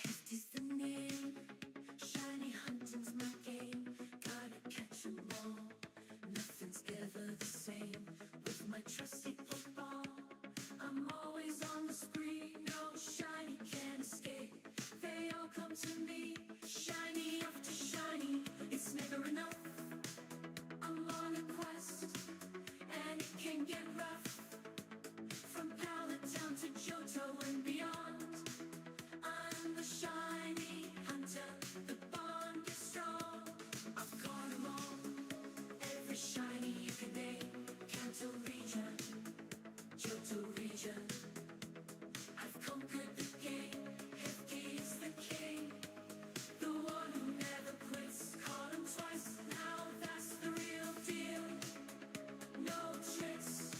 Hefty's the name, shiny hunting's my game. Gotta catch 'em all, nothing's ever the same. With my trusty football, I'm always on the spree. No shiny can escape, they all come to me. Shiny after shiny, it's never enough. I'm on a quest, and it can get rough. From Pallet down to Johto and beyond, I'm the shiny hunter, the bond is strong. I've got 'em all, every shiny you can name. Kanto region, Johto region, I've conquered the game. Hefty is the king, the one who never quits. Caught him twice, now that's the real deal. No tricks.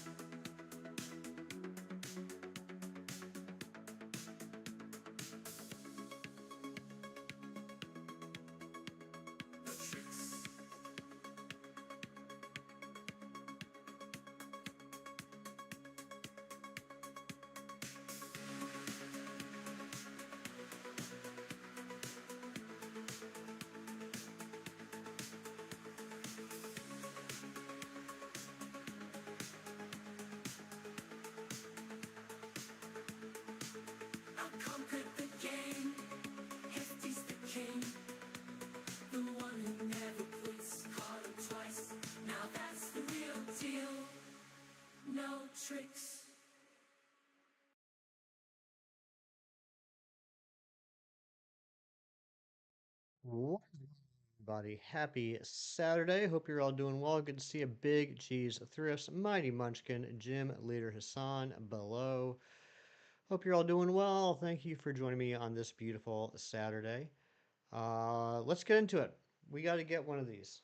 I've conquered the game. Hefty's the king, the one who never quits. Caught him twice, now that's the real deal. No tricks. What Everybody, happy Saturday. Hope you're all doing well. Good to see a Big Cheese Thrifts, Mighty Munchkin, Jim, Leader Hassan below. Hope you're all doing well. Thank you for joining me on this beautiful Saturday. Let's get into it. We got to get one of these.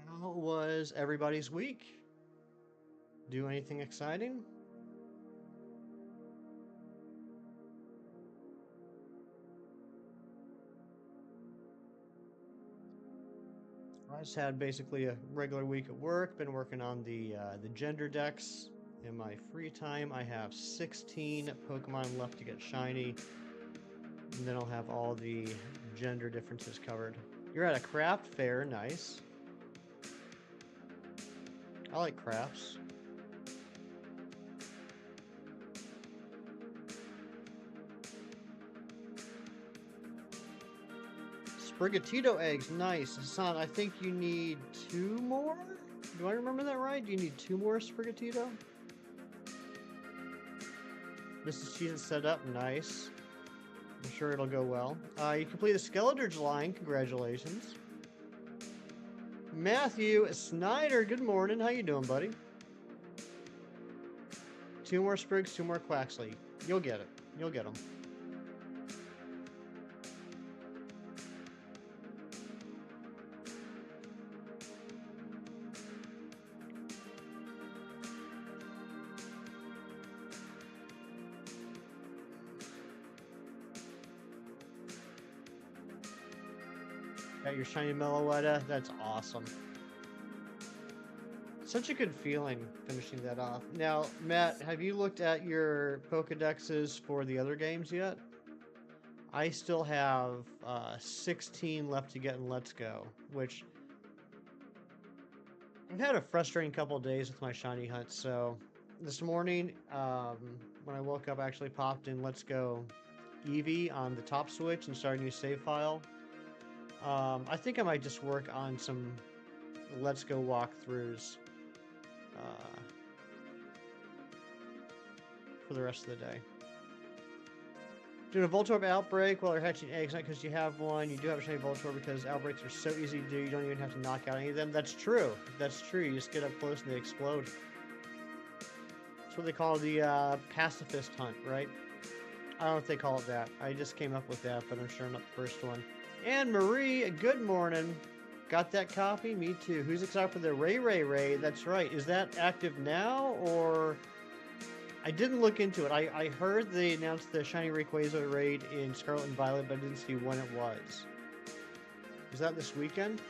How was everybody's week? Do anything exciting? I just had basically a regular week at work. Been working on the gender decks in my free time. I have 16 Pokemon left to get shiny, and then I'll have all the gender differences covered. You're at a craft fair, nice. I like crafts. Sprigatito eggs, nice. Hassan, I think you need 2 more? Do I remember that right? Do you need 2 more Sprigatito? Mrs. Cheese is set up, nice. I'm sure it'll go well. You complete the Skeletor's line, congratulations. Matthew Snyder, good morning. How you doing, buddy? 2 more Sprigs, 2 more Quaxley. You'll get it. You'll get them. Got your shiny Meloetta. That's awesome. Such a good feeling finishing that off. Now, Matt, have you looked at your Pokedexes for the other games yet? I still have 16 left to get in Let's Go, which I've had a frustrating couple of days with my shiny hunt. So this morning, when I woke up, I actually popped in Let's Go Eevee on the top switch and started a new save file. I think I might just work on some Let's Go walkthroughs for the rest of the day. Doing a Voltorb outbreak while they're hatching eggs, not because you have one. You do have a shiny Voltorb because outbreaks are so easy to do. You don't even have to knock out any of them. That's true. That's true. You just get up close and they explode. That's what they call the pacifist hunt, right? I don't know if they call it that. I just came up with that, but I'm sure I'm not the first one. And Marie, good morning. Got that copy? Me too. Who's excited for the Ray? That's right. Is that active now, or... I didn't look into it. I heard they announced the Shiny Rayquaza raid in Scarlet and Violet, but I didn't see when it was. Was that this weekend?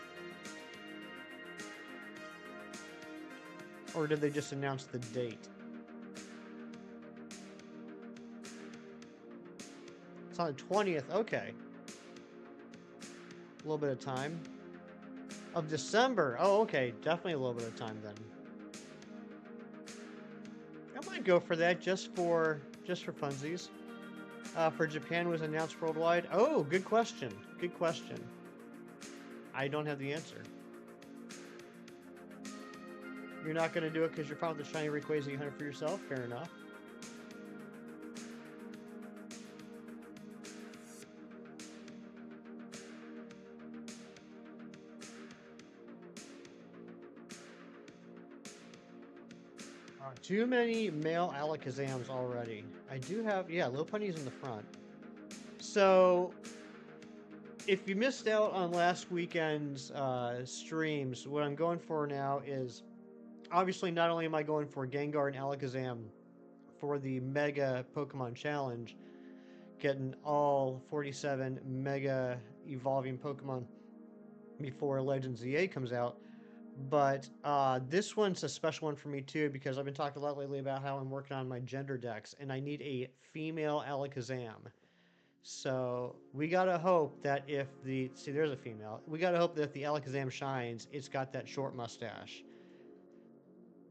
Or did they just announce the date? It's on the 20th. Okay. A little bit of time. Of December. Oh, okay. Definitely a little bit of time then. I might go for that just for funsies. For Japan was announced worldwide. Oh, good question. Good question. I don't have the answer. You're not going to do it because you're fine with the shiny Rayquaza you hunted for yourself? Fair enough. Too many male ALKAZAMs already. I do have, yeah, Lopunny's in the front. So, if you missed out on last weekend's streams, what I'm going for now is, obviously not only am I going for Gengar and ALKAZAM for the Mega Pokemon Challenge, getting all 47 Mega Evolving Pokemon before Legends EA comes out, but this one's a special one for me too because I've been talking a lot lately about how I'm working on my gender decks and I need a female ALKAZAM. So we gotta hope that if the there's a female. We gotta hope that if the ALKAZAM shines, it's got that short mustache.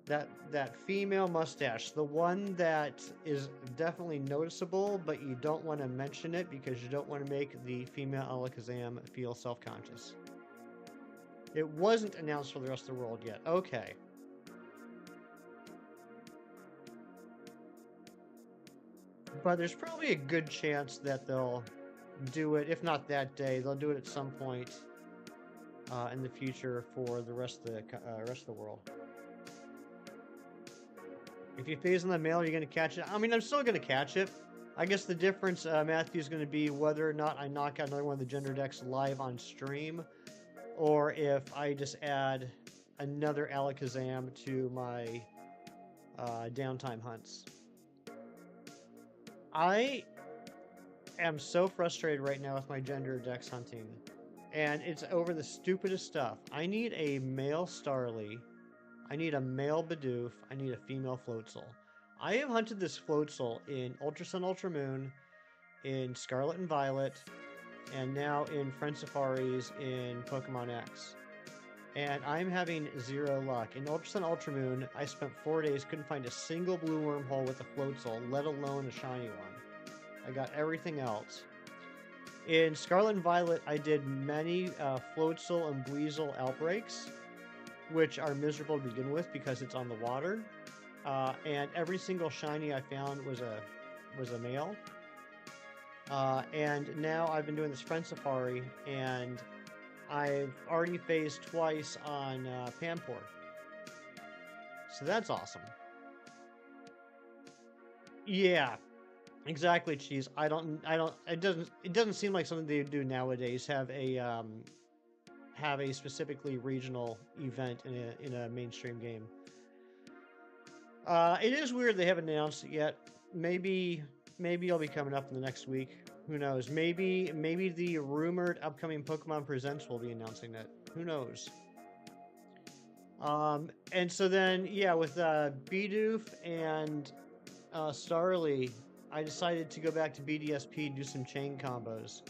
That female mustache, the one that is definitely noticeable, but you don't want to mention it because you don't want to make the female ALKAZAM feel self-conscious. It wasn't announced for the rest of the world yet. Okay. But there's probably a good chance that they'll do it, if not that day, they'll do it at some point in the future for the rest of the world. If you phase in the mail, you're going to catch it. I mean, I'm still going to catch it. I guess the difference, Matthew, is going to be whether or not I knock out another one of the gender decks live on stream, or if I just add another ALKAZAM to my downtime hunts. I am so frustrated right now with my gender dex hunting, and it's over the stupidest stuff. I need a male Starly, I need a male Bidoof, I need a female Floatzel. I have hunted this Floatzel in Ultra Sun, Ultra Moon, in Scarlet and Violet, and now in Friend Safaris in Pokemon X. And I'm having zero luck. In Ultra Sun, Ultra Moon, I spent 4 days, couldn't find a single blue wormhole with a Floatzel, let alone a shiny one. I got everything else. In Scarlet and Violet, I did many Floatzel and Weasel outbreaks, which are miserable to begin with because it's on the water. And every single shiny I found was a male. And now I've been doing this Friend Safari, and I've already phased twice on Pampor. So that's awesome. Yeah, exactly, Cheese. It doesn't seem like something they do nowadays, have a specifically regional event in a mainstream game. It is weird they haven't announced it yet. Maybe it'll be coming up in the next week. Who knows? Maybe the rumored upcoming Pokemon Presents will be announcing it. Who knows? And so then, yeah, with Bidoof and Starly, I decided to go back to BDSP, do some chain combos,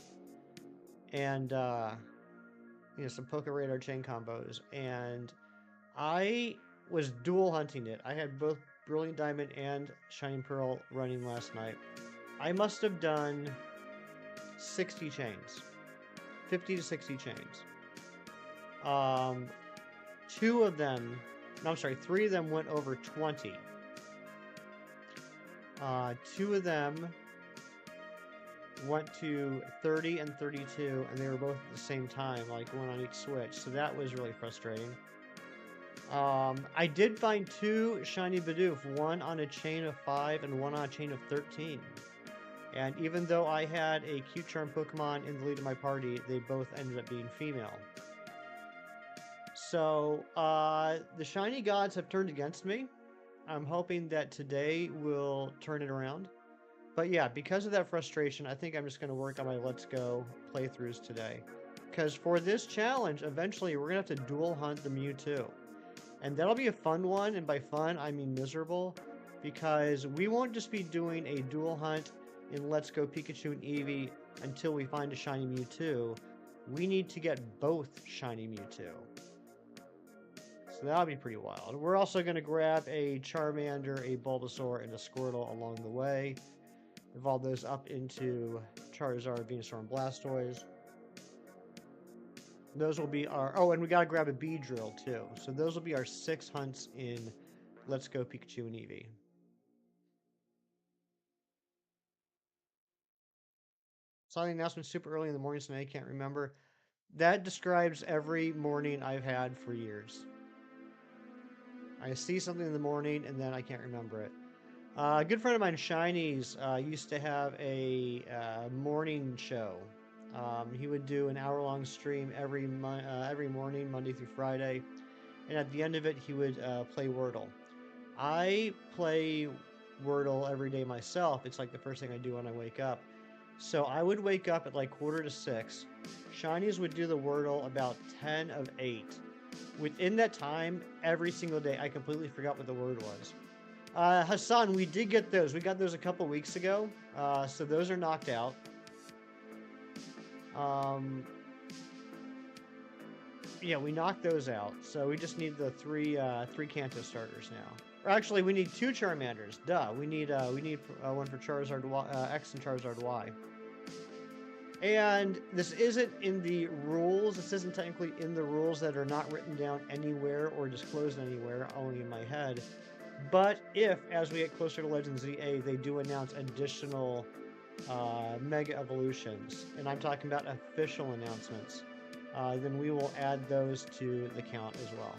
and some Pokeradar chain combos, and I was dual hunting it. I had both Brilliant Diamond and Shining Pearl running last night. I must have done 60 chains. 50 to 60 chains. 3 of them went over 20. 2 of them went to 30 and 32, and they were both at the same time, like one on each switch, so that was really frustrating. I did find 2 shiny Bidoof, one on a chain of 5 and one on a chain of 13. And even though I had a cute charm Pokemon in the lead of my party, they both ended up being female. So, the shiny gods have turned against me. I'm hoping that today will turn it around. But yeah, because of that frustration, I think I'm just going to work on my Let's Go playthroughs today. Because for this challenge, eventually we're going to have to dual hunt the Mewtwo. And that'll be a fun one, and by fun, I mean miserable. Because we won't just be doing a dual hunt in Let's Go Pikachu and Eevee until we find a shiny Mewtwo, we need to get both shiny Mewtwo. So that'll be pretty wild. We're also going to grab a Charmander, a Bulbasaur, and a Squirtle along the way. Evolve those up into Charizard, Venusaur, and Blastoise. Those will be our... Oh, and we got to grab a Beedrill, too. So those will be our 6 hunts in Let's Go Pikachu and Eevee. Saw the announcement super early in the morning, so now I can't remember. That describes every morning I've had for years. I see something in the morning, and then I can't remember it. A good friend of mine, Shinies, used to have a morning show. He would do an hour-long stream every morning, Monday through Friday, and at the end of it, he would play Wordle. I play Wordle every day myself. It's like the first thing I do when I wake up. So I would wake up at like 5:45. Shinies would do the Wordle about 10 of 8. Within that time, every single day, I completely forgot what the word was. Hassan, we did get those. We got those a couple weeks ago. So those are knocked out. Yeah, we knocked those out. So we just need the three Kanto starters now. Or actually, we need 2 Charmanders. Duh. We need one for Charizard X and Charizard Y. And this isn't in the rules. This isn't technically in the rules that are not written down anywhere or disclosed anywhere, only in my head. But if, as we get closer to Legends ZA, they do announce additional Mega Evolutions, and I'm talking about official announcements, then we will add those to the count as well.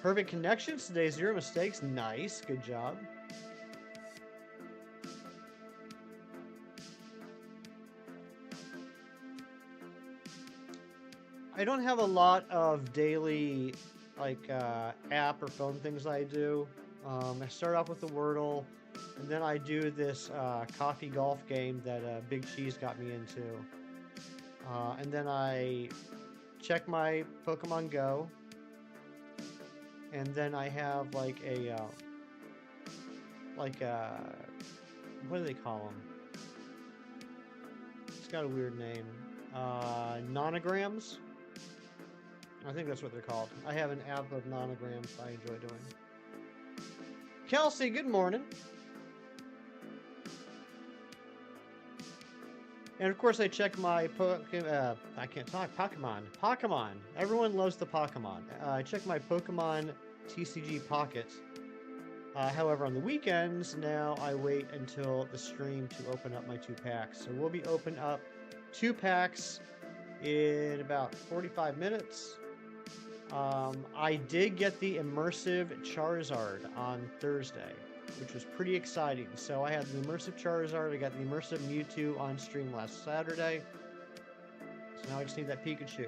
Perfect connections today, 0 mistakes. Nice, good job. I don't have a lot of daily app or phone things I do. I start off with the Wordle, and then I do this coffee golf game that Big Cheese got me into. And then I check my Pokemon Go, and then I have what do they call them? It's got a weird name. Nonograms? I think that's what they're called. I have an app of nonograms I enjoy doing. Kelsey, good morning. And of course I check my Pokemon. Everyone loves the Pokemon. I check my Pokemon TCG Pocket. However, on the weekends, now I wait until the stream to open up my 2 packs. So we'll be opening up 2 packs in about 45 minutes. I did get the immersive Charizard on Thursday, which was pretty exciting. So I had the immersive Charizard, I got the immersive Mewtwo on stream last Saturday. So now I just need that Pikachu.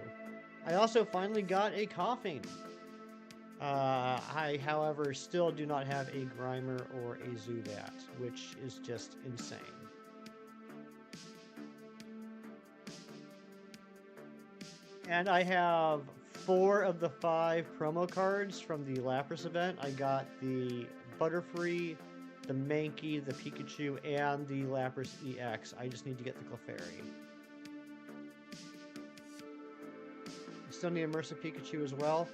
I also finally got a Coughing. I, however, still do not have a Grimer or a Zubat, which is just insane. And I have 4 of the 5 promo cards from the Lapras event. I got the Butterfree, the Mankey, the Pikachu, and the Lapras EX. I just need to get the Clefairy. I still need Immersive Pikachu as well.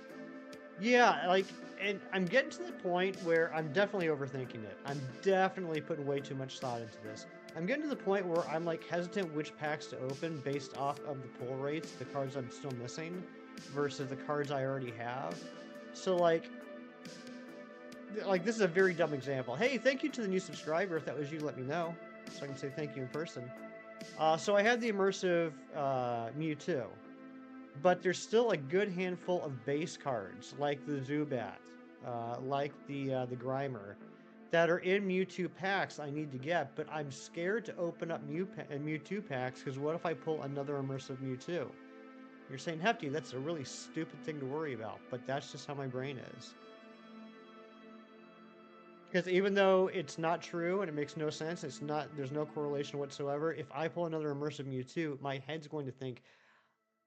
Yeah, and I'm getting to the point where I'm definitely overthinking it. I'm definitely putting way too much thought into this. I'm getting to the point where I'm hesitant which packs to open based off of the pull rates, the cards I'm still missing, versus the cards I already have. So this is a very dumb example. Hey, thank you to the new subscriber. If that was you, let me know, so I can say thank you in person. So I had the immersive Mewtwo, but there's still a good handful of base cards, like the Zubat, like the Grimer, that are in Mewtwo packs I need to get, but I'm scared to open up Mewtwo packs, because what if I pull another immersive Mewtwo? You're saying, Hefty, that's a really stupid thing to worry about, but that's just how my brain is. Because even though it's not true and it makes no sense, there's no correlation whatsoever, if I pull another immersive Mewtwo, my head's going to think,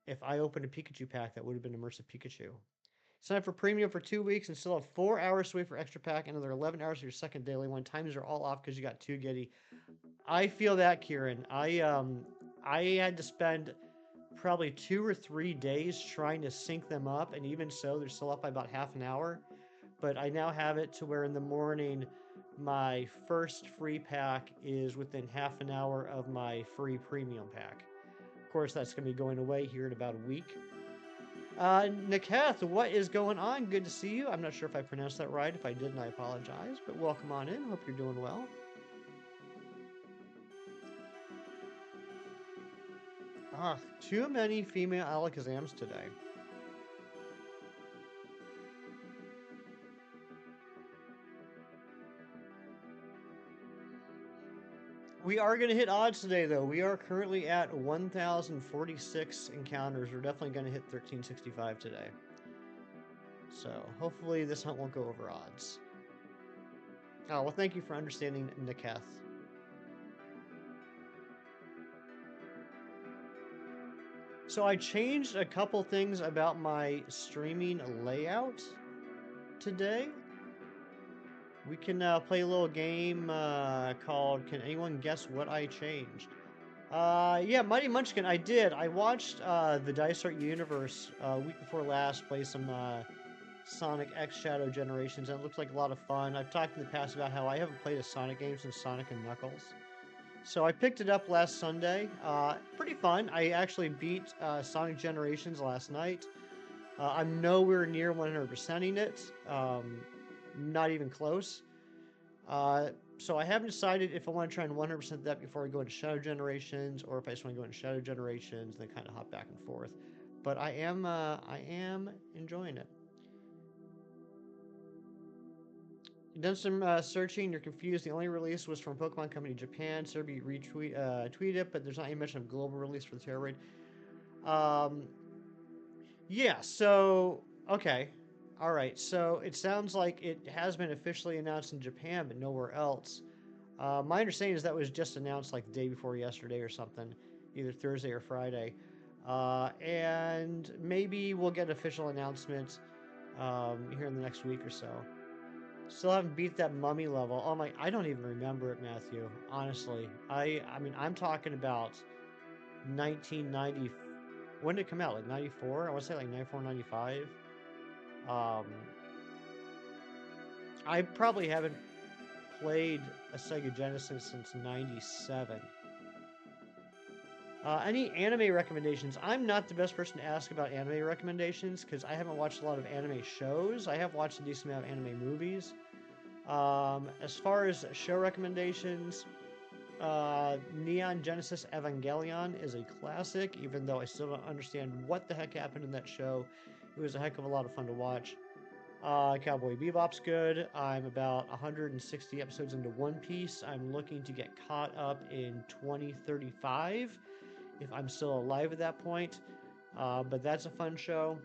if I opened a Pikachu pack, that would have been immersive Pikachu. Sign up for premium for 2 weeks and still have 4 hours to wait for extra pack, another 11 hours for your second daily one. Times are all off because you got too giddy. I feel that, Kieran. I had to spend probably 2 or 3 days trying to sync them up, and even so, they're still up by about half an hour. But I now have it to where in the morning, my first free pack is within half an hour of my free premium pack. Of course, that's going to be going away here in about a week. Niketh, what is going on? Good to see you. I'm not sure if I pronounced that right. If I didn't, I apologize. But welcome on in. Hope you're doing well. Too many female ALKAZAMs today. We are going to hit odds today, though. We are currently at 1,046 encounters. We're definitely going to hit 1365 today. So hopefully this hunt won't go over odds. Oh, well, thank you for understanding, Niketh. So I changed a couple things about my streaming layout today. We can play a little game called Can Anyone Guess What I Changed? Yeah, Mighty Munchkin, I did. I watched the Dice Art Universe week before last play some Sonic X Shadow Generations, and it looked like a lot of fun. I've talked in the past about how I haven't played a Sonic game since Sonic and Knuckles. So I picked it up last Sunday. Pretty fun. I actually beat Sonic Generations last night. I'm nowhere near 100%ing it. Not even close. So I haven't decided if I want to try and 100% that before I go into Shadow Generations, or if I just want to go into Shadow Generations and then kind of hop back and forth. But I am enjoying it. You've done some searching. You're confused. The only release was from Pokemon Company Japan. Serbi tweeted it, but there's not any mention of global release for the Terra Raid. Yeah. So okay. All right. So it sounds like it has been officially announced in Japan, but nowhere else. My understanding is that was just announced like the day before yesterday or something, either Thursday or Friday. And maybe we'll get official announcements here in the next week or so. Still haven't beat that mummy level. Oh my, I don't even remember it, Matthew. Honestly, I mean, I'm talking about 1990. When did it come out? Like 94? I want to say like 94, 95. I probably haven't played a Sega Genesis since 97. Any anime recommendations? I'm not the best person to ask about anime recommendations because I haven't watched a lot of anime shows. I have watched a decent amount of anime movies. As far as show recommendations, Neon Genesis Evangelion is a classic, even though I still don't understand what the heck happened in that show. It was a heck of a lot of fun to watch. Cowboy Bebop's good. I'm about 160 episodes into One Piece. I'm looking to get caught up in 2035, if I'm still alive at that point. But that's a fun show.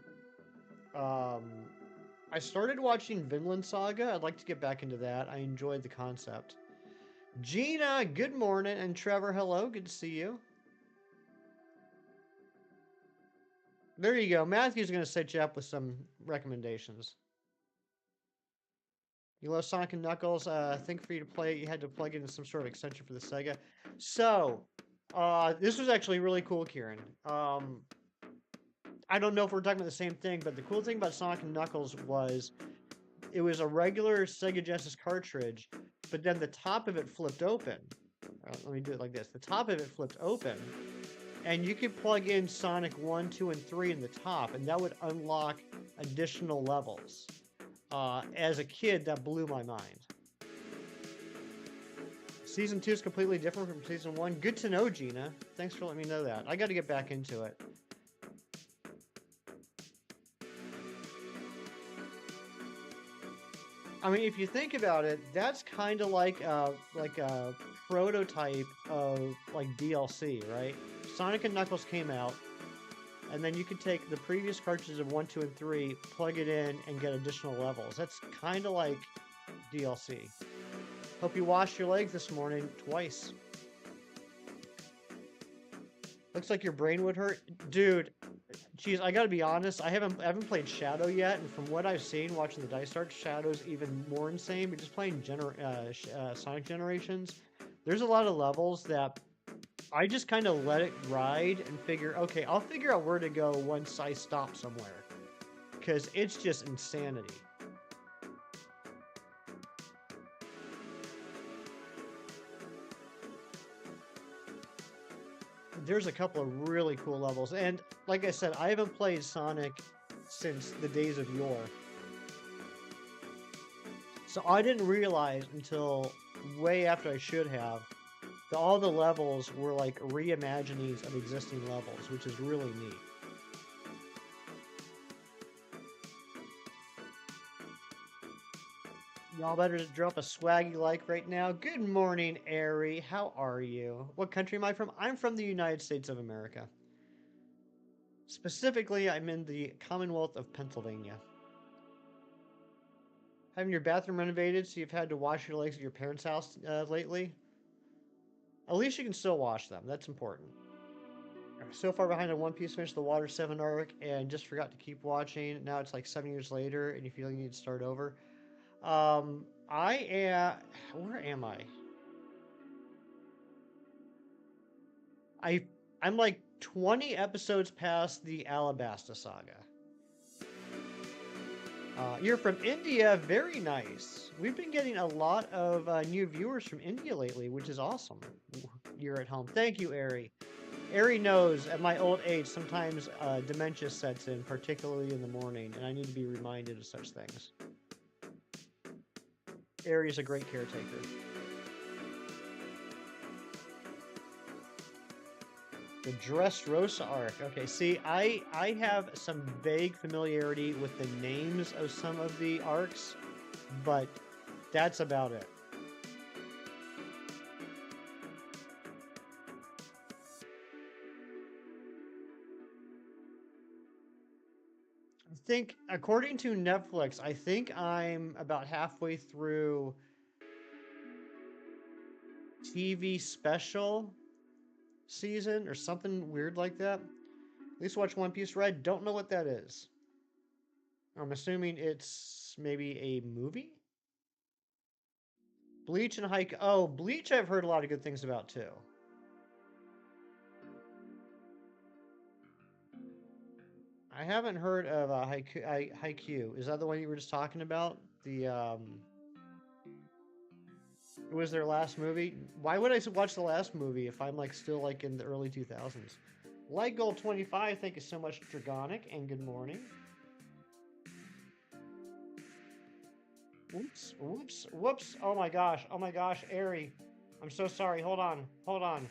I started watching Vinland Saga. I'd like to get back into that. I enjoyed the concept. Gina, good morning. And Trevor, hello. Good to see you. There you go. Matthew's going to set you up with some recommendations. You love Sonic and Knuckles. I think for you to play it, you had to plug in some sort of extension for the Sega. So, this was actually really cool, Kieran. I don't know if we're talking about the same thing, but the cool thing about Sonic and Knuckles was it was a regular Sega Genesis cartridge, but then the top of it flipped open. Let me do it like this. The top of it flipped open, and you could plug in Sonic 1, 2, and 3 in the top, and that would unlock additional levels. As a kid, that blew my mind. Season 2 is completely different from Season 1. Good to know, Gina. Thanks for letting me know that. I got to get back into it. I mean, if you think about it, that's kind of like a prototype of like DLC, right? Sonic and Knuckles came out, and then you could take the previous cartridges of 1, 2, and 3, plug it in, and get additional levels. That's kind of like DLC. Hope you washed your legs this morning twice. Looks like your brain would hurt. Dude, Geez, I gotta be honest. I haven't played Shadow yet, and from what I've seen, watching the dice art, Shadow's even more insane. But just playing Sonic Generations, there's a lot of levels that I just kind of let it ride and figure, okay, I'll figure out where to go once I stop somewhere, because it's just insanity. There's a couple of really cool levels, and like I said, I haven't played Sonic since the days of yore. So I didn't realize until way after I should have that all the levels were like reimaginings of existing levels, which is really neat. Y'all better just drop a swaggy like right now. Good morning, Ari. How are you? What country am I from? I'm from the United States of America. Specifically, I'm in the Commonwealth of Pennsylvania. Having your bathroom renovated so you've had to wash your legs at your parents' house lately? At least you can still wash them. That's important. So far behind on One Piece, finished the Water 7 arc and just forgot to keep watching. Now it's like 7 years later and you feel you need to start over. I am... Where am I? I'm like 20 episodes past the Alabasta saga. You're from India. Very nice. We've been getting a lot of new viewers from India lately, which is awesome. You're at home. Thank you, Ari. Ari knows at my old age, sometimes dementia sets in, particularly in the morning, and I need to be reminded of such things. Ari is a great caretaker. The Dressrosa arc. Okay, see, I have some vague familiarity with the names of some of the arcs, but that's about it. I think, according to Netflix, I think I'm about halfway through TV special season or something weird like that. At least watch One Piece Red. Don't know what that is. I'm assuming it's maybe a movie? Bleach and Haiku. Oh, Bleach I've heard a lot of good things about too. I haven't heard of Haiku. Is that the one you were just talking about? The it was their last movie. Why would I watch the last movie if I'm like still like in the early 2000s? Light Gold 25, thank you so much, Dragonic, and good morning. Whoops, whoops, whoops. Oh my gosh, Ari. I'm so sorry. Hold on, hold on.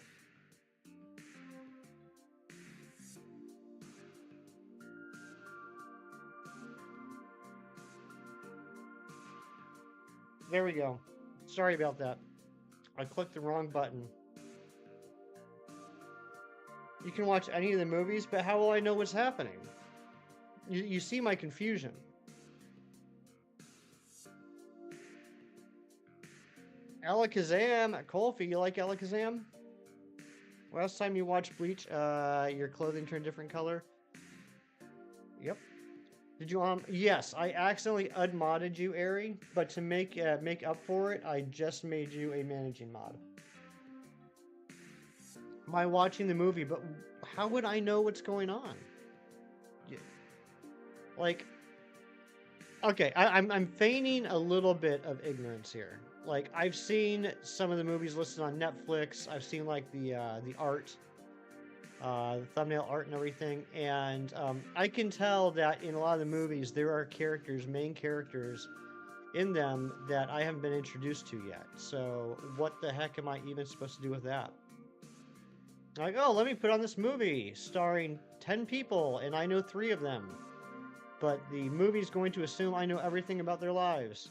There we go. Sorry about that. I clicked the wrong button. You can watch any of the movies, but how will I know what's happening? You see my confusion. ALKAZAM, Colfie, you like ALKAZAM? Last time you watched Bleach, your clothing turned different color? Yep. Did you, yes, I accidentally unmodded you, Ari, but to make up for it, I just made you a managing mod. By watching the movie, but how would I know what's going on? Like, okay, I'm feigning a little bit of ignorance here. Like, I've seen some of the movies listed on Netflix. I've seen like the art, the thumbnail art and everything, and I can tell that in a lot of the movies there are characters, main characters, in them that I haven't been introduced to yet. So what the heck am I even supposed to do with that? Like, oh, let me put on this movie starring 10 people, and I know 3 of them. But the movie's going to assume I know everything about their lives.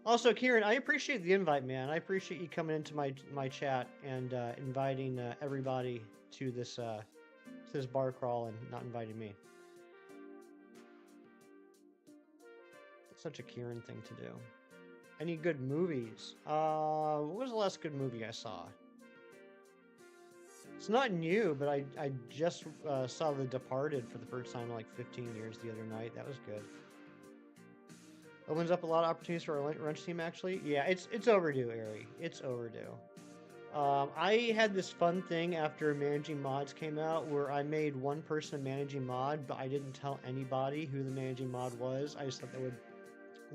Also, Kieran, I appreciate the invite, man. I appreciate you coming into my chat and inviting everybody to this bar crawl and not inviting me. It's such a Kieran thing to do. Any good movies? What was the last good movie I saw? It's not new, but I just saw The Departed for the first time in like 15 years the other night. That was good. Opens up a lot of opportunities for our wrench team, actually. Yeah, it's overdue, Ari. It's overdue. I had this fun thing after managing mods came out where I made one person a managing mod, but I didn't tell anybody who the managing mod was. I just thought that would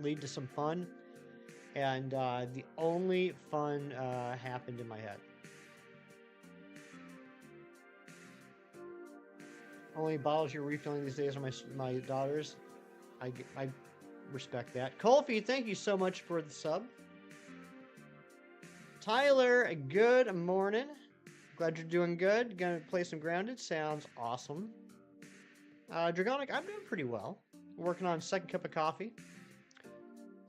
lead to some fun. And the only fun happened in my head. Only bottles you're refilling these days are my daughter's. I respect that. Colfie, thank you so much for the sub. Tyler, good morning. Glad you're doing good. Gonna play some Grounded. Sounds awesome. Dragonic, I'm doing pretty well. Working on second cup of coffee.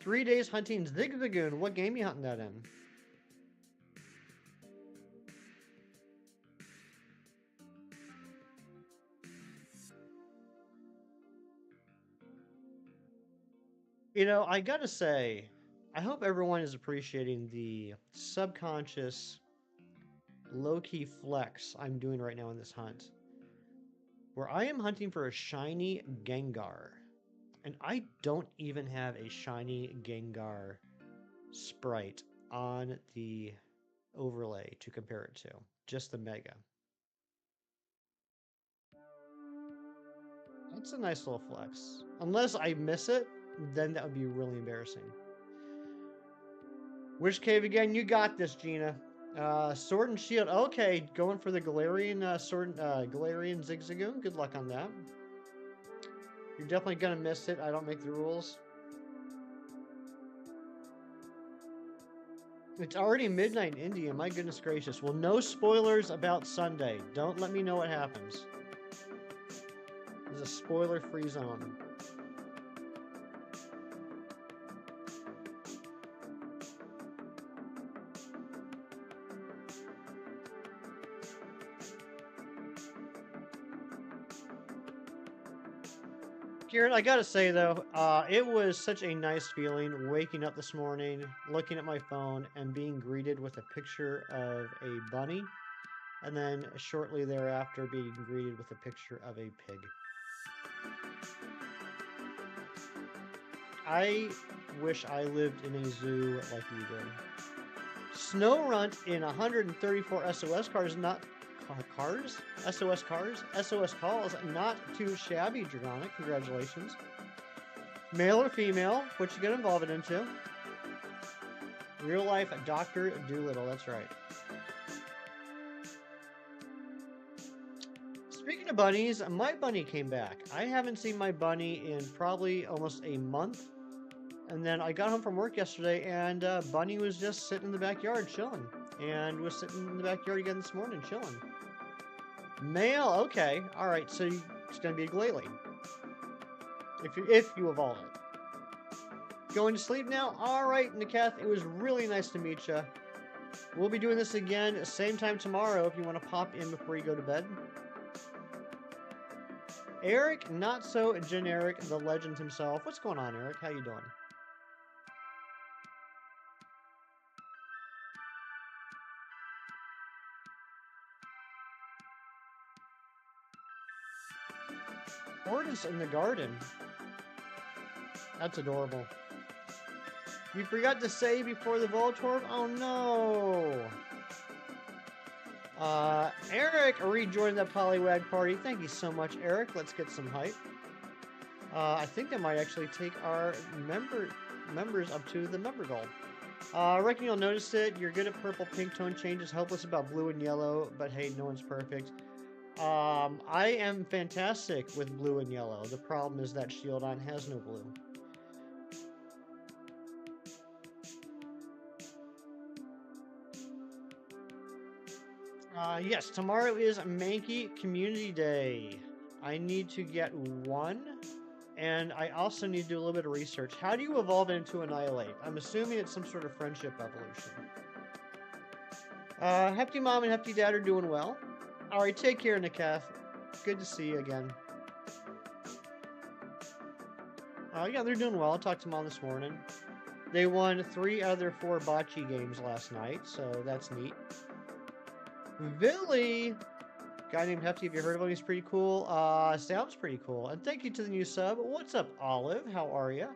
3 days hunting Zigzagoon. What game you hunting that in? You know, I gotta say, I hope everyone is appreciating the subconscious, low-key flex I'm doing right now in this hunt, where I am hunting for a shiny Gengar, and I don't even have a shiny Gengar sprite on the overlay to compare it to, just the Mega. It's a nice little flex. Unless I miss it, then that would be really embarrassing. Which cave again? You got this, Gina. Sword and Shield. Okay, going for the Galarian Galarian Zigzagoon. Good luck on that. You're definitely gonna miss it. I don't make the rules. It's already midnight in India. My goodness gracious. Well, no spoilers about Sunday. Don't let me know what happens. There's a spoiler-free zone. Kieran, I gotta say though, it was such a nice feeling waking up this morning, looking at my phone, and being greeted with a picture of a bunny, and then shortly thereafter being greeted with a picture of a pig. I wish I lived in a zoo like you did. Snow Runt in 134 SOS cars, not cars? SOS cars? SOS calls, not too shabby, Dragonic. Congratulations. Male or female? What you get involved into? Real life Dr. Doolittle, that's right. Speaking of bunnies, my bunny came back. I haven't seen my bunny in probably almost a month. And then I got home from work yesterday, and Bunny was just sitting in the backyard chilling. And was sitting in the backyard again this morning chilling. Male, okay. Alright, so it's going to be a Glalie. If you evolve it. Going to sleep now? Alright, Nikath, it was really nice to meet you. We'll be doing this again, same time tomorrow if you want to pop in before you go to bed. Eric, not so generic, the legend himself. What's going on, Eric? How you doing? Tortoise in the garden. That's adorable. You forgot to say before the Voltorb? Oh no! Eric rejoined the Poliwag party. Thank you so much, Eric. Let's get some hype. I think that might actually take our members up to the member goal. I reckon you'll notice it. You're good at purple pink tone changes, hopeless about blue and yellow, but hey, no one's perfect. I am fantastic with blue and yellow. The problem is that Shieldon has no blue. Yes, tomorrow is Mankey Community Day. I need to get one, and I also need to do a little bit of research. How do you evolve into Annihilate? I'm assuming it's some sort of friendship evolution. Hefty Mom and Hefty Dad are doing well. Alright, take care, Nikath. Good to see you again. Yeah, they're doing well. I talked to Mom this morning. They won 3 out of their 4 bocce games last night, so that's neat. Billy! Guy named Hefty, have you heard of him? He's pretty cool. Sounds pretty cool. And thank you to the new sub. What's up, Olive? How are ya?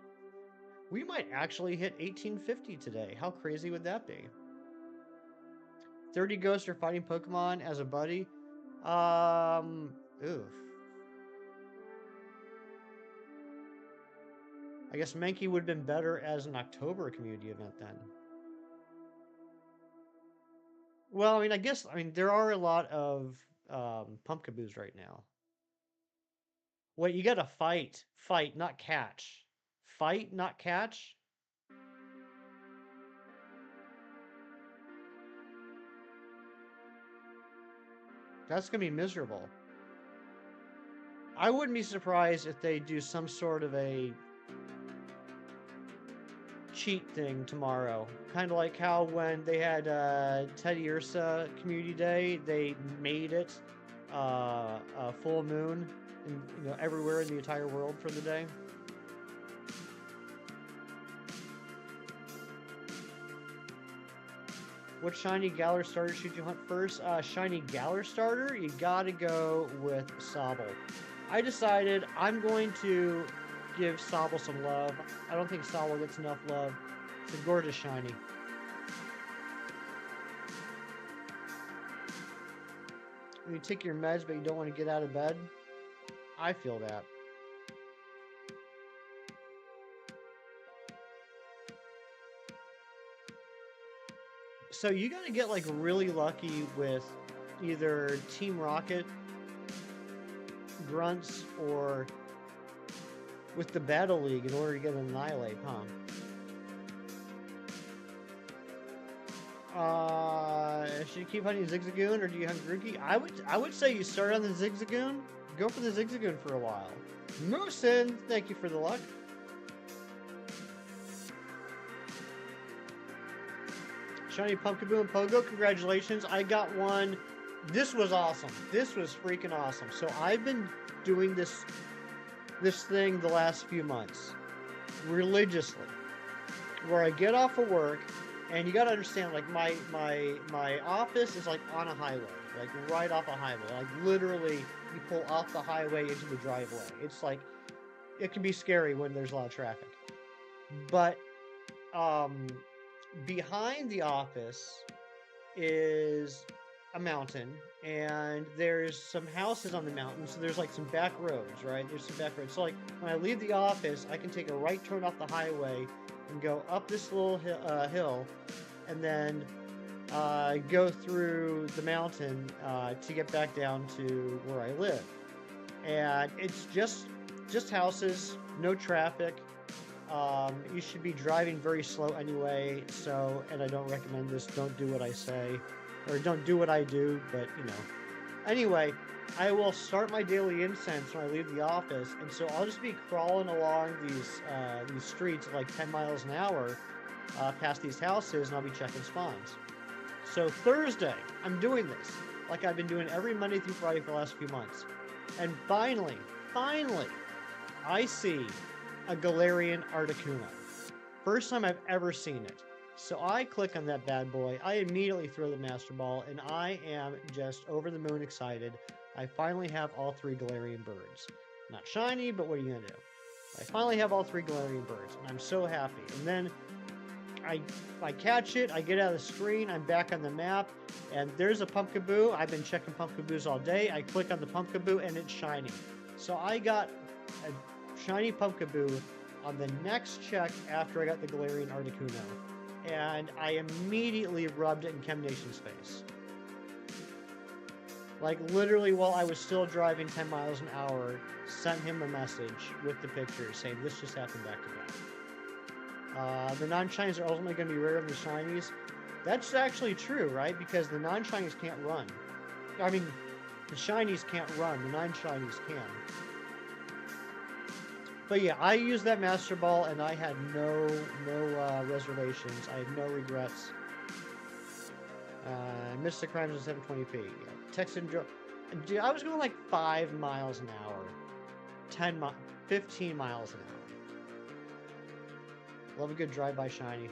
We might actually hit 1850 today. How crazy would that be? 30 ghosts are fighting Pokemon as a buddy. Oof. I guess Mankey would have been better as an October community event then. Well, I mean, there are a lot of Pumpkaboos right now. Wait, you gotta fight. Fight, not catch. Fight, not catch? That's gonna be miserable. I wouldn't be surprised if they do some sort of a cheat thing tomorrow. Kind of like how when they had Teddy Ursa Community Day, they made it a full moon in, everywhere in the entire world for the day. What shiny Galar starter should you hunt first? Shiny Galar starter, you gotta go with Sobble. I decided I'm going to give Sobble some love. I don't think Sobble gets enough love. It's a gorgeous shiny. When you take your meds but you don't want to get out of bed, I feel that. So you gotta get like really lucky with either Team Rocket, Grunts, or with the Battle League in order to get an Annihilate, huh? Should you keep hunting Zigzagoon or do you hunt Grookey? I would say you start on the Zigzagoon. Go for the Zigzagoon for a while. Moosin, thank you for the luck. Shiny Pumpkaboo and Pogo, congratulations. I got one. This was awesome. This was freaking awesome. So I've been doing this thing the last few months religiously, where I get off of work, and you gotta understand, like my office is like on a highway, like right off a highway. Like literally, you pull off the highway into the driveway. It's like it can be scary when there's a lot of traffic, but behind the office is a mountain, and there's some houses on the mountain, so there's like some back roads, right? There's some back roads. So like when I leave the office, I can take a right turn off the highway and go up this little hill, and then go through the mountain to get back down to where I live. And it's just houses, no traffic. You should be driving very slow anyway, so, and I don't recommend this, don't do what I say, or don't do what I do, but, Anyway, I will start my daily incense when I leave the office, and so I'll just be crawling along these streets at like 10 miles an hour, past these houses, and I'll be checking spawns. So Thursday, I'm doing this, like I've been doing every Monday through Friday for the last few months. And finally, I see a Galarian Articuno. First time I've ever seen it. So I click on that bad boy, I immediately throw the Master Ball, and I am just over the moon excited. I finally have all 3 Galarian birds. Not shiny, but what are you gonna do? I finally have all 3 Galarian birds, and I'm so happy. And then I catch it, I get out of the screen, I'm back on the map, and there's a Pumpkaboo. I've been checking Pumpkaboos all day. I click on the Pumpkaboo, and it's shiny. So I got a shiny Pumpkaboo on the next check after I got the Galarian Articuno, and I immediately rubbed it in Chemnation's face. Like literally while I was still driving 10 miles an hour, sent him a message with the picture saying this just happened back to back. The non-shinies are ultimately going to be rarer than the shinies. That's actually true, right? Because the non-shinies can't run. I mean, the shinies can't run, the non-shinies can. But yeah, I used that Master Ball, and I had no reservations. I had no regrets. Missed the crimes in 720p. Yeah. Texan Joe. Dude, I was going like 5 miles an hour. 15 miles an hour. Love a good drive-by shiny.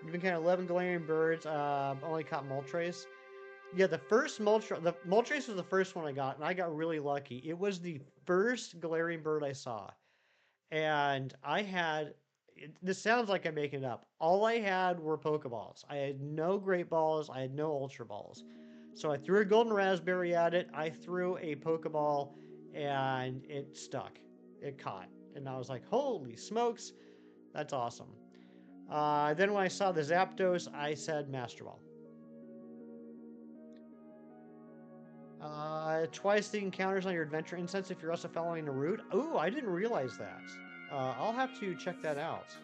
You've been kind of 11 Galarian birds. Only caught Moltres. Yeah, the first the Moltres was the first one I got, and I got really lucky. It was the first Galarian bird I saw, and I had. This sounds like I'm making it up. All I had were Pokeballs. I had no Great Balls. I had no Ultra Balls. So I threw a Golden Raspberry at it. I threw a Pokeball, and it stuck. It caught, and I was like, "Holy smokes, that's awesome!" Then when I saw the Zapdos, I said Master Ball. Twice the encounters on your adventure incense if you're also following a route. Ooh, I didn't realize that. I'll have to check that out.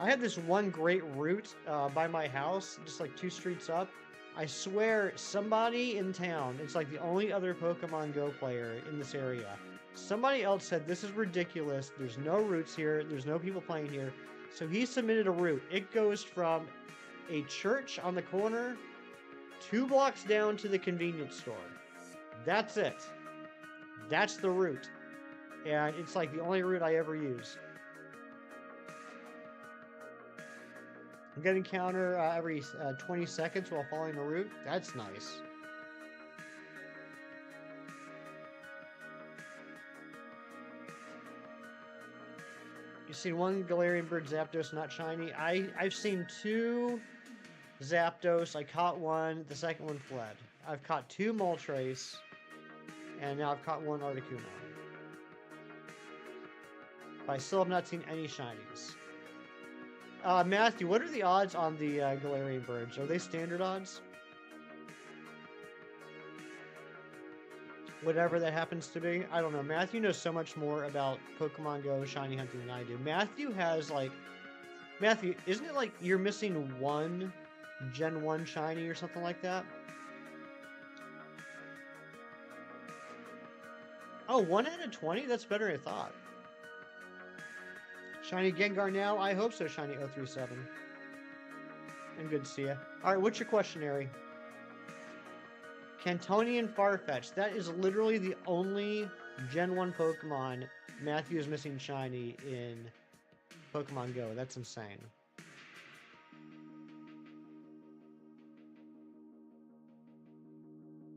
I had this one great route by my house, just like 2 streets up. I swear, somebody in town, it's like the only other Pokemon Go player in this area, somebody else said, this is ridiculous. There's no routes here. There's no people playing here. So he submitted a route. It goes from a church on the corner 2 blocks down to the convenience store. That's it. That's the route. And it's like the only route I ever use. I'm getting counter every 20 seconds while following a route. That's nice. You've seen one Galarian bird Zapdos not shiny. I've seen 2 Zapdos. I caught one. The second one fled. I've caught 2 Moltres. And now I've caught 1 Articuno. But I still have not seen any shinies. Matthew, what are the odds on the Galarian birds? Are they standard odds? Whatever that happens to be. I don't know. Matthew knows so much more about Pokemon Go shiny hunting than I do. Matthew has like... Matthew, isn't it like you're missing 1 Gen 1 shiny or something like that? Oh, 1 out of 20? That's better than I thought. Shiny Gengar now? I hope so, Shiny 037. And good to see ya. Alright, what's your question, Ari? Cantonian Farfetch. That is literally the only Gen 1 Pokemon Matthew is missing shiny in Pokemon Go. That's insane.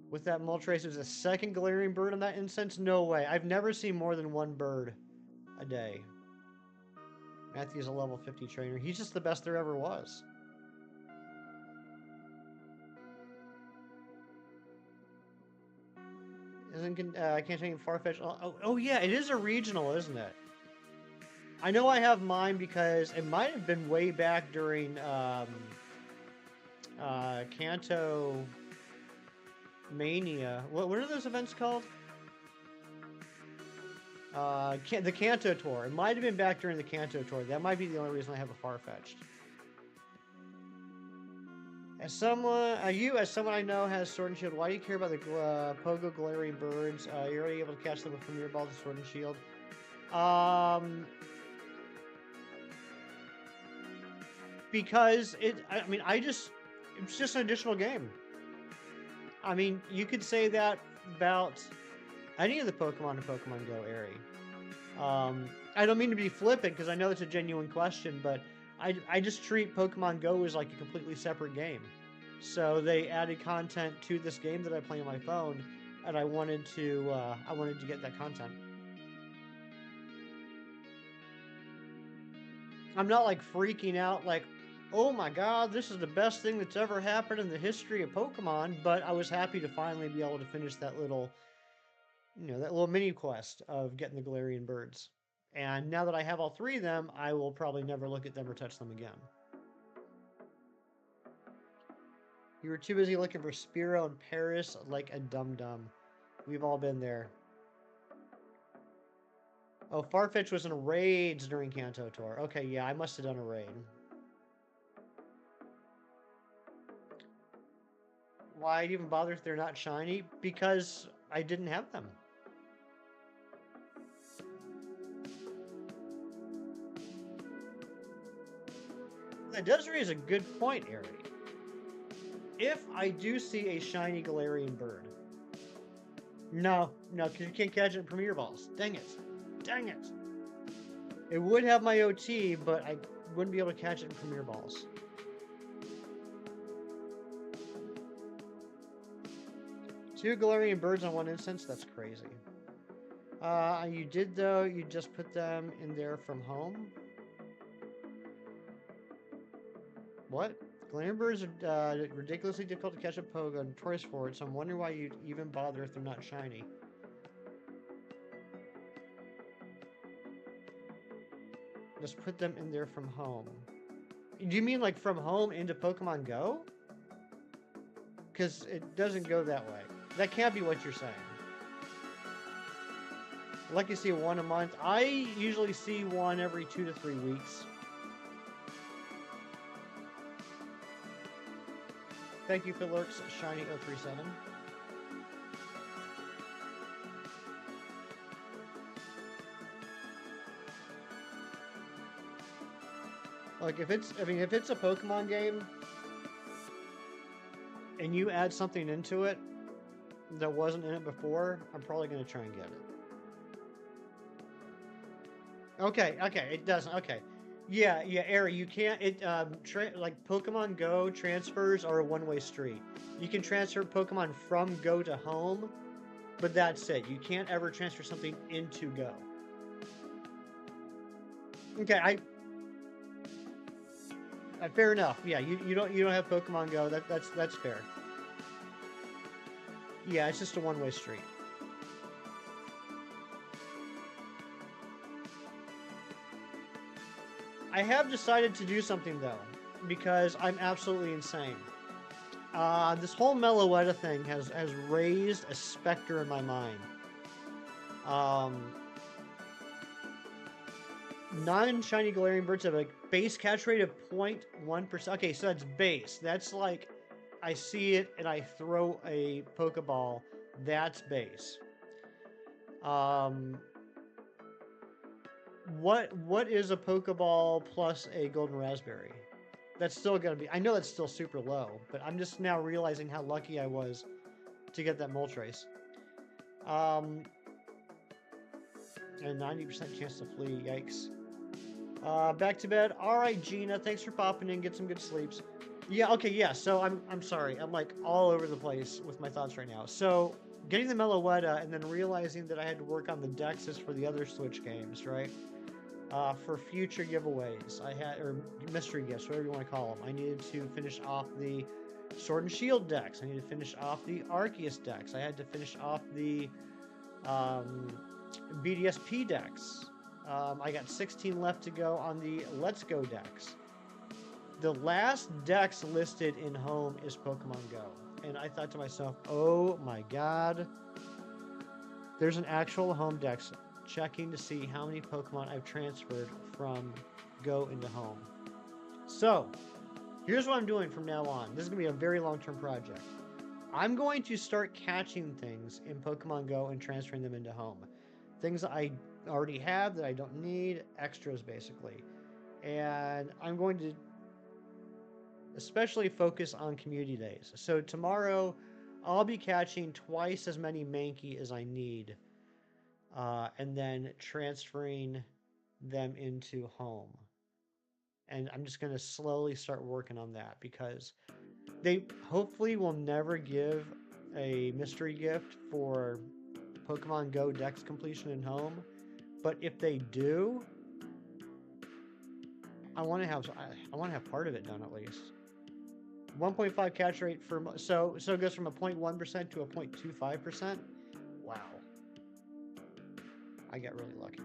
With that Moltres, there's a second Galarian bird on that instance? No way. I've never seen more than 1 bird a day. Matthew's a level 50 trainer. He's just the best there ever was. I can't take Farfetch. Oh, yeah, it is a regional, isn't it? I know I have mine because it might have been way back during Kanto Mania. What are those events called? The Kanto Tour. It might have been back during the Kanto Tour. That might be the only reason I have a Farfetch'd. As someone I know has Sword and Shield, why do you care about the Pogo Galarian birds? You're already able to catch them with Premier Balls and Sword and Shield. Because it's just an additional game. I mean, you could say that about any of the Pokemon in Pokemon Go, Ari. I don't mean to be flippant because I know it's a genuine question, but I just treat Pokemon Go as like a completely separate game. So they added content to this game that I play on my phone, and I wanted to get that content. I'm not like freaking out like, oh my god, this is the best thing that's ever happened in the history of Pokemon, but I was happy to finally be able to finish that little mini quest of getting the Galarian birds. And now that I have all 3 of them, I will probably never look at them or touch them again. You were too busy looking for Spearow in Paris like a dum-dum. We've all been there. Oh, Farfetch was in raids during Kanto Tour. Okay, yeah, I must have done a raid. Why even bother if they're not shiny? Because I didn't have them. That does raise a good point, Ari. If I do see a shiny Galarian bird... No, because you can't catch it in Premier Balls. Dang it. Dang it. It would have my OT, but I wouldn't be able to catch it in Premier Balls. 2 Galarian birds on 1 instance? That's crazy. You did, though. You just put them in there from home? What? Galarian birds are ridiculously difficult to catch a Pogo, notorious for it, so I'm wondering why you'd even bother if they're not shiny. Just put them in there from home. Do you mean like from home into Pokemon Go? Because it doesn't go that way. That can't be what you're saying. Like you see 1 a month. I usually see 1 every 2 to 3 weeks. Thank you, Philurks, Shiny 037. Like if it's a Pokemon game and you add something into it that wasn't in it before, I'm probably going to try and get it. Okay, it doesn't. Okay. Yeah, Ari, you can't, like Pokemon Go transfers are a one-way street. You can transfer Pokemon from Go to home, but that's it. You can't ever transfer something into Go. Okay, fair enough. Yeah, you don't have Pokemon Go. That's fair. Yeah, it's just a one-way street. I have decided to do something though, because I'm absolutely insane. This whole Meloetta thing has raised a specter in my mind. 9 shiny Galarian birds have a base catch rate of 0.1%. Okay, so that's base. That's like, I see it and I throw a Pokeball. That's base. What is a Pokeball plus a Golden Raspberry? That's still gonna be, I know that's still super low, but I'm just now realizing how lucky I was to get that Moltres. And 90% chance to flee, yikes. Back to bed. Alright, Gina, thanks for popping in, get some good sleeps. Yeah, okay, yeah, so I'm sorry, I'm like all over the place with my thoughts right now. So, getting the Meloetta and then realizing that I had to work on the dexes for the other Switch games, right? For future giveaways, or mystery gifts, whatever you want to call them. I needed to finish off the Sword and Shield decks. I needed to finish off the Arceus decks. I had to finish off the BDSP decks. I got 16 left to go on the Let's Go decks. The last decks listed in home is Pokemon Go. And I thought to myself, oh my god. There's an actual home dex checking to see how many Pokemon I've transferred from Go into home. So, here's what I'm doing from now on. This is going to be a very long-term project. I'm going to start catching things in Pokemon Go and transferring them into home. Things that I already have that I don't need, extras basically. And I'm going to especially focus on community days. So tomorrow, I'll be catching twice as many Mankey as I need. And then transferring them into home. And I'm just going to slowly start working on that because they hopefully will never give a mystery gift for Pokemon Go Dex completion in home. But if they do, I want to have part of it done at least. 1.5 catch rate for so it goes from a 0.1% to a 0.25%. Wow. I got really lucky.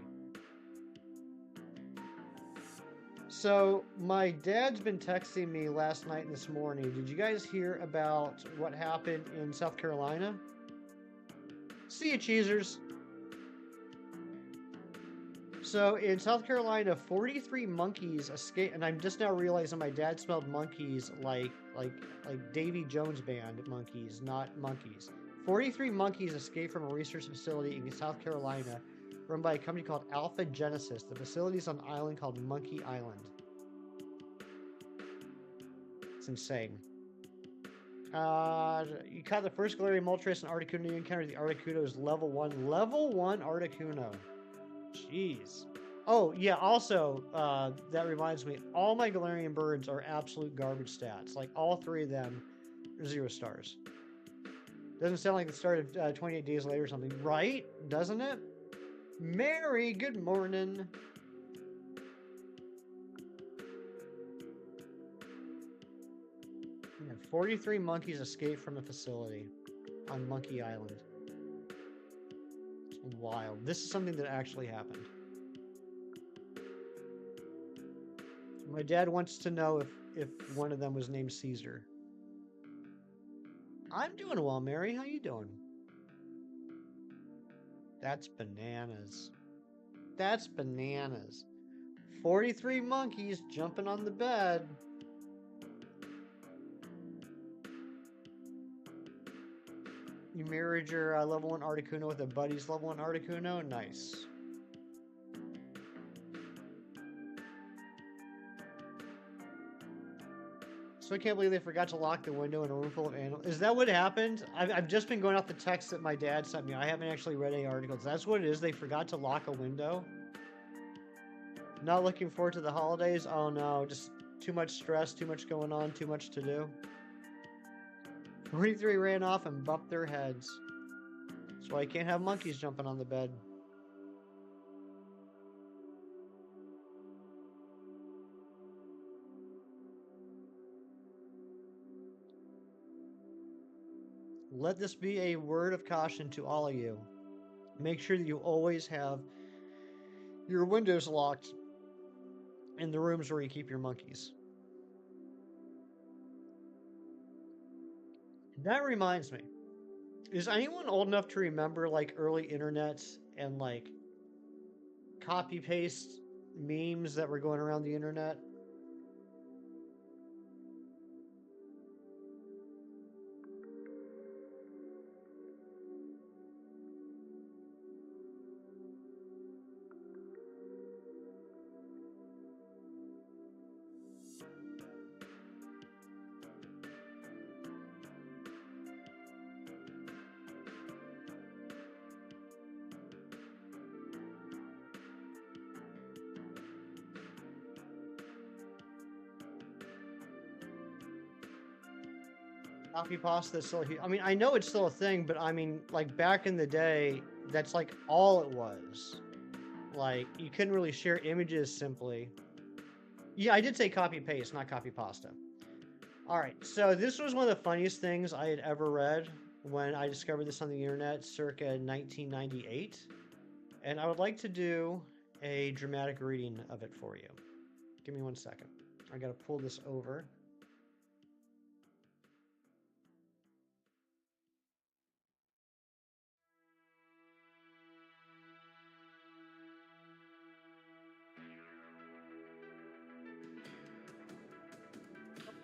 So, my dad's been texting me last night and this morning. Did you guys hear about what happened in South Carolina? See you, cheesers. So, in South Carolina, 43 monkeys escaped, and I'm just now realizing my dad smelled monkeys like Davy Jones Band monkeys, not monkeys. 43 monkeys escaped from a research facility in South Carolina run by a company called Alpha Genesis. The facility is on an island called Monkey Island. It's insane. You caught the first Galarian Moltres and Articuno. You encountered the Articuno is level 1. Level 1 Articuno. Jeez. Oh, yeah, also, that reminds me, all my Galarian birds are absolute garbage stats. Like, all 3 of them are 0 stars. Doesn't sound like the start of 28 Days Later or something, right? Doesn't it? Mary, good morning. Yeah, 43 monkeys escaped from the facility on Monkey Island. It's wild. This is something that actually happened. My dad wants to know if one of them was named Caesar. I'm doing well, Mary. How you doing? That's bananas. That's bananas. 43 monkeys jumping on the bed. You married your level 1 Articuno with a buddy's level 1 Articuno? Nice. So I can't believe they forgot to lock the window in a room full of animals. Is that what happened? I've just been going off the text that my dad sent me. I haven't actually read any articles. That's what it is? They forgot to lock a window? Not looking forward to the holidays? Oh no, just too much stress, too much going on, too much to do. 43 ran off and bumped their heads. That's why you can't have monkeys jumping on the bed. Let this be a word of caution to all of you. Make sure that you always have your windows locked in the rooms where you keep your monkeys. That reminds me. Is anyone old enough to remember like early internet and like copy paste memes that were going around the internet? Copy pasta is still a I mean, I know it's still a thing, but I mean, like back in the day, that's like all it was. Like you couldn't really share images simply. Yeah, I did say copy paste, not copy pasta. All right, so this was one of the funniest things I had ever read when I discovered this on the internet circa 1998. And I would like to do a dramatic reading of it for you. Give me 1 second. I gotta pull this over.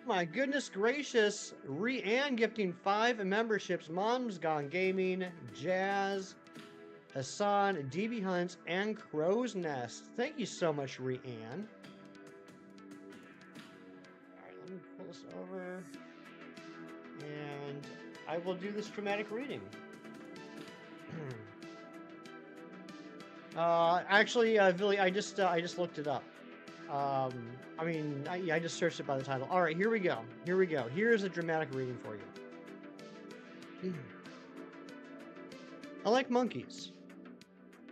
My goodness gracious, Rianne gifting 5 memberships. Mom's Gone Gaming, Jazz, Hassan, DB Hunts, and Crow's Nest. Thank you so much, Rianne. Alright, let me pull this over. And I will do this dramatic reading. Actually, Billy, I just looked it up. I mean, I just searched it by the title. All right, here we go. Here we go. Here's a dramatic reading for you. I like monkeys.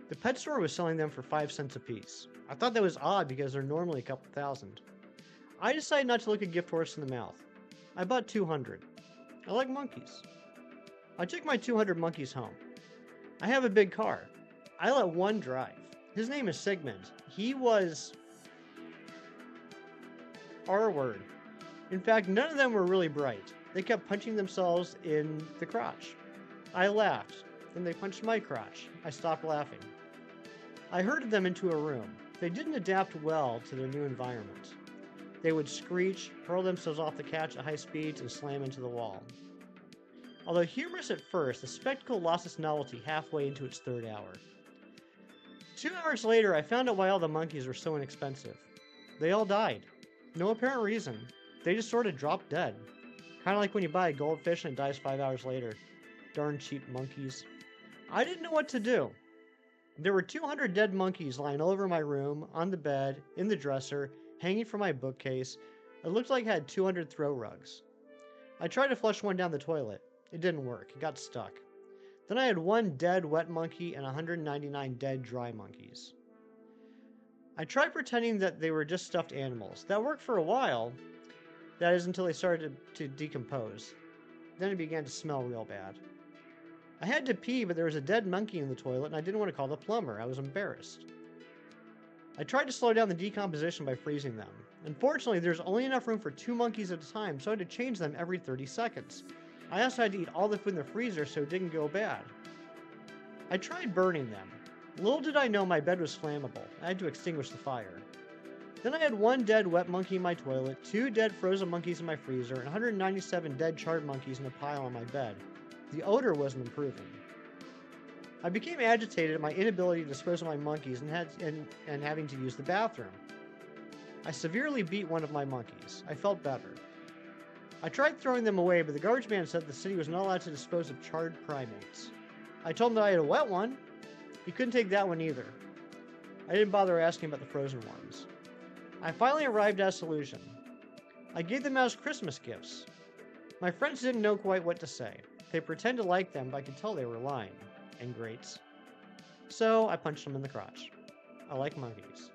The pet store was selling them for 5 cents a piece. I thought that was odd because they're normally a couple thousand. I decided not to look a gift horse in the mouth. I bought 200. I like monkeys. I took my 200 monkeys home. I have a big car. I let one drive. His name is Sigmund. He was R-word. In fact, none of them were really bright. They kept punching themselves in the crotch. I laughed. Then they punched my crotch. I stopped laughing. I herded them into a room. They didn't adapt well to their new environment. They would screech, hurl themselves off the couch at high speeds, and slam into the wall. Although humorous at first, the spectacle lost its novelty halfway into its 3rd hour. 2 hours later, I found out why all the monkeys were so inexpensive. They all died. No apparent reason. They just sort of dropped dead. Kind of like when you buy a goldfish and it dies 5 hours later. Darn cheap monkeys. I didn't know what to do. There were 200 dead monkeys lying all over my room, on the bed, in the dresser, hanging from my bookcase. It looked like I had 200 throw rugs. I tried to flush one down the toilet. It didn't work. It got stuck. Then I had 1 dead wet monkey and 199 dead dry monkeys. I tried pretending that they were just stuffed animals. That worked for a while. That is until they started to decompose. Then it began to smell real bad. I had to pee, but there was a dead monkey in the toilet, and I didn't want to call the plumber. I was embarrassed. I tried to slow down the decomposition by freezing them. Unfortunately, there's only enough room for 2 monkeys at a time, so I had to change them every 30 seconds. I also had to eat all the food in the freezer so it didn't go bad. I tried burning them. Little did I know my bed was flammable. I had to extinguish the fire. Then I had 1 dead wet monkey in my toilet, 2 dead frozen monkeys in my freezer, and 197 dead charred monkeys in a pile on my bed. The odor wasn't improving. I became agitated at my inability to dispose of my monkeys and having to use the bathroom. I severely beat one of my monkeys. I felt better. I tried throwing them away, but the garbage man said the city was not allowed to dispose of charred primates. I told him that I had a wet one. He couldn't take that one either. I didn't bother asking about the frozen ones. I finally arrived at a solution. I gave them out as Christmas gifts. My friends didn't know quite what to say. They pretended to like them, but I could tell they were lying. Ingrates. So I punched them in the crotch. I like monkeys.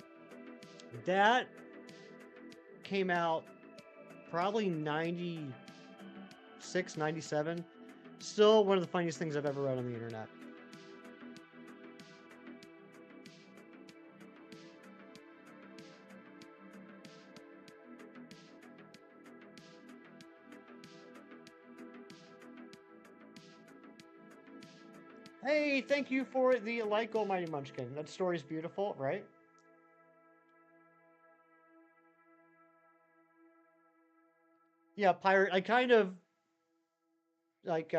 That came out probably 96, 97. Still one of the funniest things I've ever read on the internet. Hey, thank you for the like, Almighty Munchkin. That story's beautiful, right? Yeah, pirate. I kind of like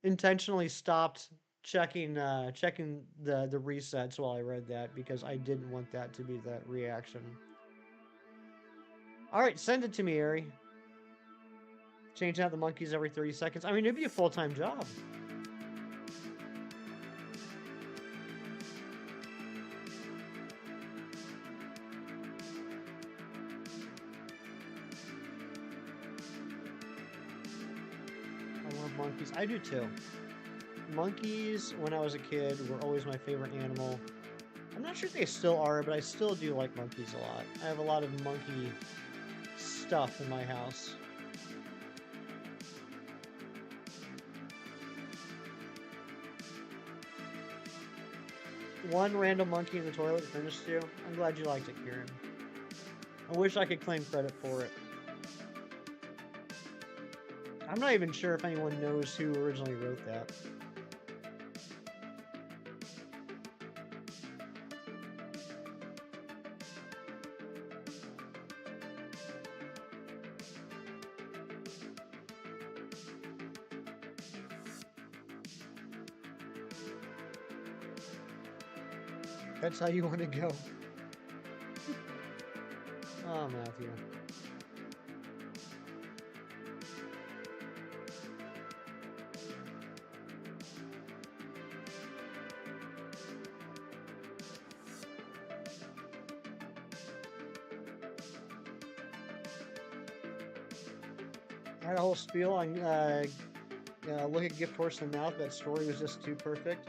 intentionally stopped checking the resets while I read that because I didn't want that to be the reaction. All right, send it to me, Ari. Changing out the monkeys every 30 seconds. I mean, it'd be a full-time job. Monkeys. I do too. Monkeys, when I was a kid, were always my favorite animal. I'm not sure if they still are, but I still do like monkeys a lot. I have a lot of monkey stuff in my house. One random monkey in the toilet finished you. I'm glad you liked it, Kieran. I wish I could claim credit for it. I'm not even sure if anyone knows who originally wrote that. That's how you want to go. Oh, Matthew. I had a whole spiel on look at gift horse in the mouth. That story was just too perfect.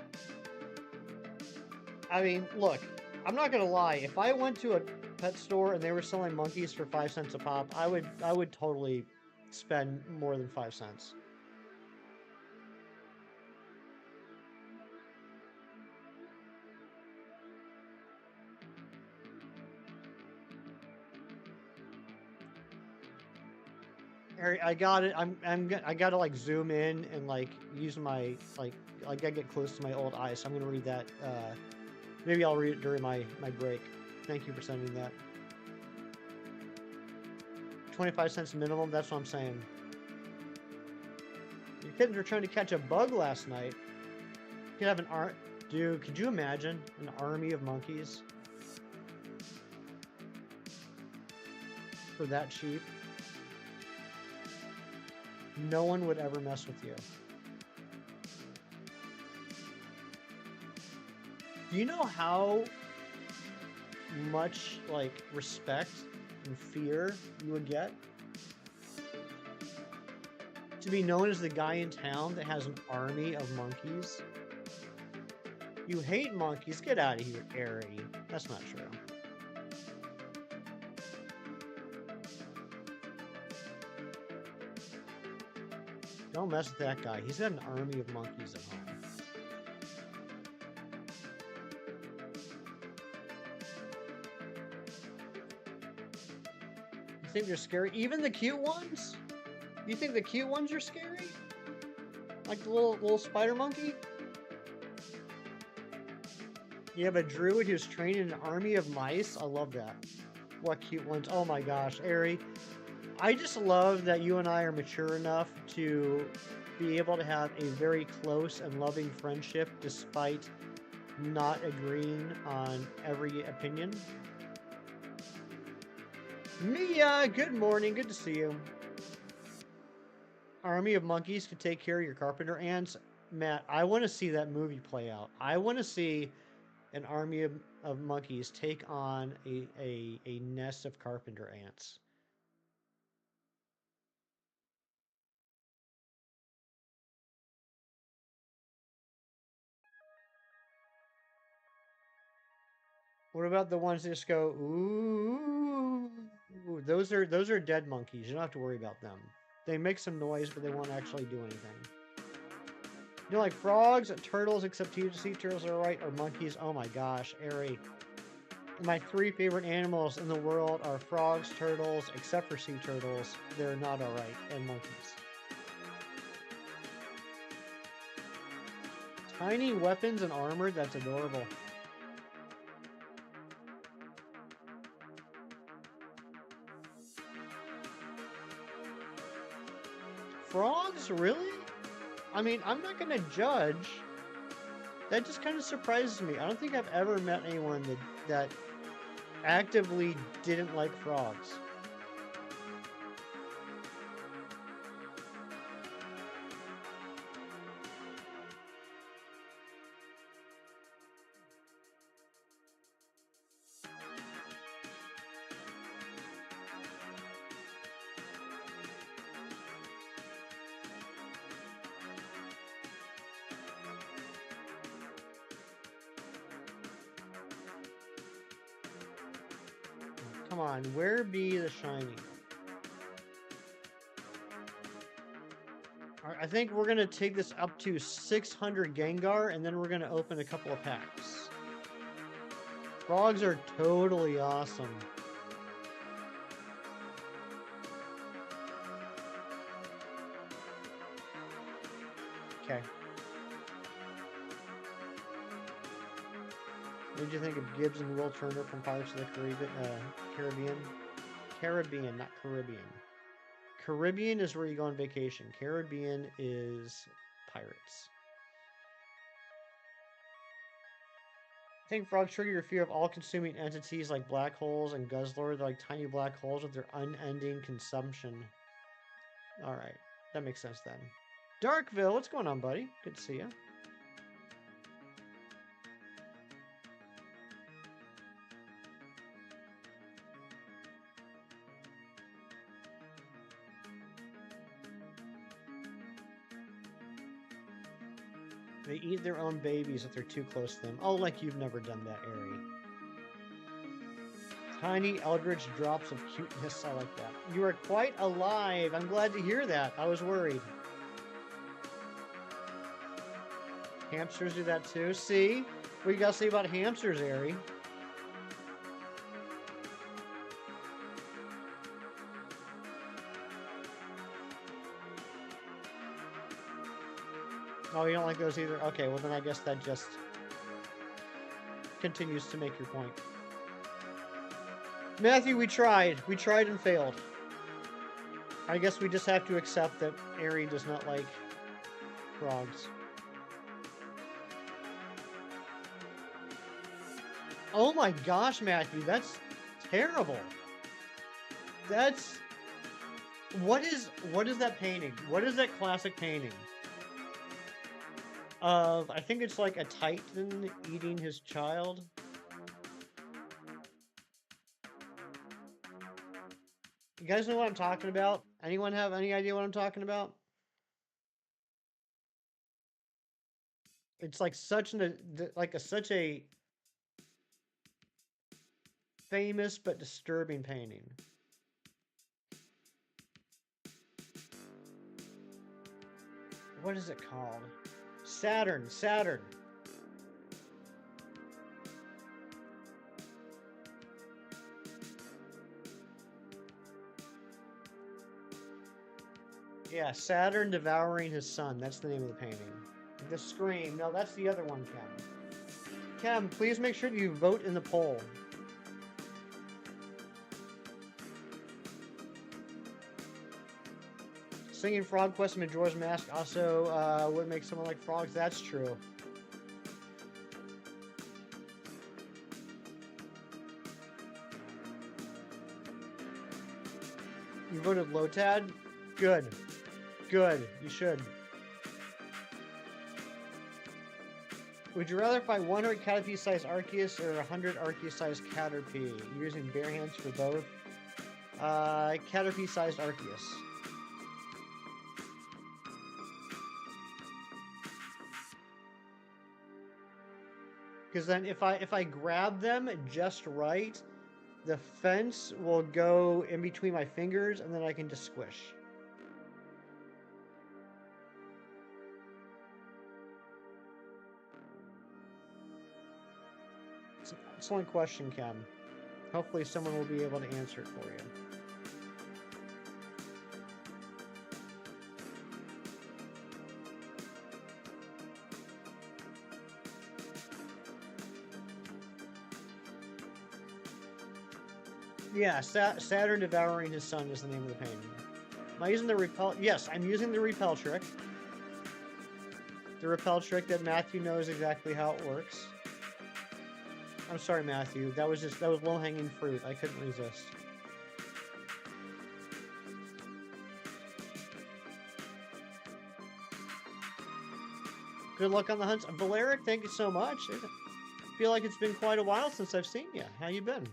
I mean, look, I'm not gonna lie. If I went to a pet store and they were selling monkeys for 5 cents a pop, I would totally spend more than 5 cents. I got it. I gotta like zoom in and like use my I gotta get close to my old eyes. So I'm gonna read that. Maybe I'll read it during my break. Thank you for sending that. 25 cents minimum. That's what I'm saying. Your kittens were trying to catch a bug last night. You could have an dude. Could you imagine an army of monkeys for that cheap? No one would ever mess with you. Do you know how much like respect and fear you would get? to be known as the guy in town that has an army of monkeys. You hate monkeys? Get out of here, Airy. That's not true. Don't mess with that guy. He's got an army of monkeys at home. You think they're scary? Even the cute ones? You think the cute ones are scary? Like the little spider monkey? You have a druid who's trained in an army of mice? I love that. What cute ones. Oh my gosh, Airy. I just love that you and I are mature enough to be able to have a very close and loving friendship despite not agreeing on every opinion. Mia, good morning. Good to see you. Army of monkeys to take care of your carpenter ants. Matt, I want to see that movie play out. I want to see an army of monkeys take on a nest of carpenter ants. What about the ones that just go, ooh? Those are dead monkeys. You don't have to worry about them. They make some noise, but they won't actually do anything. You know, like frogs, turtles, except sea turtles are right, or monkeys. Oh my gosh, Airy. My 3 favorite animals in the world are frogs, turtles, except for sea turtles. They're not alright, and monkeys. Tiny weapons and armor, that's adorable. Frogs? Really? I mean, I'm not going to judge. That just kind of surprises me. I don't think I've ever met anyone that actively didn't like frogs. Come on, where be the shiny? Alright, I think we're going to take this up to 600 Gengar, and then we're going to open a couple of packs. Frogs are totally awesome. Okay. What did you think of Gibbs and Will Turner from Pirates of the Caribbean? Caribbean, not Caribbean. Caribbean is where you go on vacation. Caribbean is pirates. I think frogs trigger your fear of all-consuming entities like black holes and Guzzlord. They're like tiny black holes with their unending consumption. Alright, that makes sense then. Darkville, what's going on, buddy? Good to see you. They eat their own babies if they're too close to them. Oh, like you've never done that, Airy. Tiny eldritch drops of cuteness. I like that. You are quite alive. I'm glad to hear that. I was worried. Hamsters do that too. See? What you gotta say about hamsters, Airy? Oh, you don't like those either? Okay, well then I guess that just continues to make your point. Matthew, we tried. We tried and failed. I guess we just have to accept that Airy does not like frogs. Oh my gosh, Matthew, that's terrible. That's... What is that painting? What is that classic painting? Of, I think it's like a titan eating his child. You guys know what I'm talking about? Anyone have any idea what I'm talking about? It's like such such a famous but disturbing painting. What is it called? Saturn. Yeah, Saturn devouring his son. That's the name of the painting. The Scream. No, that's the other one, Chem. Chem, please make sure you vote in the poll. Singing Frog Quest and Majora's Mask also would make someone like frogs. That's true. You voted Lotad? Good. Good. You should. Would you rather fight 100 Caterpie-sized Arceus or 100 Arceus-sized Caterpie? You're using bare hands for both. Caterpie-sized Arceus. Because then if I grab them just right, the fence will go in between my fingers and then I can just squish. It's an excellent question, Cam. Hopefully someone will be able to answer it for you. Yeah, Saturn devouring his son is the name of the painting. Am I using the repel? Yes, I'm using the repel trick. The repel trick that Matthew knows exactly how it works. I'm sorry, Matthew. That was low-hanging fruit. I couldn't resist. Good luck on the hunts. Valeric, thank you so much. I feel like it's been quite a while since I've seen you. How you been?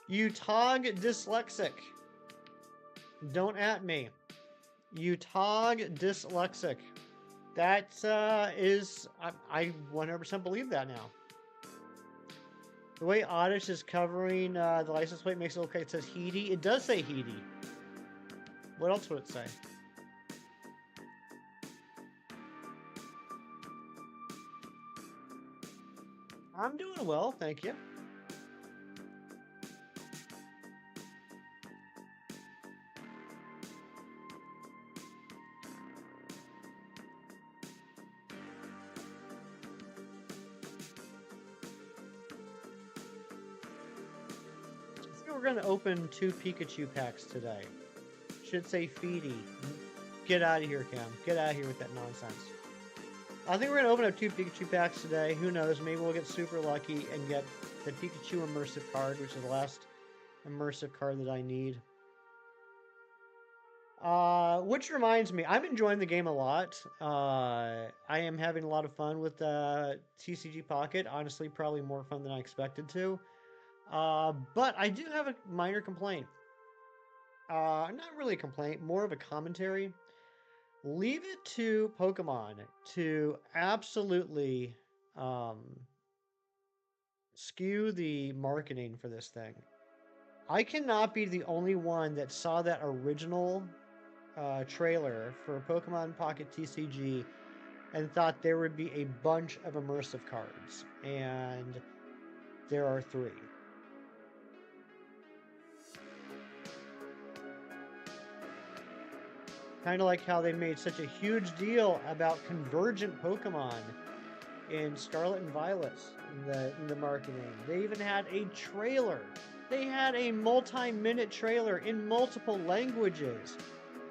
You Tog dyslexic. Don't at me. You Tog dyslexic. That is... I 100% believe that now. The way Oddish is covering the license plate makes it look like it says Heedy. It does say Heedy. What else would it say? I'm doing well, thank you. We're going to open 2 Pikachu packs today. Should say Feedy. Get out of here, Cam. Get out of here with that nonsense. I think we're going to open up 2 Pikachu packs today. Who knows? Maybe we'll get super lucky and get the Pikachu immersive card, which is the last immersive card that I need. Which reminds me, I'm enjoying the game a lot. I am having a lot of fun with TCG Pocket. Honestly, probably more fun than I expected to. But I do have a minor complaint. Not really a complaint, more of a commentary. Leave it to Pokemon to absolutely skew the marketing for this thing. I cannot be the only one that saw that original trailer for Pokemon Pocket TCG and thought there would be a bunch of immersive cards. And there are 3. Kind of like how they made such a huge deal about convergent Pokemon in Scarlet and Violet in the marketing. They even had a trailer. They had a multi-minute trailer in multiple languages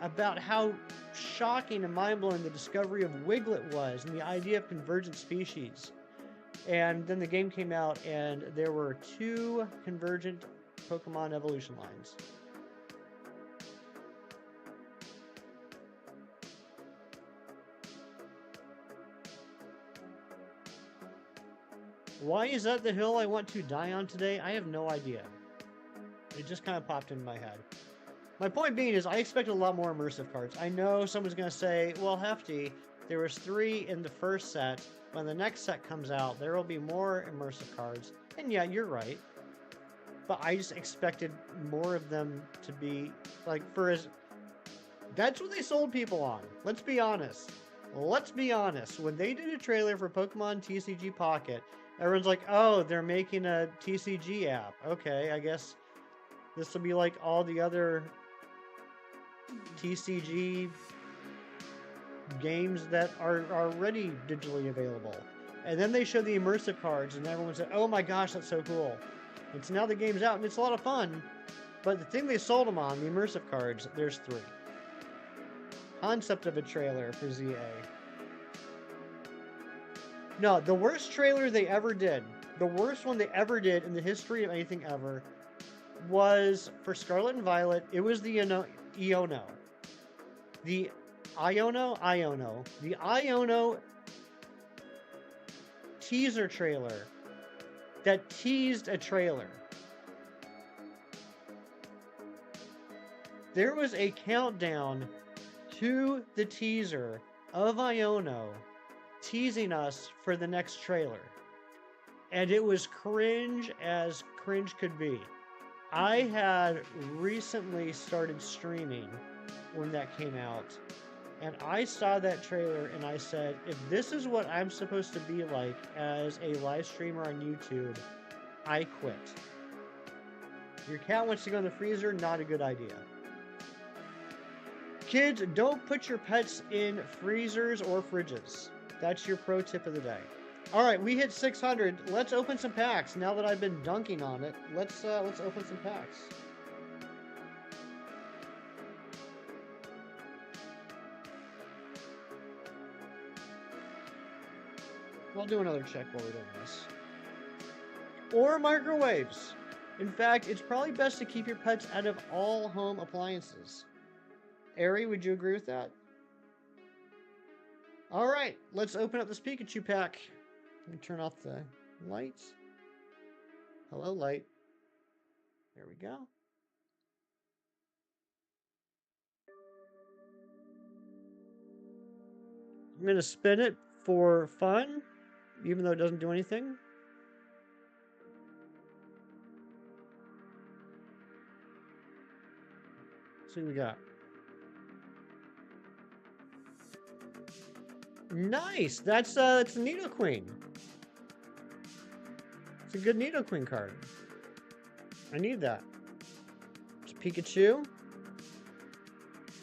about how shocking and mind-blowing the discovery of Wiglet was and the idea of convergent species. And then the game came out and there were 2 convergent Pokemon evolution lines. Why is that the hill I want to die on today? I have no idea. It just kind of popped into my head. My point being is I expected a lot more immersive cards. I know someone's going to say, well, Hefty, There was 3 in the first set. When the next set comes out, there will be more immersive cards. And yeah, you're right. But I just expected more of them to be like that's what they sold people on. Let's be honest. Let's be honest. When they did a trailer for Pokemon TCG Pocket, everyone's like, "Oh, they're making a TCG app." Okay, I guess this will be like all the other TCG games that are already digitally available. And then they showed the immersive cards, and everyone said, "Oh my gosh, that's so cool!" And so now the game's out, and it's a lot of fun. But the thing they sold them on, the immersive cards, there's 3. Concept of a trailer for ZA. No, the worst trailer they ever did, the worst one they ever did in the history of anything ever, was for Scarlet and Violet. It was the Iono. The Iono. The Iono teaser trailer that teased a trailer. There was a countdown to the teaser of Iono teasing us for the next trailer. And it was cringe as cringe could be. I had recently started streaming when that came out, and I saw that trailer and I said, if this is what I'm supposed to be like as a live streamer on YouTube, I quit. Your cat wants to go in the freezer, not a good idea. Kids, don't put your pets in freezers or fridges. That's your pro tip of the day. All right, we hit 600. Let's open some packs. Now that I've been dunking on it, let's open some packs. We'll do another check while we're doing this. Or microwaves. In fact, it's probably best to keep your pets out of all home appliances. Ari, would you agree with that? All right, let's open up this Pikachu pack. Let me turn off the lights. Hello, light. There we go. I'm going to spin it for fun, even though it doesn't do anything. Let's see what we got. Nice! It's a Nidoqueen. It's a good Nidoqueen card. I need that. It's Pikachu.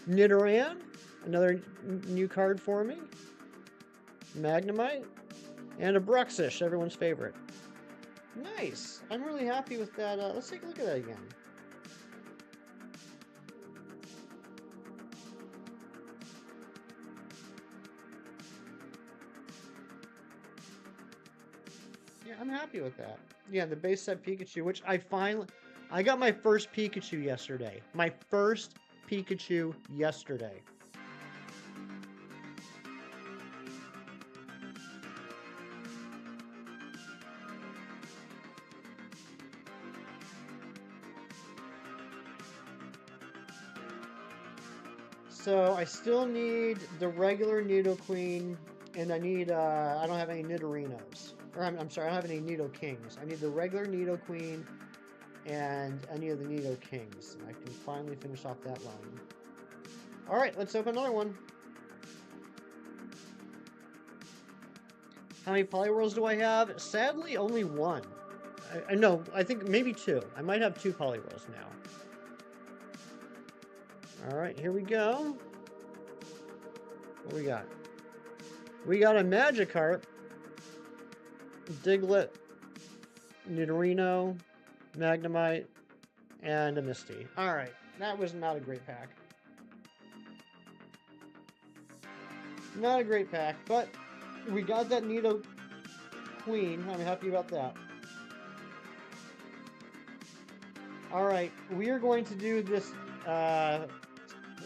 Nidoran. Another new card for me. Magnemite. And a Bruxish, everyone's favorite. Nice! I'm really happy with that. Let's take a look at that again. Yeah, I'm happy with that. Yeah, the base set Pikachu, which I got my first Pikachu yesterday. My first Pikachu yesterday. So I still need the regular Nidoqueen, and I don't have any Nidorinos. Or I'm sorry, I don't have any Nidokings. I need the regular Nidoqueen and any of the Nidokings. And I can finally finish off that line. Alright, let's open another one. How many Poliwhirls do I have? Sadly, only 1. No, I think maybe 2. I might have 2 Poliwhirls now. Alright, here we go. What we got? We got a Magikarp, Diglett, Nidorino, Magnemite, and a Misty. Alright, that was not a great pack. Not a great pack, but we got that Nidoqueen. I'm happy about that. Alright, we are going to do this,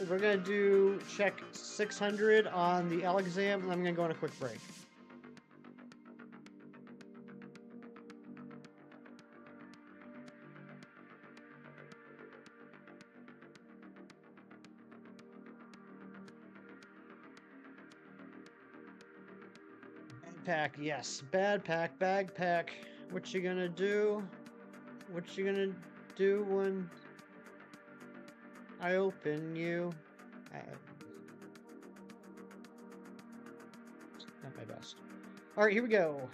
we're going to do check 600 on the ALKAZAM, and I'm going to go on a quick break. pack, yes. Bad pack, bag pack. What you gonna do? What you gonna do when I open you? Not my best. All right, here we go.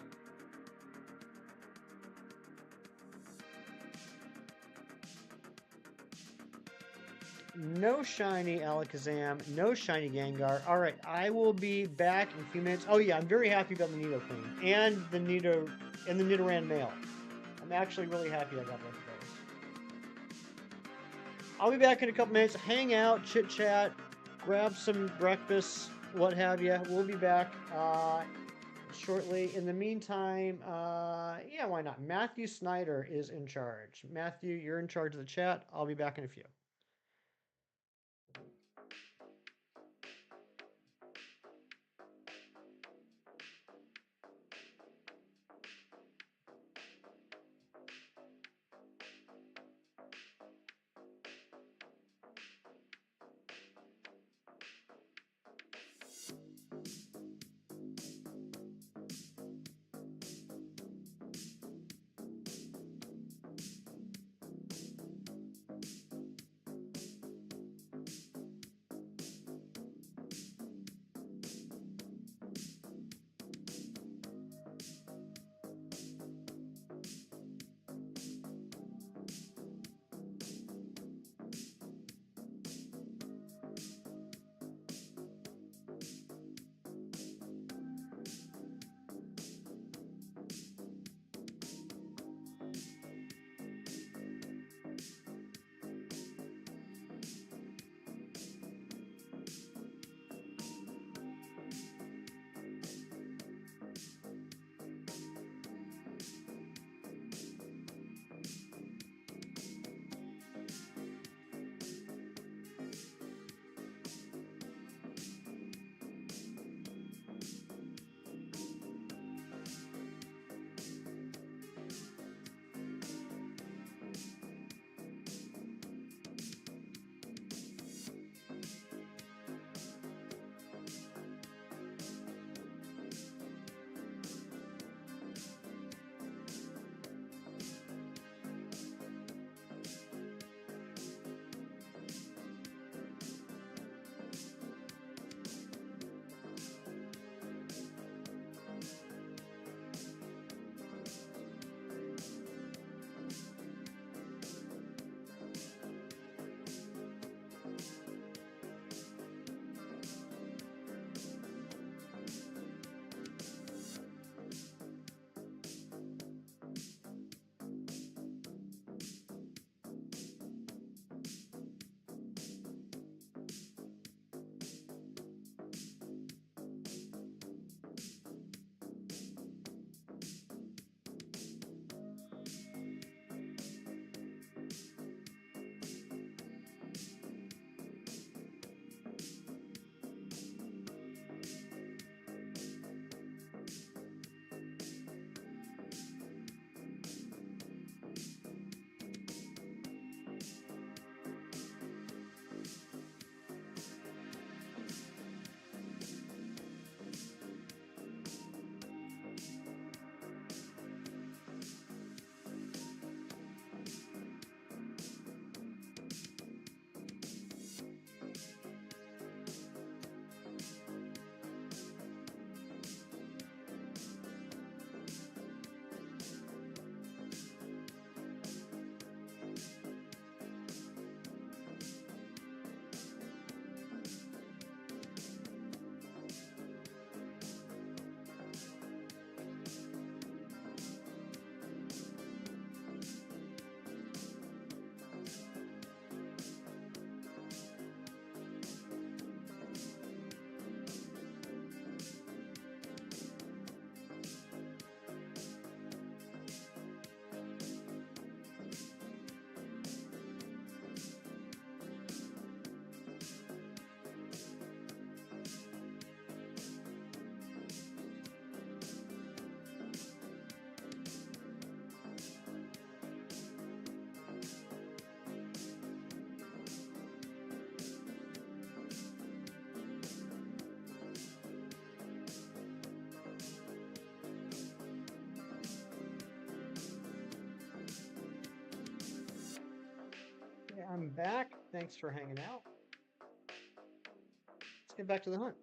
No shiny ALKAZAM, no shiny Gengar. All right, I will be back in a few minutes. Oh yeah, I'm very happy about the Nidoqueen and the Nidoran male. I'm actually really happy I got both of those. I'll be back in a couple minutes. Hang out, chit chat, grab some breakfast, what have you. We'll be back shortly. In the meantime, yeah, why not? Matthew Snyder is in charge. Matthew, you're in charge of the chat. I'll be back in a few. I'm back. Thanks for hanging out. Let's get back to the hunt.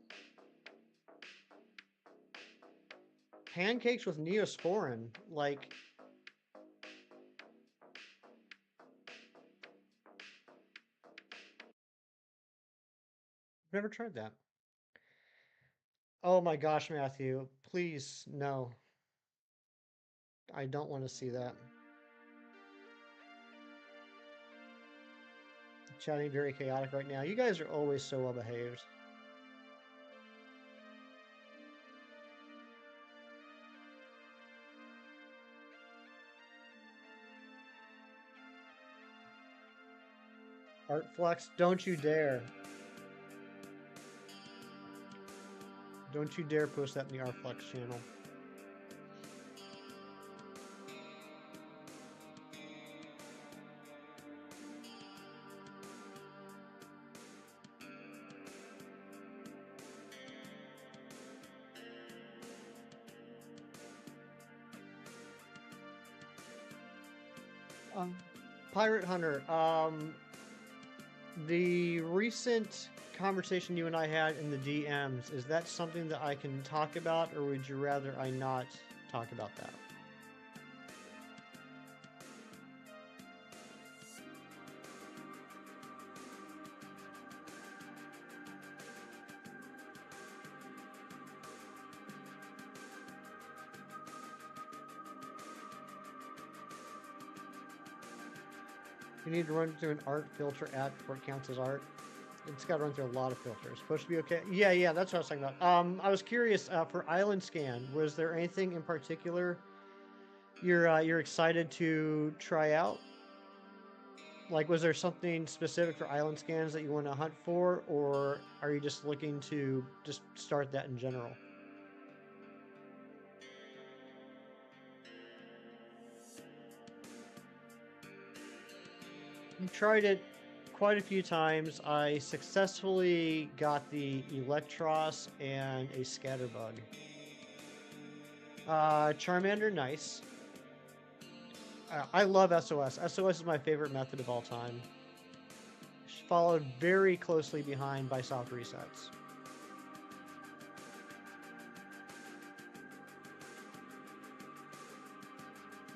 Pancakes with Neosporin. Like, I've never tried that. Oh my gosh, Matthew. Please, no. I don't want to see that. Chatting very chaotic right now. You guys are always so well behaved. Artflex, don't you dare. Don't you dare post that in the Artflex channel. Pirate Hunter, the recent conversation you and I had in the DMs, is that something that I can talk about, or would you rather I not talk about that? You need to run through an art filter app before it counts as art. It's got to run through a lot of filters. It's supposed to be okay. Yeah, that's what I was talking about. I was curious for Island Scan. Was there anything in particular you're excited to try out? Like, was there something specific for Island Scans that you want to hunt for, or are you just looking to just start that in general? I tried it quite a few times. I successfully got the Electros and a Scatterbug. Charmander, nice. I love SOS. SOS is my favorite method of all time. Followed very closely behind by soft resets.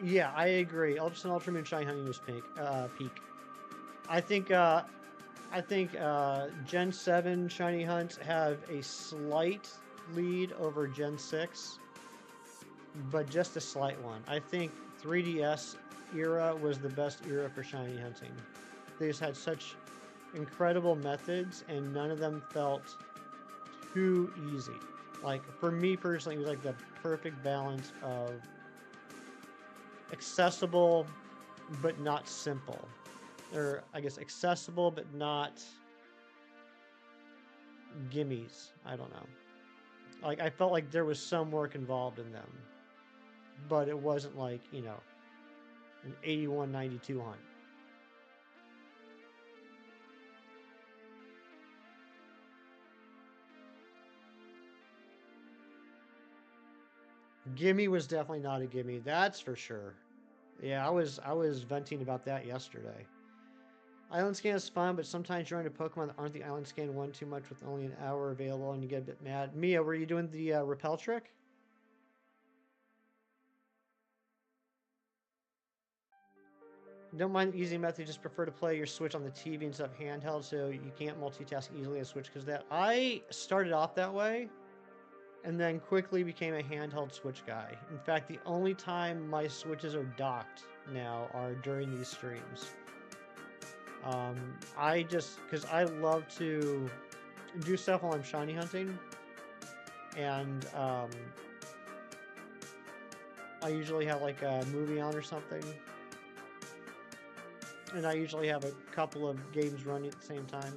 Yeah, I agree. Ultra Ultra Moon Shiny Hunting was peak. I think Gen 7 Shiny Hunts have a slight lead over Gen 6, but just a slight one. I think 3DS era was the best era for Shiny Hunting. They just had such incredible methods, and none of them felt too easy. Like, for me personally, it was like the perfect balance of accessible but not simple. Or, I guess, accessible but not gimmies. I don't know. Like, I felt like there was some work involved in them, but it wasn't like, you know, an 81-92 hunt. Gimme was definitely not a gimme, that's for sure. Yeah, I was venting about that yesterday. Island Scan is fun, but sometimes you're into Pokemon that aren't the Island Scan one too much with only an hour available and you get a bit mad. Mia, were you doing the repel trick? Don't mind the easy method, just prefer to play your Switch on the TV instead of handheld so you can't multitask easily on Switch because that. I started off that way and then quickly became a handheld Switch guy. In fact, the only time my Switches are docked now are during these streams. Because I love to do stuff while I'm shiny hunting, and I usually have like a movie on or something, and I usually have a couple of games running at the same time.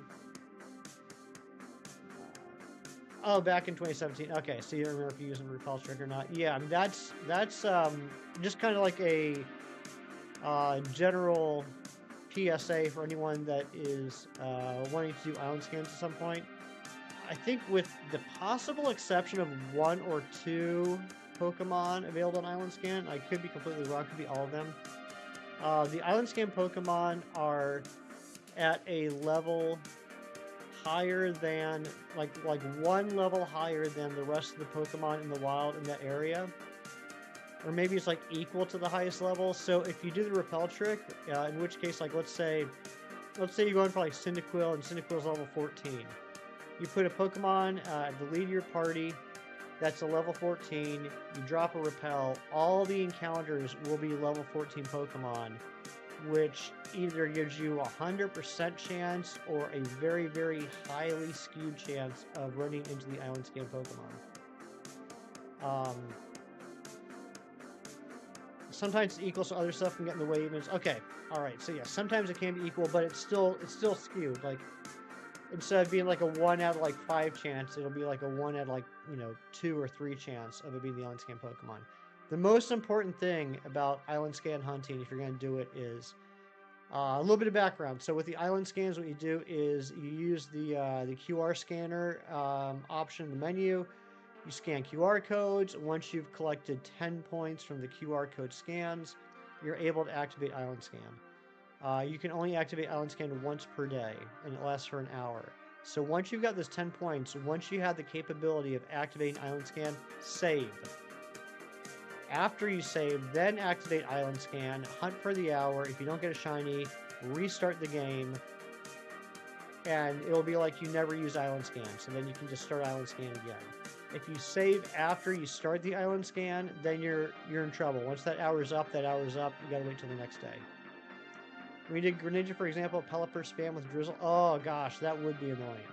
Oh, back in 2017. Okay, so you don't remember if you used a repel trick or not? Yeah, I mean, that's just kind of like a general PSA for anyone that is wanting to do island scans at some point. I think with the possible exception of one or two Pokemon available on Island Scan, I could be completely wrong, could be all of them. The Island Scan Pokemon are at a level higher than, like one level higher than the rest of the Pokemon in the wild in that area. Or maybe it's like equal to the highest level. So if you do the repel trick, in which case, like let's say you're going for like Cyndaquil, and Cyndaquil's level 14. You put a Pokemon at the lead of your party that's a level 14. You drop a repel. All the encounters will be level 14 Pokemon, which either gives you a 100% chance or a very, very highly skewed chance of running into the Island Scan Pokemon. Sometimes it's equal, so other stuff can get in the way. Even okay, all right. So yeah, sometimes it can be equal, but it's still skewed. Like instead of being like a 1 out of like 5 chance, it'll be like a 1 out of like 2 or 3 chance of it being the Island Scan Pokemon. The most important thing about Island Scan hunting, if you're going to do it, is a little bit of background. So with the Island Scans, what you do is you use the QR scanner option in the menu. You scan QR codes. Once you've collected 10 points from the QR code scans, you're able to activate Island Scan. You can only activate Island Scan once per day, and it lasts for an hour. So once you've got this 10 points, once you have the capability of activating Island Scan, save. After you save, then activate Island Scan, hunt for the hour. If you don't get a shiny, restart the game, and it'll be like you never use Island Scan. So then you can just start Island Scan again. If you save after you start the Island Scan, then you're in trouble. Once that hour's up, that hour's up. You gotta wait till the next day. When we did Greninja, for example, Pelipper spam with Drizzle. Oh gosh, that would be annoying.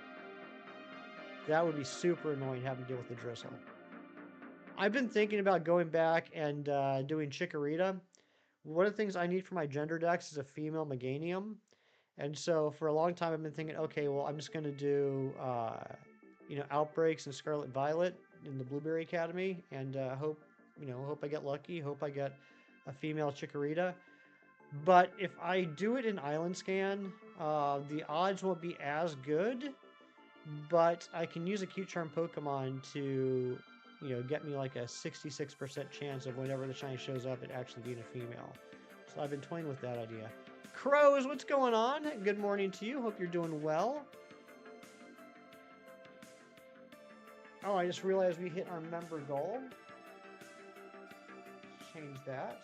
That would be super annoying having to deal with the Drizzle. I've been thinking about going back and doing Chikorita. One of the things I need for my gender decks is a female Meganium. And so for a long time I've been thinking, okay, well I'm just going to do Outbreaks and Scarlet Violet in the Blueberry Academy, and hope I get lucky, hope I get a female Chikorita. But if I do it in Island Scan, the odds won't be as good, but I can use a Q-Charm Pokemon to get me like a 66% chance of whenever the shiny shows up it actually being a female. So I've been toying with that idea. Crows, what's going on? Good morning to you. Hope you're doing well. Oh, I just realized we hit our member goal. Change that.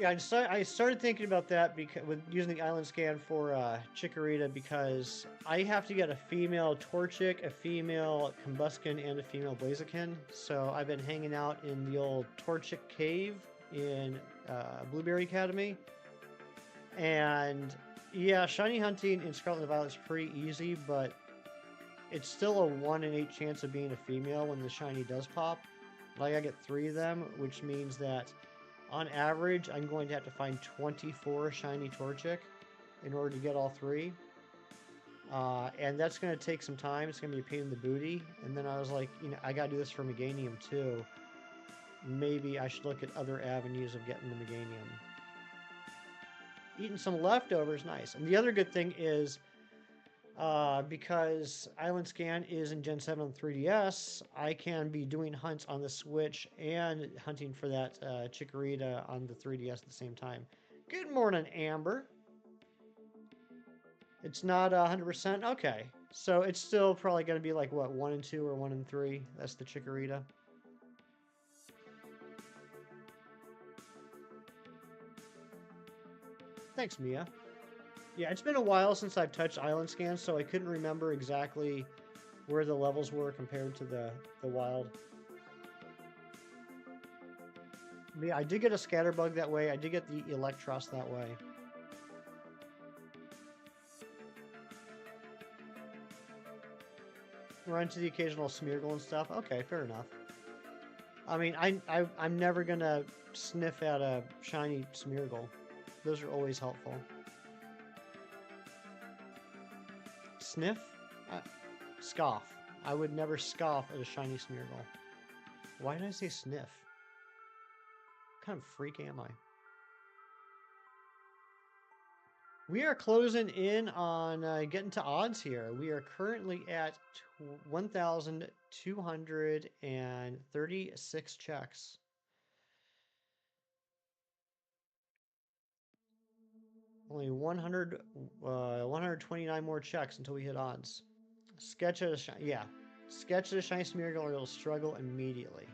Yeah, I started thinking about that because with using the Island Scan for Chikorita, because I have to get a female Torchic, a female Combuskin, and a female Blaziken. So I've been hanging out in the old Torchic Cave in Blueberry Academy. And yeah, shiny hunting in Scarlet and Violet is pretty easy, but it's still a 1 in 8 chance of being a female when the shiny does pop. Like I get 3 of them, which means that on average, I'm going to have to find 24 shiny Torchic in order to get all 3. And that's going to take some time. It's going to be a pain in the booty. And then I was like, I got to do this for Meganium too. Maybe I should look at other avenues of getting the Meganium. Eating some leftovers, nice. And the other good thing is, because Island Scan is in Gen 7 on 3DS, I can be doing hunts on the Switch and hunting for that Chikorita on the 3DS at the same time. Good morning, Amber. It's not 100%? Okay. So it's still probably going to be like, what, 1 and 2 or 1 and 3? That's the Chikorita. Thanks, Mia. Yeah, it's been a while since I've touched Island Scan, so I couldn't remember exactly where the levels were compared to the wild. Yeah, I did get a Scatterbug that way. I did get the Electros that way. Run into the occasional Smeargle and stuff. Okay, fair enough. I mean, I'm never gonna sniff at a shiny Smeargle. Those are always helpful. Sniff? Scoff. I would never scoff at a shiny Smeargle. Why did I say sniff? What kind of freak am I? We are closing in on getting to odds here. We are currently at 1,236 checks. Only 129 more checks until we hit odds. Sketch at a shiny, yeah. Sketch at a shiny Smeargle or it'll struggle immediately.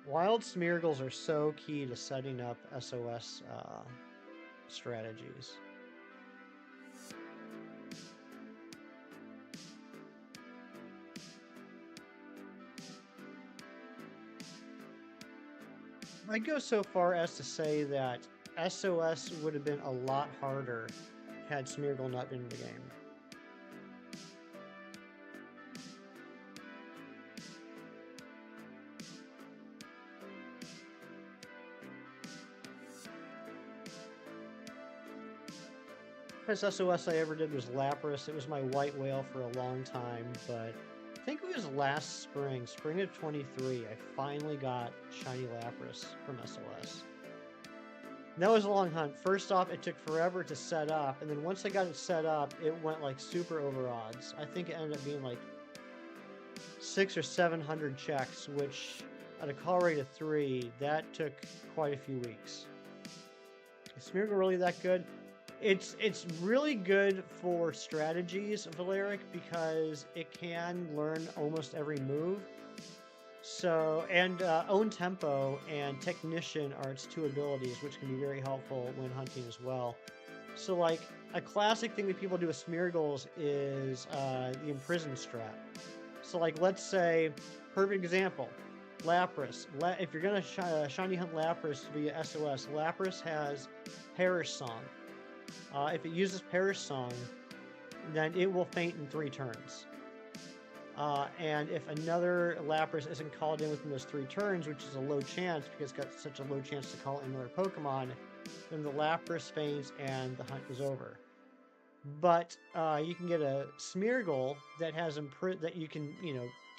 Wild Smeargles are so key to setting up SOS strategies. I'd go so far as to say that SOS would have been a lot harder had Smeargle not been in the game. First SOS I ever did was Lapras. It was my white whale for a long time, but I think it was last spring, spring of 23, I finally got shiny Lapras from SOS. That was a long hunt. First off, it took forever to set up, and then once I got it set up, it went like super over odds. I think it ended up being like 600 or 700 checks, which at a call rate of 3, that took quite a few weeks. Is Smeargle really that good? It's really good for strategies, Valeric, because it can learn almost every move. So, and Own Tempo and Technician are its two abilities, which can be very helpful when hunting as well. So, like, a classic thing that people do with Smeargles is the Imprison strat. So, like, let's say, perfect example, Lapras. If you're going to shiny hunt Lapras via SOS, Lapras has Perish Song. If it uses Perish Song, then it will faint in 3 turns. And if another Lapras isn't called in within those 3 turns, which is a low chance because it's got such a low chance to call in another Pokemon, then the Lapras faints and the hunt is over. But you can get a Smeargle that has that you can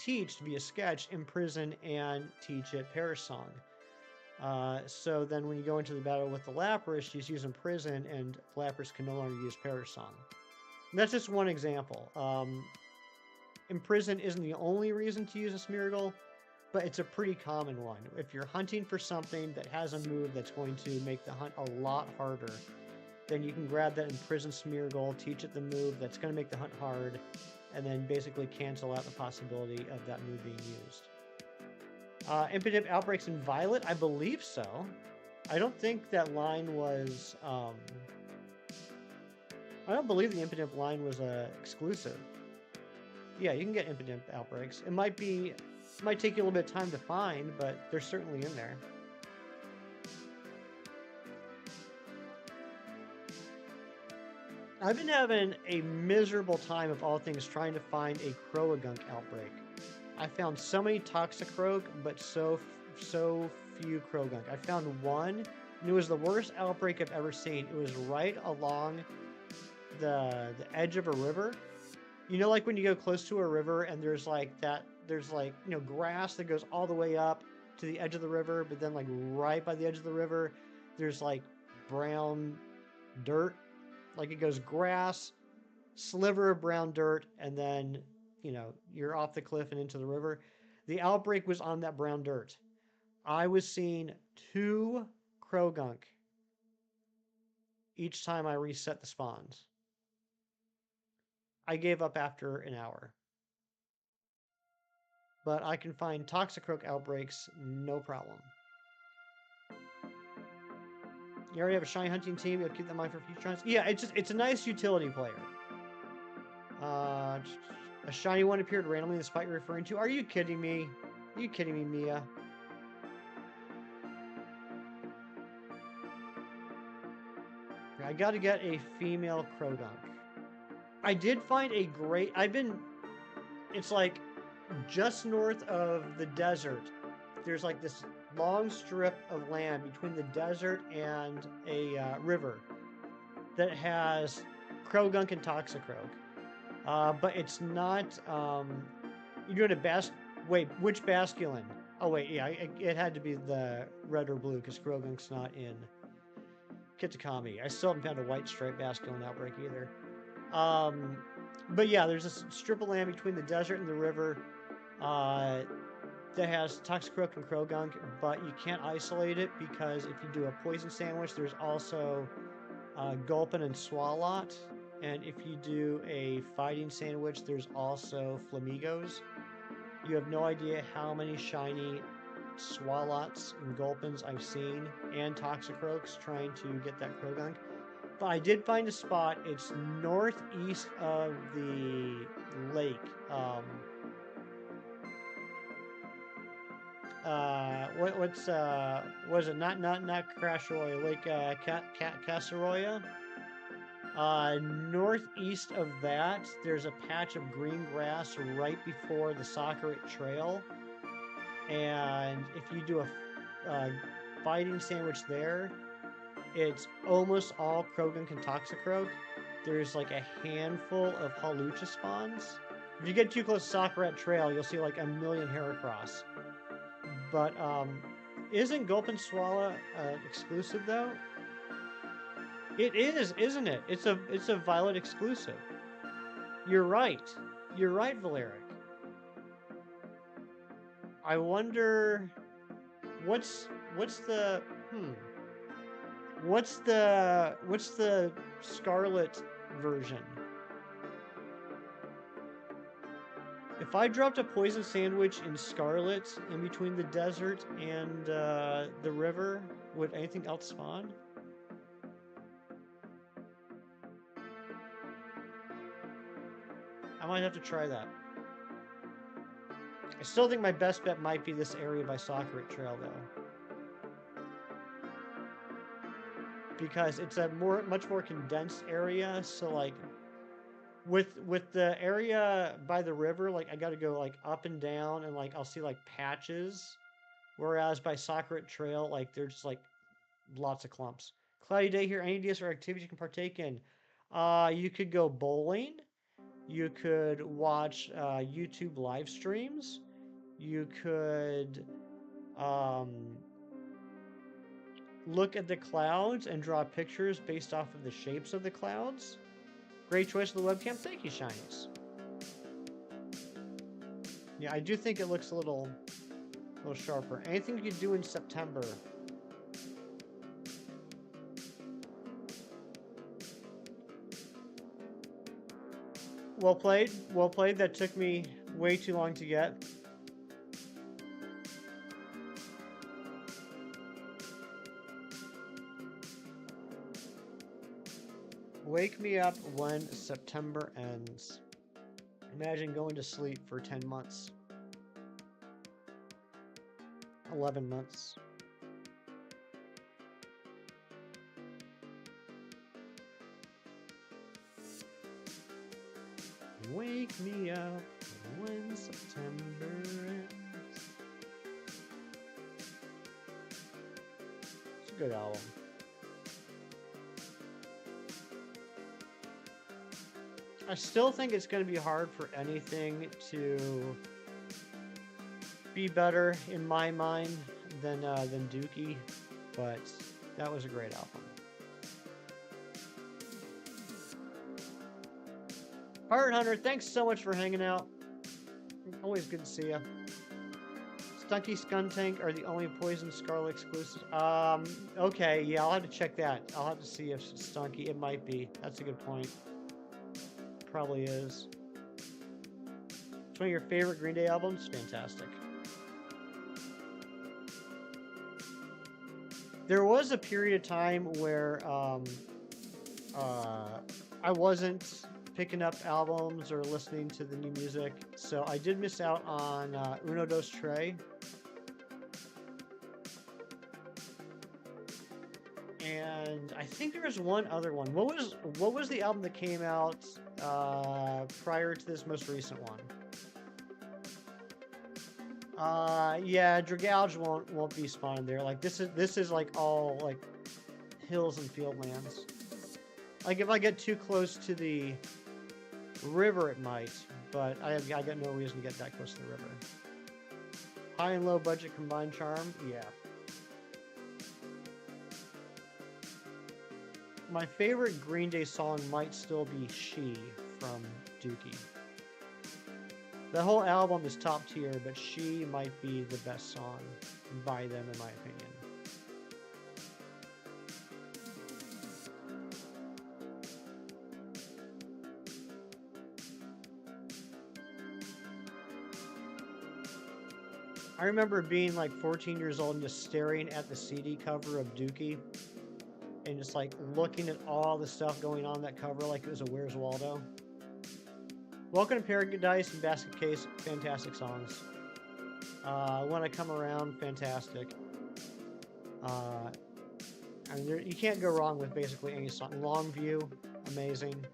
teach via Sketch, Imprison, and teach it Perish Song. So then when you go into the battle with the Lapras, you just use Imprison, and Lapras can no longer use Perish Song. And that's just one example. Imprison isn't the only reason to use a Smeargle, but it's a pretty common one. If you're hunting for something that has a move that's going to make the hunt a lot harder, then you can grab that Imprison Smeargle, teach it the move that's going to make the hunt hard, and then basically cancel out the possibility of that move being used. Impidimp outbreaks in Violet? I believe so. I don't think that line was... I don't believe the Impidimp line was exclusive. Yeah, you can get Impidimp outbreaks. It might take you a little bit of time to find, but they're certainly in there. I've been having a miserable time of all things trying to find a Croagunk outbreak. I found so many Toxicroak, but so few Croagunk. I found one, and it was the worst outbreak I've ever seen. It was right along the edge of a river. You know, like when you go close to a river and there's like grass that goes all the way up to the edge of the river, but then like right by the edge of the river, there's like brown dirt. Like it goes grass, sliver of brown dirt, and then, you're off the cliff and into the river. The outbreak was on that brown dirt. I was seeing 2 Croagunk each time I reset the spawns. I gave up after an hour. But I can find Toxicroak outbreaks, no problem. You already have a shiny hunting team, you'll keep that in mind for future hunts? Yeah, it's a nice utility player. A shiny one appeared randomly in the spot you're referring to. Are you kidding me? Are you kidding me, Mia? I gotta get a female Croagunk. I did find a great... it's like just north of the desert. there's like this long strip of land between the desert and a river that has Krogunk and Toxicroak. But it's not, you're doing a wait, which Basculin? Oh wait, yeah, it had to be the red or blue because Krogunk's not in Kitakami. I still haven't found a white striped Basculin outbreak either. But yeah, there's this strip of land between the desert and the river that has Toxicroak and Krogunk, but you can't isolate it because if you do a poison sandwich, there's also Gulpin and Swalot. And if you do a fighting sandwich, there's also Flamigos. You have no idea how many shiny Swalots and Gulpins I've seen, and Toxicroaks trying to get that Krogunk. But I did find a spot. It's northeast of the lake. What is it? Not Crasheroya, Lake Casaroya. Northeast of that, there's a patch of green grass right before the Sakurit Trail. And if you do a fighting sandwich there, it's almost all Krogunk and Toxicroak. There's like a handful of Halucha spawns. If you get too close to Sakuret Trail, you'll see like a million Heracross. But isn't Gulpin Swallow exclusive though? It is, isn't it? It's a Violet exclusive. You're right. You're right, Valeric. I wonder what's the Scarlet version? If I dropped a poison sandwich in Scarlet in between the desert and the river, would anything else spawn? I might have to try that. I still think my best bet might be this area by Sakurit Trail, though. Because it's a much more condensed area, so like with the area by the river, like I gotta go like up and down and like I'll see like patches. Whereas by Sakurit Trail, like there's just like lots of clumps. Cloudy day here, any ideas or activities you can partake in? You could go bowling. You could watch YouTube live streams. You could look at the clouds and draw pictures based off of the shapes of the clouds. Great choice of the webcam. Thank you, Shinies. Yeah, I do think it looks a little sharper. Anything you could do in September? Well played. Well played. That took me way too long to get. Wake me up when September ends. Imagine going to sleep for 10 months. 11 months. Wake me up when September ends. It's a good album. I still think it's going to be hard for anything to be better in my mind than Dookie, but that was a great album. Pirate Hunter, thanks so much for hanging out. Always good to see you. Stunky Skuntank are the only Poison Scarlet exclusives. Okay, yeah, I'll have to check that. I'll have to see if Stunky, it might be. That's a good point. Probably is. It's one of your favorite Green Day albums? Fantastic. There was a period of time where I wasn't picking up albums or listening to the new music, so I did miss out on Uno Dos Tres. And I think there was one other one. What was the album that came out prior to this most recent one? Yeah, Dragalge won't be spawned there. Like this is like all like hills and fieldlands. Like if I get too close to the river, it might, but I got no reason to get that close to the river. High and low budget combined charm, yeah. My favorite Green Day song might still be She from Dookie. The whole album is top tier, but She might be the best song by them, in my opinion. I remember being like 14 years old and just staring at the CD cover of Dookie and just like looking at all the stuff going on that cover like it was a Where's Waldo. Welcome to Paradise and Basket Case, fantastic songs. When I Come Around, fantastic. I mean, you can't go wrong with basically any song. Longview, amazing.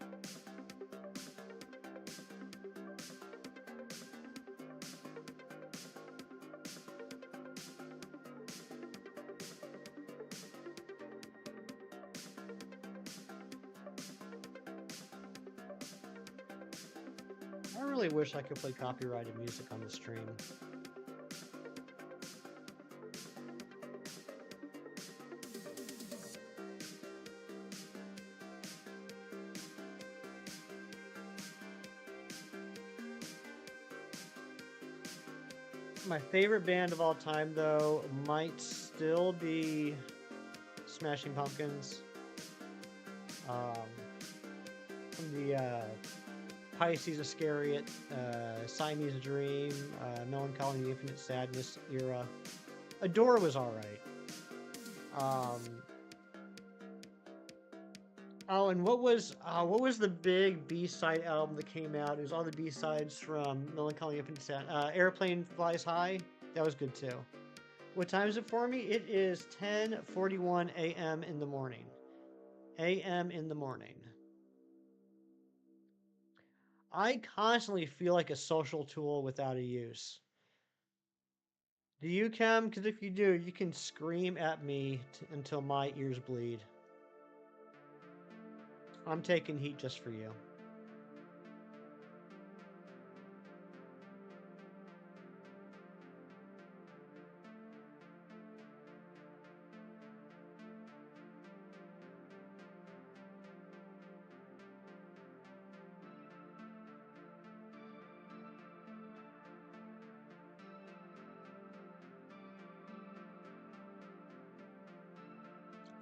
I really wish I could play copyrighted music on the stream. My favorite band of all time, though, might still be Smashing Pumpkins. From the Pisces Iscariot, Siamese Dream, Melancholy and the Infinite Sadness era. Adore was alright. Oh, and what was the big B-side album that came out? It was all the B-sides from Melancholy and Infinite Sadness. Airplane Flies High. That was good too. What time is it for me? It is 10:41 a.m. in the morning. A.m. in the morning. I constantly feel like a social tool without a use. Do you, Cam? Because if you do, you can scream at me until my ears bleed. I'm taking heat just for you.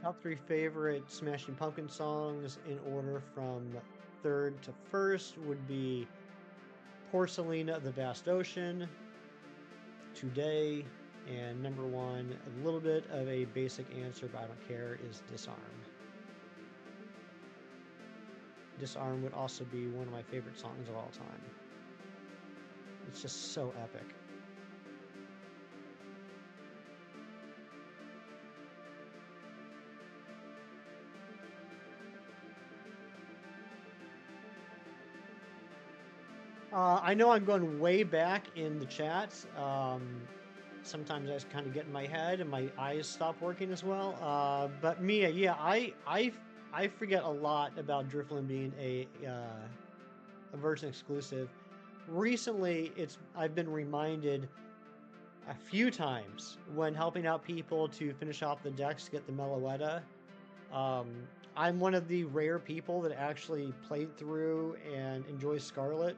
Top 3 favorite Smashing Pumpkins songs in order from third to first would be Porcelina of the Vast Ocean, Today, and number 1, a little bit of a basic answer, but I don't care, is Disarm. Disarm would also be one of my favorite songs of all time. It's just so epic. I know I'm going way back in the chat. Sometimes I just kind of get in my head and my eyes stop working as well. But Mia, yeah, I forget a lot about Drifloon being a Virgin exclusive. Recently, I've been reminded a few times when helping out people to finish off the decks to get the Meloetta. I'm one of the rare people that actually played through and enjoys Scarlet.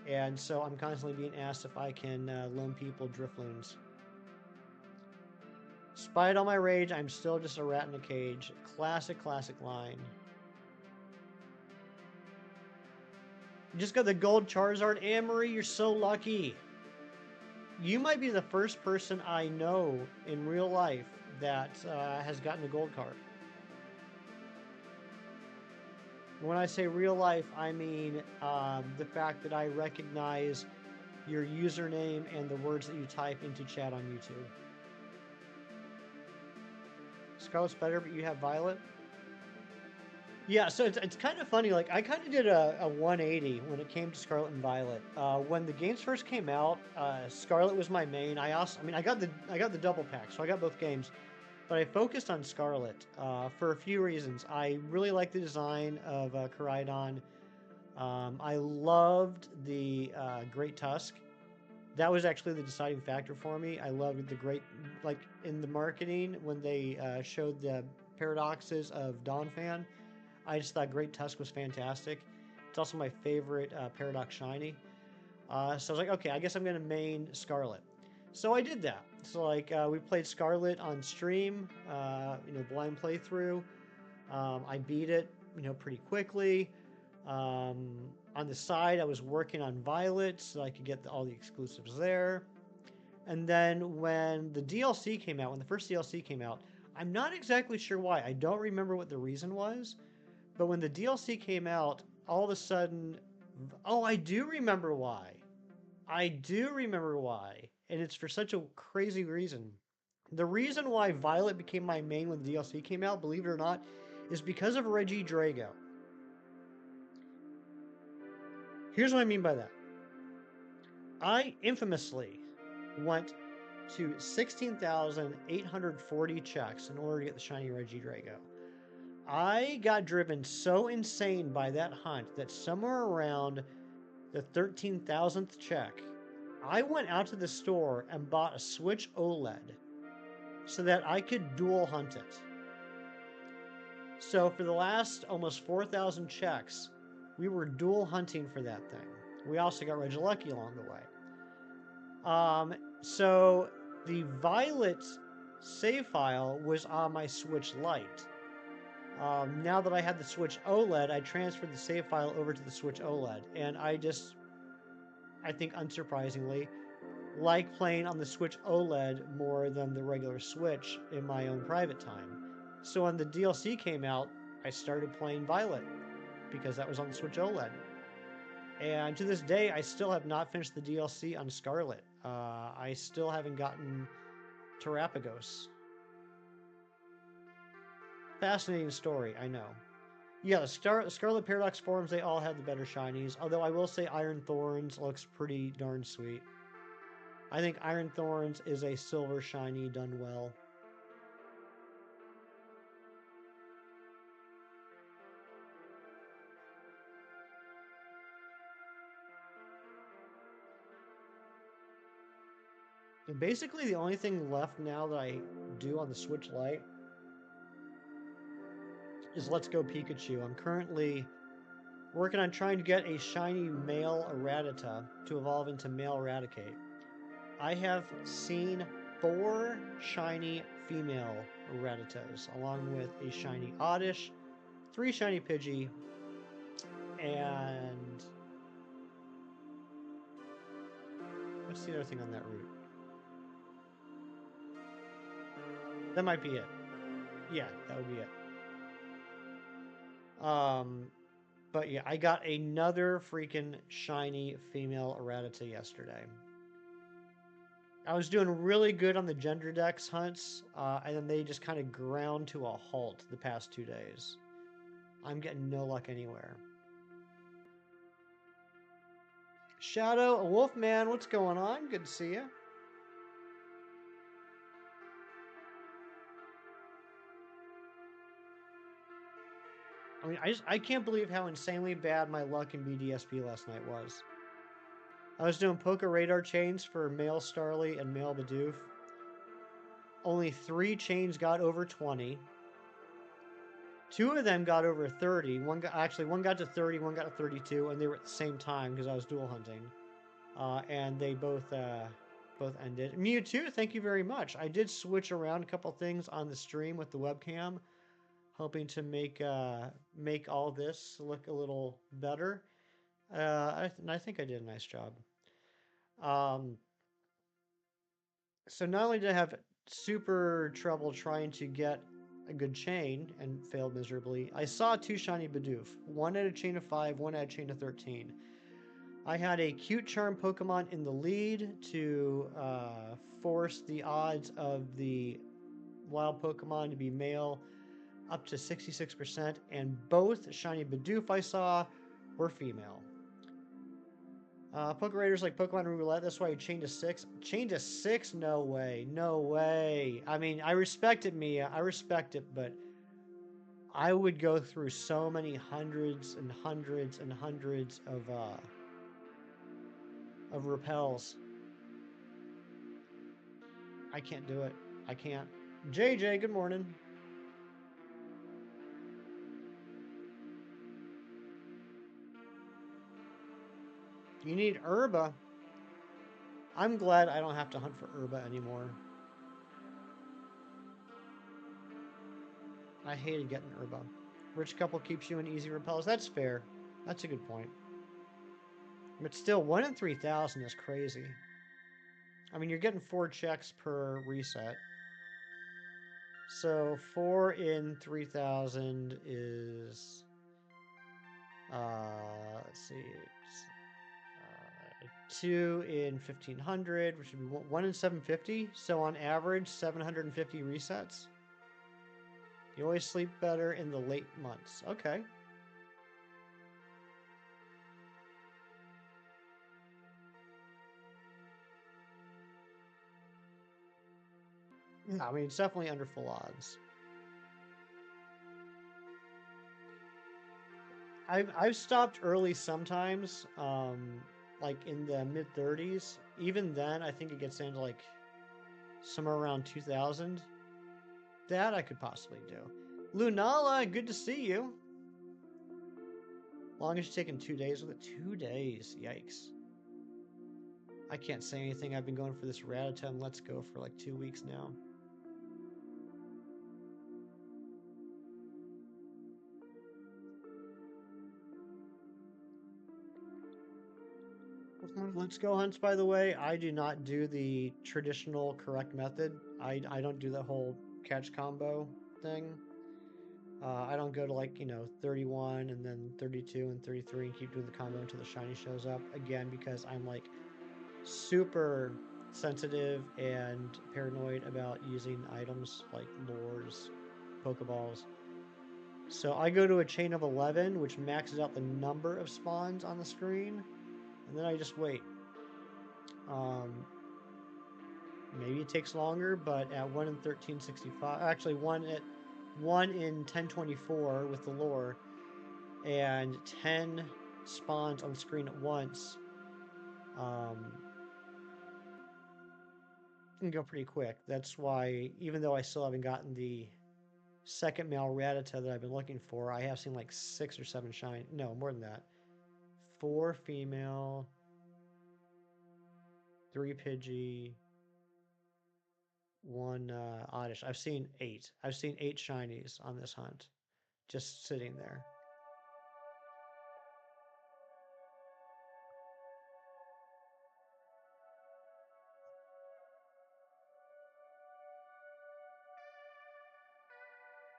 And so I'm constantly being asked if I can loan people Drifloons. Despite all my rage, I'm still just a rat in a cage. Classic line. You just got the gold Charizard, Anne-Marie. You're so lucky. You might be the first person I know in real life that has gotten a gold card. When I say real life, I mean the fact that I recognize your username and the words that you type into chat on YouTube. Scarlet's better, but you have Violet? Yeah, so it's kind of funny. Like I kind of did a 180 when it came to Scarlet and Violet. When the games first came out, Scarlet was my main. I mean, I got the double pack, so I got both games. But I focused on Scarlet for a few reasons. I really liked the design of Koraidon. I loved the Great Tusk. That was actually the deciding factor for me. I loved the great, like in the marketing when they showed the paradoxes of Donphan. I just thought Great Tusk was fantastic. It's also my favorite Paradox Shiny. So I was like, okay, I guess I'm gonna main Scarlet. So I did that. So like we played Scarlet on stream, blind playthrough. I beat it, pretty quickly. Um, on the side, I was working on Violet so I could get all the exclusives there. And then when the DLC came out, when the first DLC came out, I'm not exactly sure why. I don't remember what the reason was, but when the DLC came out, all of a sudden, oh, I do remember why. I do remember why. And it's for such a crazy reason. The reason why Violet became my main when the DLC came out, believe it or not, is because of Reggie Drago. Here's what I mean by that. I infamously went to 16,840 checks in order to get the shiny Reggie Drago. I got driven so insane by that hunt that somewhere around the 13,000th check, I went out to the store and bought a Switch OLED so that I could dual hunt it. So for the last almost 4,000 checks, we were dual hunting for that thing. We also got Regieleki along the way. So the Violet save file was on my Switch Lite. Now that I had the Switch OLED, I transferred the save file over to the Switch OLED, and I think unsurprisingly, like playing on the Switch OLED more than the regular Switch in my own private time. So when the DLC came out, I started playing Violet because that was on the Switch OLED. And to this day, I still have not finished the DLC on Scarlet. I still haven't gotten Terapagos. Fascinating story, I know. Yeah, the Scarlet Paradox forums, they all have the better shinies. Although I will say Iron Thorns looks pretty darn sweet. I think Iron Thorns is a silver shiny done well. And basically the only thing left now that I do on the Switch Lite is Let's Go Pikachu. I'm currently working on trying to get a shiny male Rattata to evolve into male Raticate. I have seen 4 shiny female Rattatas, along with a shiny Oddish, 3 shiny Pidgey, and what's the other thing on that route? That might be it. Yeah, that would be it. But yeah, I got another freaking shiny female Rattata yesterday. I was doing really good on the gender dex hunts, and then they just kind of ground to a halt the past 2 days. I'm getting no luck anywhere. Shadow, a Wolfman, what's going on? Good to see you. I mean, I can't believe how insanely bad my luck in BDSP last night was. I was doing Poke Radar chains for male Starly and male Bidoof. Only 3 chains got over 20. 2 of them got over 30. One got to 30, one got to 32, and they were at the same time because I was dual hunting. And they both ended. Mewtwo, thank you very much. I did switch around a couple things on the stream with the webcam, hoping to make all this look a little better. I think I did a nice job. So not only did I have super trouble trying to get a good chain and failed miserably, I saw 2 shiny Bidoof. One at a chain of 5, one at a chain of 13. I had a cute charm Pokemon in the lead to force the odds of the wild Pokemon to be male up to 66%, and both shiny Bidoof I saw were female. Poke Raiders like Pokemon Roulette, that's why you chain to 6. Chain to 6? No way. No way. I mean, I respect it, Mia. I respect it, but I would go through so many hundreds and hundreds and hundreds of repels. I can't do it. I can't. JJ, good morning. You need Herba. I'm glad I don't have to hunt for Herba anymore. I hated getting Herba. Rich couple keeps you in easy repels. That's fair. That's a good point. But still, 1 in 3,000 is crazy. I mean, you're getting 4 checks per reset. So 4 in 3,000 is... let's see. It's, 2 in 1,500, which would be 1 in 750. So on average, 750 resets. You always sleep better in the late months. Okay. I mean, it's definitely under full odds. I've stopped early sometimes, like in the mid 30s. Even then, I think it gets into like somewhere around 2,000. That I could possibly do. Lunala, good to see you. Longest you've taken 2 days with it? 2 days. Yikes. I can't say anything. I've been going for this Rattata and Let's Go for like 2 weeks now. With my Let's Go hunts, by the way, I do not do the traditional correct method. I don't do the whole catch combo thing. I don't go to like, 31 and then 32 and 33 and keep doing the combo until the shiny shows up. Again, because I'm like super sensitive and paranoid about using items like lures, Pokeballs. So I go to a chain of 11, which maxes out the number of spawns on the screen, and then I just wait. Maybe it takes longer, but at 1 in 1365, actually 1 in 1024 with the lure, and 10 spawns on the screen at once, can go pretty quick. That's why, even though I still haven't gotten the second male Rattata that I've been looking for, I have seen like 6 or 7 shine. No, more than that. 4 female, 3 Pidgey, 1 Oddish. I've seen 8. I've seen 8 shinies on this hunt, just sitting there.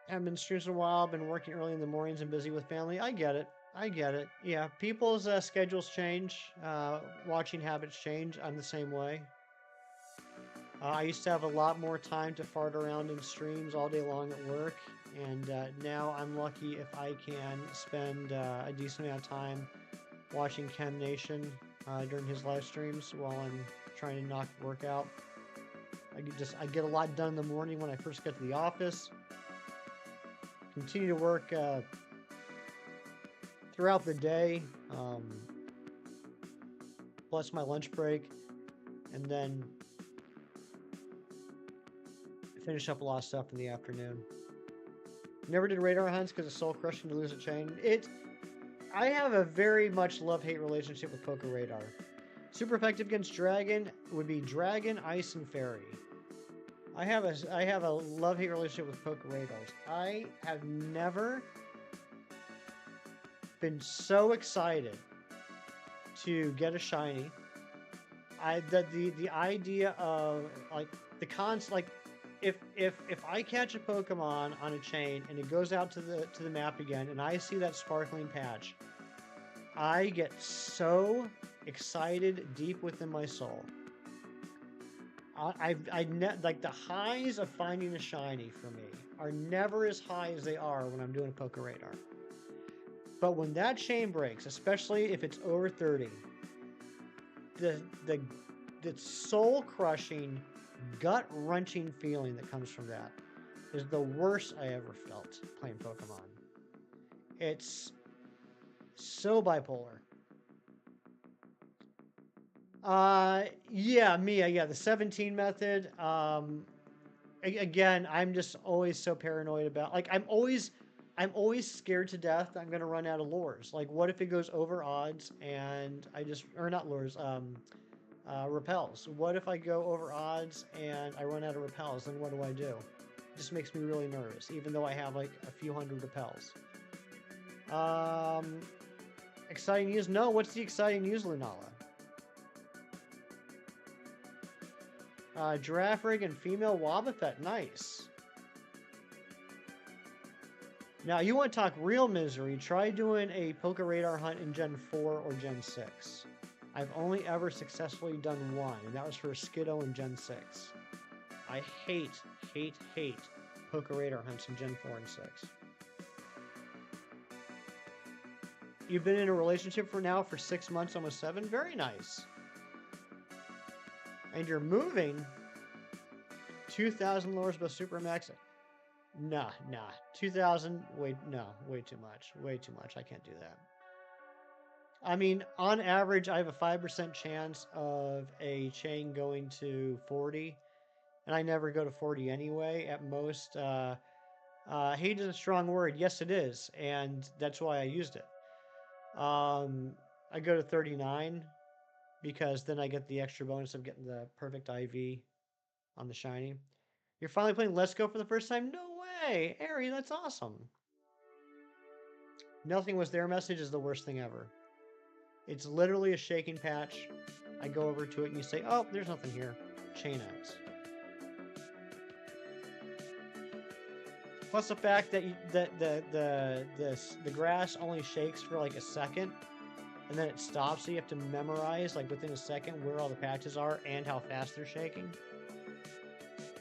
Haven't been streaming in a while. Been working early in the mornings and busy with family. I get it. I get it. Yeah, people's schedules change. Watching habits change. I'm the same way. I used to have a lot more time to fart around in streams all day long at work, and now I'm lucky if I can spend a decent amount of time watching Chem Nation during his live streams while I'm trying to knock work out. I get a lot done in the morning when I first get to the office. Continue to work throughout the day, plus my lunch break, and then finish up a lot of stuff in the afternoon. Never did radar hunts because it's soul crushing to lose a chain. I have a very much love-hate relationship with Poke Radar. Super effective against Dragon would be Dragon, Ice, and Fairy. I have a love-hate relationship with Poke Radars. I have never been so excited to get a shiny. The idea of like the cons like if I catch a Pokemon on a chain and it goes out to the map again and I see that sparkling patch, I get so excited deep within my soul. Like the highs of finding a shiny for me are never as high as they are when I'm doing a Poke Radar. But when that chain breaks, especially if it's over 30, the soul crushing, gut wrenching feeling that comes from that is the worst I ever felt playing Pokemon. It's so bipolar. Yeah, Mia, yeah, the 17 method. Again, I'm just always so paranoid about, like, I'm always scared to death that I'm gonna run out of lures. Like, what if it goes over odds and or not lures, repels? What if I go over odds and I run out of repels? Then what do I do? It just makes me really nervous, even though I have like a few hundred repels. Exciting news? No, what's the exciting news, Lunala? Giraffe rig and female Wobbuffet. Nice. Now, you want to talk real misery? Try doing a Poke Radar hunt in Gen 4 or Gen 6. I've only ever successfully done one, and that was for a Skiddo in Gen 6. I hate Poke Radar hunts in Gen 4 and 6. You've been in a relationship for 6 months, almost 7? Very nice. And you're moving 2,000 lures, but Super Max. Nah. 2,000, way too much. Way too much. I can't do that. I mean, on average, I have a 5% chance of a chain going to 40, and I never go to 40 anyway. At most, hate is a strong word. Yes, it is, and that's why I used it. I go to 39 because then I get the extra bonus of getting the perfect IV on the shiny. You're finally playing Let's Go for the first time? No way! Ari, that's awesome. Nothing was there message is the worst thing ever. It's literally a shaking patch. I go over to it and you say, oh, there's nothing here. Chain X. Plus the fact that the grass only shakes for like a second and then it stops, so you have to memorize like within a second where all the patches are and how fast they're shaking.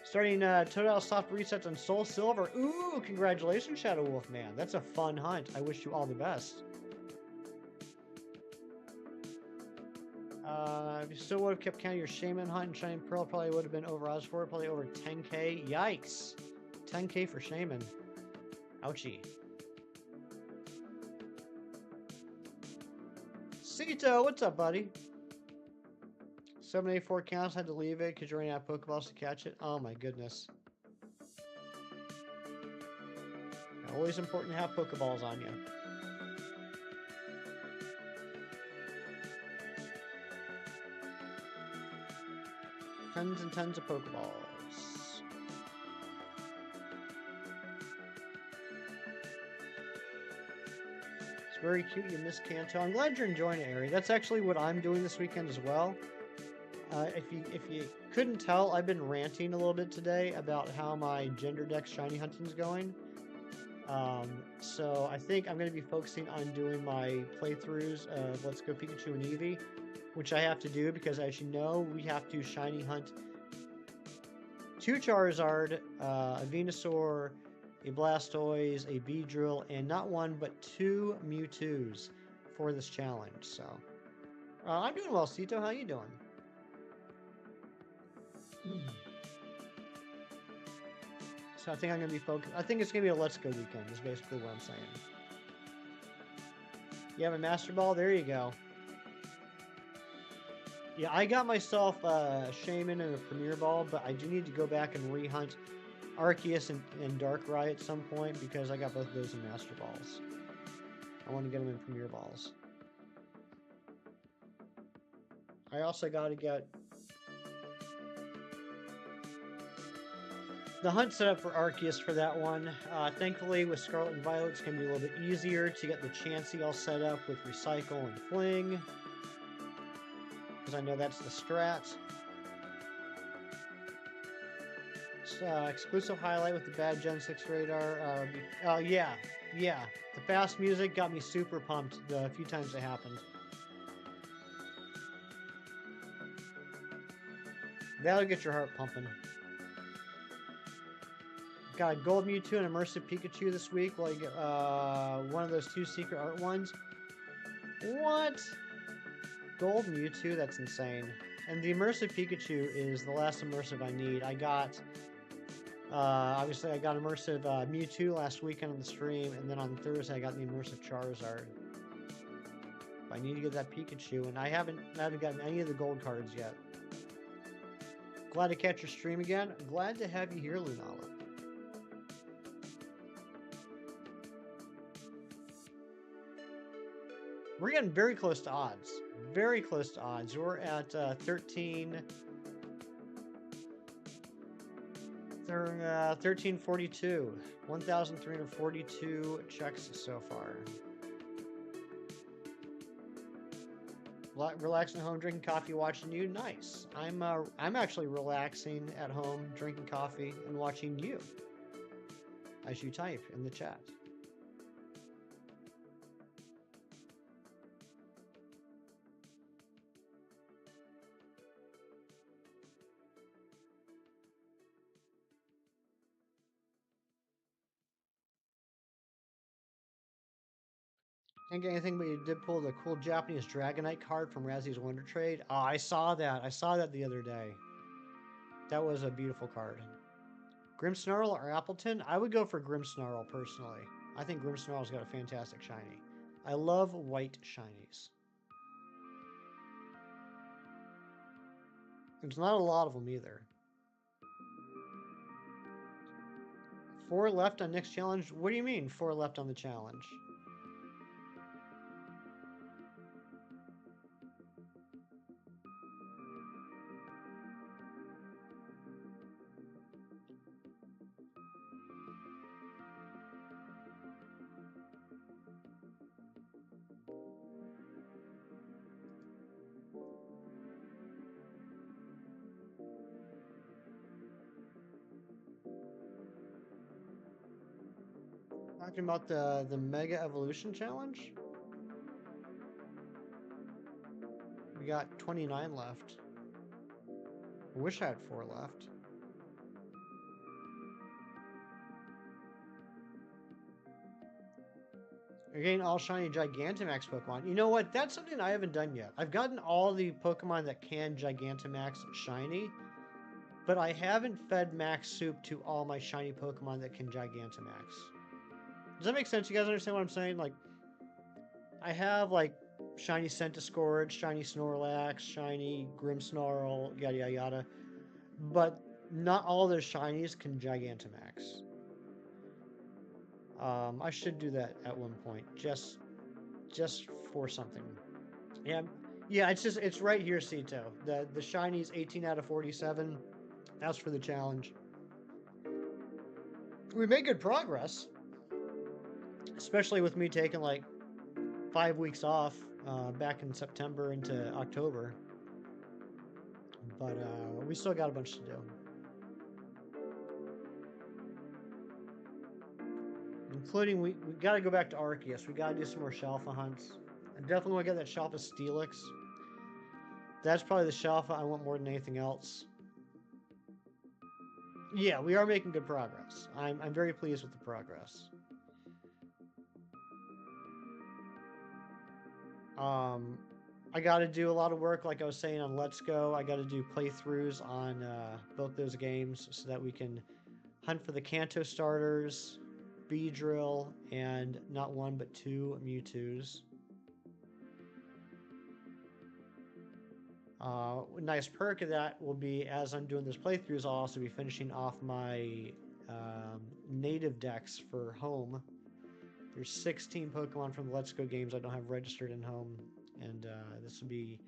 Starting Total soft resets on Soul Silver. Ooh, congratulations, Shadow Wolf Man. That's a fun hunt. I wish you all the best. If you still would have kept counting your Shaman hunt and Shining Pearl, probably would have been over odds for it. Probably over 10k. Yikes. 10k for Shaman. Ouchie. Cito, what's up, buddy? 784 counts, had to leave it because you're running out of Pokeballs to catch it. Oh my goodness. Always important to have Pokeballs on you. Tons and tons of Pokeballs. It's very cute you missed Kanto. I'm glad you're enjoying it, Ari. That's actually what I'm doing this weekend as well. If you couldn't tell, I've been ranting a little bit today about how my Gender Dex shiny hunting's going. So I think I'm going to be focusing on doing my playthroughs of Let's Go Pikachu and Eevee, which I have to do because, as you know, we have to shiny hunt 2 Charizard, a Venusaur, a Blastoise, a Beedrill, and not 1 but 2 Mewtwo's for this challenge. So I'm doing well, Cito. How you doing? So I think I'm going to be focused. I think it's going to be a Let's Go weekend is basically what I'm saying. You have a Master Ball? There you go. Yeah, I got myself a Shaman and a Premier Ball, but I do need to go back and rehunt Arceus and Darkrai at some point because I got both of those in Master Balls. I want to get them in Premier Balls. I also got to get the hunt set up for Arceus for that one. Thankfully, with Scarlet and Violet, it's going to be a little bit easier to get the Chansey all set up with Recycle and Fling. Because I know that's the strat. Exclusive highlight with the bad Gen 6 radar. Yeah. The fast music got me super pumped the few times it happened. That'll get your heart pumping. Got a gold Mewtwo and immersive Pikachu this week. Like one of those 2 secret art ones. What? Gold Mewtwo? That's insane. And the immersive Pikachu is the last immersive I need. I got obviously I got immersive Mewtwo last weekend on the stream, and then on Thursday I got the immersive Charizard. I need to get that Pikachu, and I haven't gotten any of the gold cards yet. Glad to catch your stream again. Glad to have you here, Lunala. We're getting very close to odds. Very close to odds. We're at 1342. 1,342 checks so far. Relaxing at home, drinking coffee, watching you. Nice. I'm actually relaxing at home, drinking coffee, and watching you as you type in the chat. Can't get anything, but you did pull the cool Japanese Dragonite card from Razzy's Wonder Trade. Oh, I saw that. I saw that the other day. That was a beautiful card. Grimmsnarl or Appleton? I would go for Grimmsnarl personally. I think Grimmsnarl's got a fantastic shiny. I love white shinies. There's not a lot of them either. 4 left on next challenge? What do you mean 4 left on the challenge? Talking about the Mega Evolution Challenge? We got 29 left. I wish I had 4 left. You're getting all shiny Gigantamax Pokemon. You know what? That's something I haven't done yet. I've gotten all the Pokemon that can Gigantamax shiny, but I haven't fed max soup to all my shiny Pokemon that can Gigantamax. Does that make sense? You guys understand what I'm saying? Like, I have like shiny Centiskorch, shiny Snorlax, shiny Grimmsnarl, yada yada yada, but not all their shinies can Gigantamax. I should do that at one point, just for something. Yeah, it's right here, Cito. The shinies 18 out of 47. That's for the challenge. We made good progress, especially with me taking like 5 weeks off back in September into October. But we still got a bunch to do. Including, we got to go back to Arceus. We got to do some more Shalfa hunts. I definitely want to get that Shalfa Steelix. That's probably the Shalfa I want more than anything else. Yeah, we are making good progress. I'm very pleased with the progress. I got to do a lot of work, like I was saying, on Let's Go. I got to do playthroughs on both those games so that we can hunt for the Kanto starters, Beedrill, and not 1 but 2 Mewtwo's. Nice perk of that will be, as I'm doing those playthroughs, I'll also be finishing off my native decks for home. There's 16 Pokemon from the Let's Go games I don't have registered in home, and this will be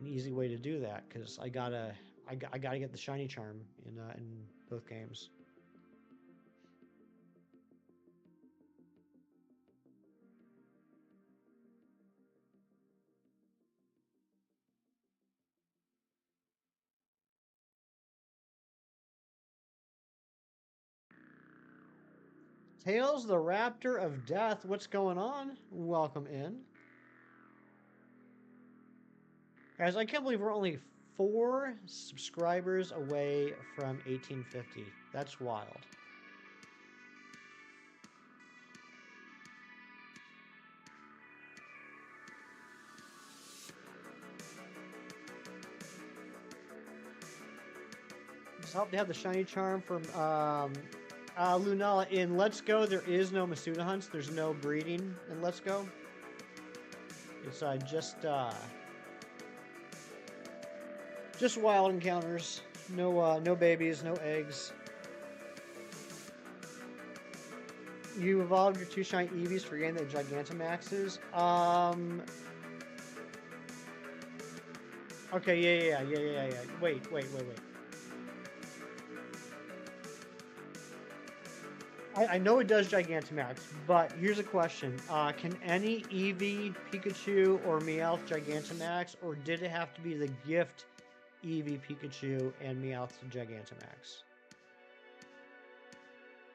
an easy way to do that because I gotta get the shiny charm in both games. Tails the Raptor of Death, what's going on? Welcome in. Guys, I can't believe we're only 4 subscribers away from 1850. That's wild. Just hope to have the shiny charm from Lunala. In Let's Go, there is no Masuda hunts. There's no breeding in Let's Go. It's just wild encounters. No babies, no eggs. You evolved your 2 shiny Eevees for getting the Gigantamaxes. Okay, yeah. Wait. I know it does Gigantamax, but here's a question. Can any Eevee, Pikachu, or Meowth Gigantamax, or did it have to be the gift Eevee, Pikachu, and Meowth Gigantamax?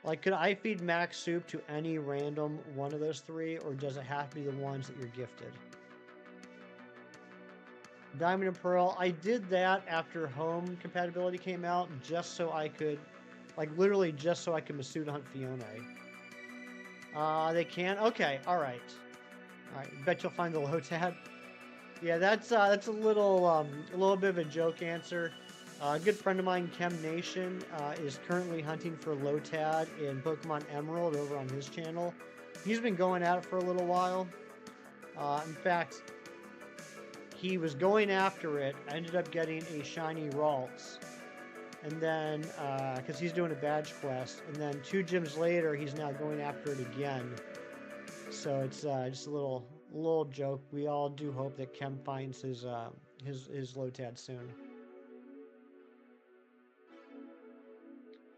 Like, could I feed max soup to any random one of those 3, or does it have to be the ones that you're gifted? Diamond and Pearl, I did that after home compatibility came out, just so I could, like, literally just so I could Masuda hunt Fiona. They can? Okay, alright. Alright, bet you'll find the Lotad. Yeah, that's a little bit of a joke answer. A good friend of mine, Chem Nation, is currently hunting for Lotad in Pokemon Emerald over on his channel. He's been going at it for a little while. In fact, he was going after it. I ended up getting a shiny Ralts. And then, because he's doing a badge quest. And then 2 gyms later, he's now going after it again. So it's just a little joke. We all do hope that Chem finds his Lotad soon.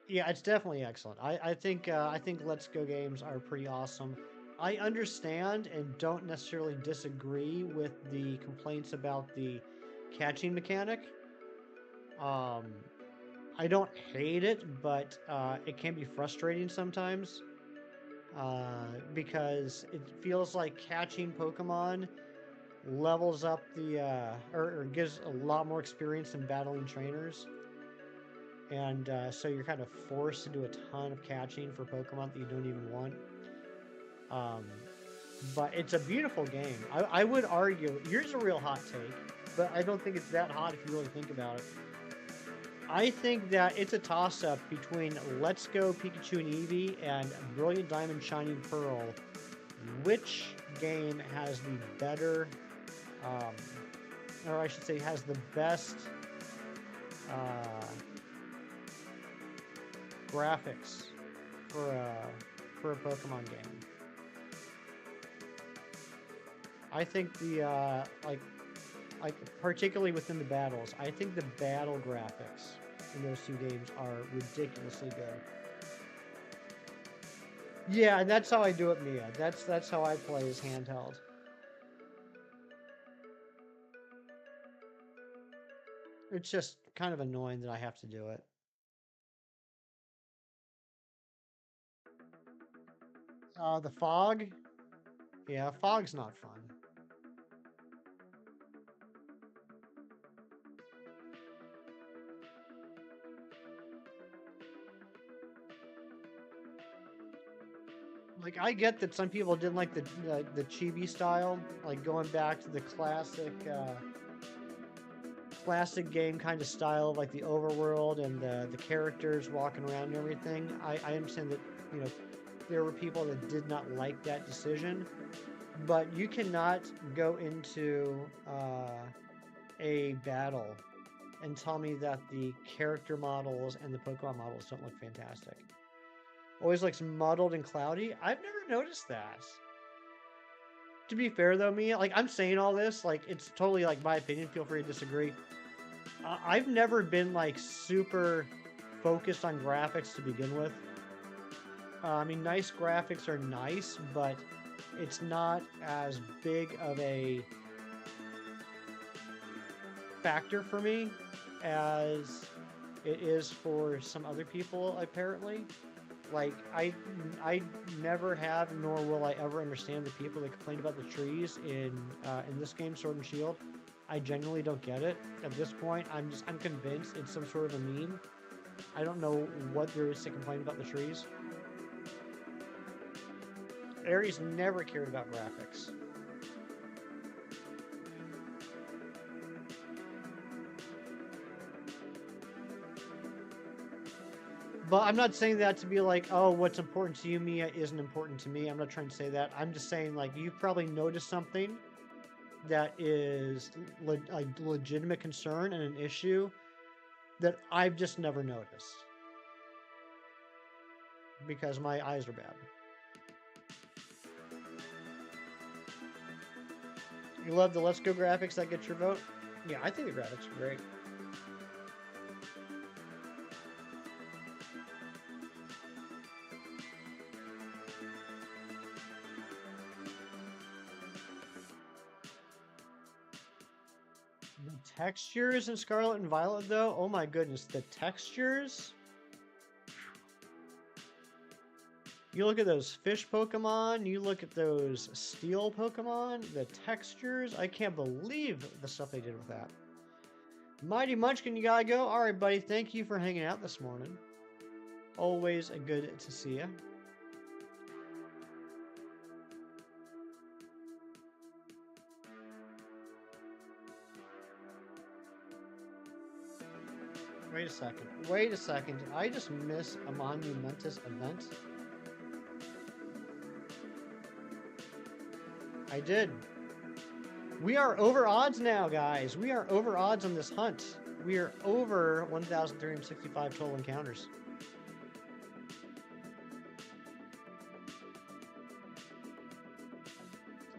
Yeah, it's definitely excellent. I think Let's Go games are pretty awesome. I understand and don't necessarily disagree with the complaints about the catching mechanic. I don't hate it, but it can be frustrating sometimes because it feels like catching Pokemon levels up the or gives a lot more experience in battling trainers. And so you're kind of forced to do a ton of catching for Pokemon that you don't even want. But it's a beautiful game. I would argue, here's a real hot take, but I don't think it's that hot if you really think about it. I think that it's a toss-up between Let's Go Pikachu and Eevee and Brilliant Diamond Shining Pearl. Which game has the better, or I should say has the best graphics for a Pokemon game? I think the like particularly within the battles, I think the battle graphics in those 2 games are ridiculously good. Yeah, and that's how I do it, Mia. That's how I play as handheld. It's just kind of annoying that I have to do it. The fog? Yeah, fog's not fun. Like, I get that some people didn't like the chibi style, like going back to the classic game kind of style of like the overworld and the characters walking around and everything. I understand that, you know, there were people that did not like that decision, but you cannot go into a battle and tell me that the character models and the Pokemon models don't look fantastic. Always looks muddled and cloudy. I've never noticed that. To be fair though, Mia, like I'm saying all this, like it's totally like my opinion. Feel free to disagree. I've never been like super focused on graphics to begin with. I mean, nice graphics are nice, but it's not as big of a factor for me as it is for some other people, apparently. Like, I never have, nor will I ever understand the people that complain about the trees in this game, Sword and Shield. I genuinely don't get it. At this point, I'm convinced it's some sort of a meme. I don't know what there is to complain about the trees. Aries never cared about graphics. But I'm not saying that to be like, oh, what's important to you, Mia, isn't important to me. I'm not trying to say that. I'm just saying, like, you've probably noticed something that is a legitimate concern and an issue that I've just never noticed. Because my eyes are bad. You love the Let's Go graphics that get your vote? Yeah, I think the graphics are great. The textures in Scarlet and Violet, though, oh my goodness, the textures. You look at those fish Pokemon, you look at those steel Pokemon, the textures, I can't believe the stuff they did with that. Mighty Munchkin, you gotta go. All right, buddy, thank you for hanging out this morning. Always good to see you. Wait a second. Wait a second. Did I just miss a monumentous event? I did. We are over odds now, guys. We are over odds on this hunt. We are over 1,365 total encounters.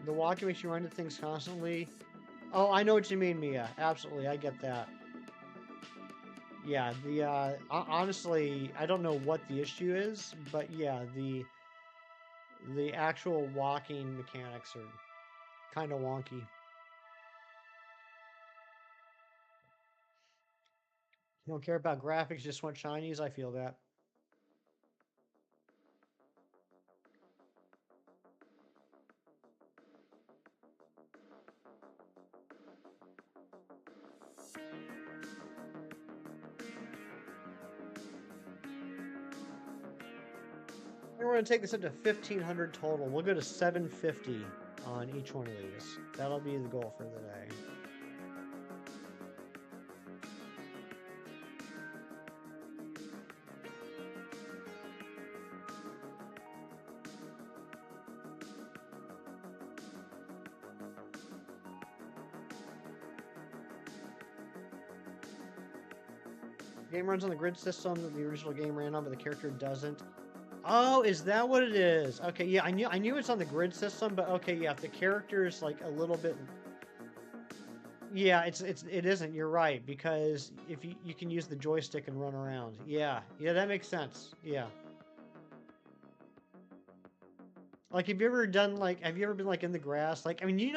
The walking makes you run into things constantly. Oh, I know what you mean, Mia. Absolutely, I get that. Yeah, honestly, I don't know what the issue is, but yeah, the actual walking mechanics are kind of wonky. You don't care about graphics, just want shinies. I feel that. We're going to take this up to 1,500 total. We'll go to 750 on each one of these. That'll be the goal for the day. Game runs on the grid system that the original game ran on, but the character doesn't. Oh, is that what it is? Okay, yeah, I knew it's on the grid system, but okay, yeah, if the character is like a little bit, yeah, it isn't. You're right, because if you can use the joystick and run around. Yeah, that makes sense. Yeah. Like, have you ever been like in the grass? Like, I mean, you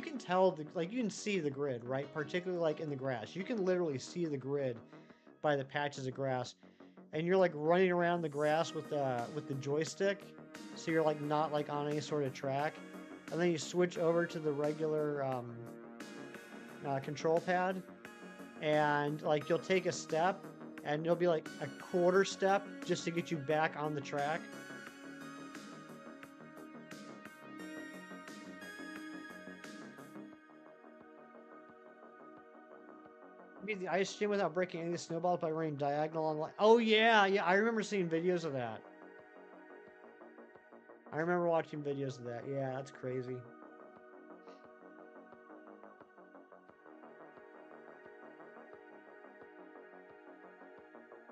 can tell you can see the grid, right? Particularly like in the grass, you can literally see the grid by the patches of grass. And you're like running around the grass with the joystick, so you're like not like on any sort of track, and then you switch over to the regular control pad, and like you'll take a step, and it'll be like a quarter step just to get you back on the track. Beat the ice gym without breaking any snowballs by running diagonal on. Oh yeah, I remember seeing videos of that. I remember watching videos of that. Yeah, that's crazy.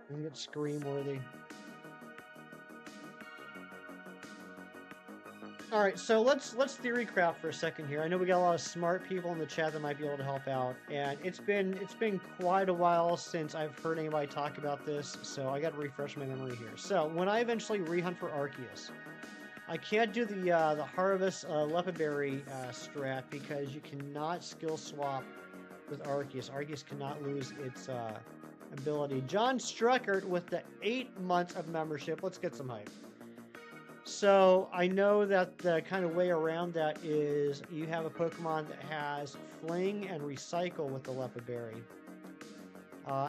I think it's scream-worthy. All right, so let's theory craft for a second here. I know we got a lot of smart people in the chat that might be able to help out, and it's been quite a while since I've heard anybody talk about this, so I got to refresh my memory here. So when I eventually rehunt for Arceus, I can't do the Harvest Lepiberry strat because you cannot skill swap with Arceus. Arceus cannot lose its ability. John Struckert with the 8 months of membership. Let's get some hype. So I know that the kind of way around that is you have a Pokemon that has Fling and Recycle with the Leppa Berry.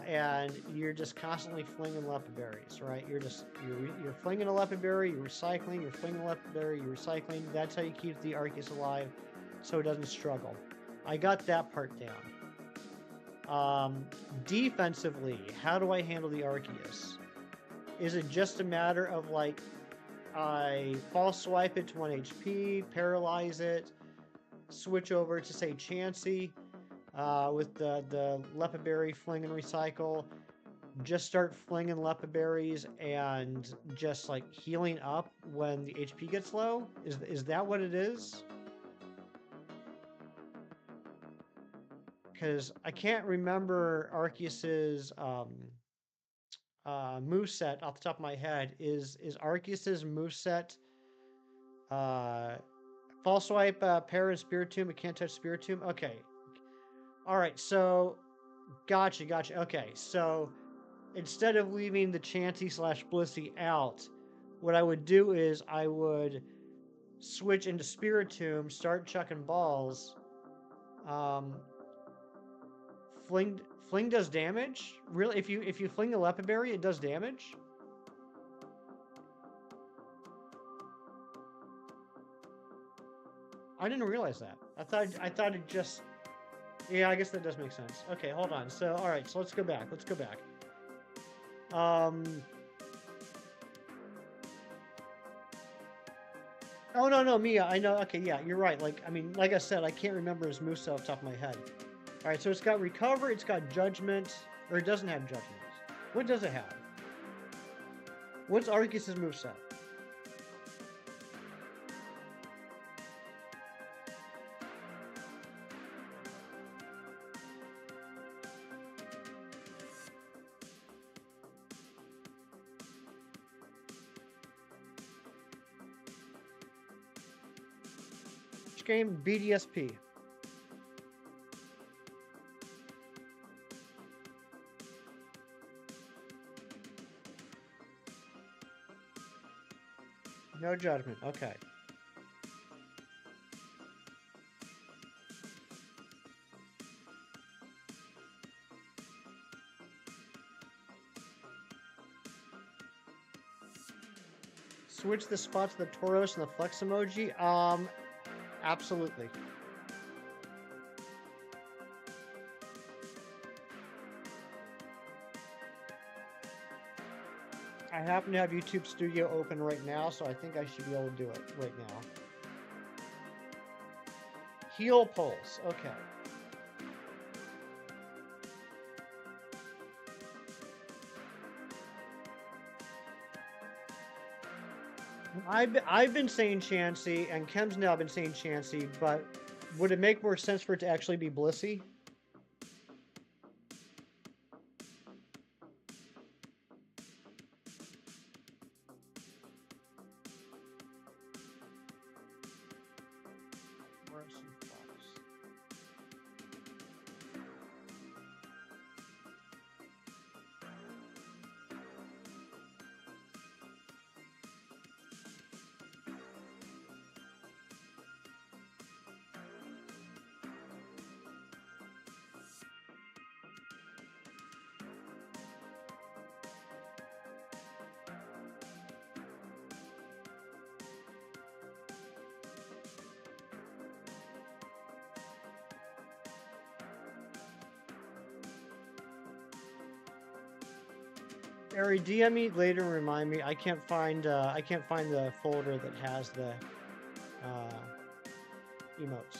And you're just constantly flinging Leppa Berries, right? You're flinging a Leppa Berry, you're recycling, you're flinging a Leppa Berry, you're recycling. That's how you keep the Arceus alive, so it doesn't struggle. I got that part down. Defensively, how do I handle the Arceus? Is it just a matter of like I false swipe it to 1 HP, paralyze it, switch over to say Chansey with the Leppa Berry fling and recycle, just start flinging Leppa Berries and just like healing up when the HP gets low? Is that what it is? Because I can't remember Arceus's moveset off the top of my head. Is Arceus's moveset false swipe, Para and Spiritomb, it can't touch Spiritomb? Okay. Alright, so gotcha. Okay, so instead of leaving the Chansey / Blissey out, what I would do is I would switch into Spiritomb, start chucking balls. Fling does damage? Really? If you fling the Leppa Berry, it does damage? I didn't realize that. I thought it just. Yeah, I guess that does make sense. Okay, hold on. So, all right. So let's go back. Oh no, Mia. I know. Okay, yeah, you're right. Like, I mean, like I said, I can't remember his moveset off the top of my head. All right, so it's got Recover. It's got Judgment, or it doesn't have Judgment. What does it have? What's Arceus's moveset? Which game? BDSP. No Judgment. Okay. Switch the spots of the Tauros and the Flex emoji? Absolutely. I happen to have YouTube Studio open right now, so I think I should be able to do it right now. Heal Pulse. Okay. I've been saying Chansey, and Kem's now been saying Chansey, but would it make more sense for it to actually be Blissey? Ari, DM me later and remind me. I can't find the folder that has the emotes.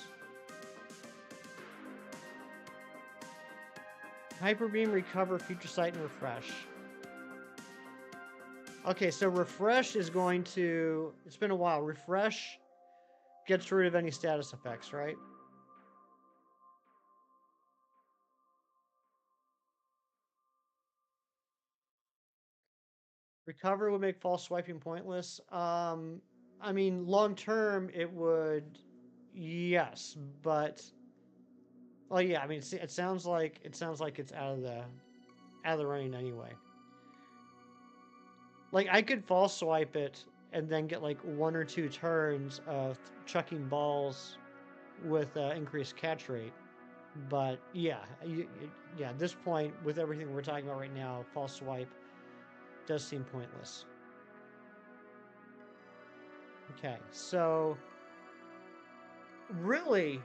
Hyper Beam, Recover, Future Sight, and Refresh. Okay, so Refresh is going to. It's been a while. Refresh gets rid of any status effects, right? Recover would make false swiping pointless. I mean, long term it would, yes, but well, yeah. I mean, it sounds like it's out of the running anyway. Like I could false swipe it and then get like 1 or 2 turns of chucking balls with increased catch rate. But yeah, yeah, at this point, with everything we're talking about right now, false swipe does seem pointless. Okay, so really,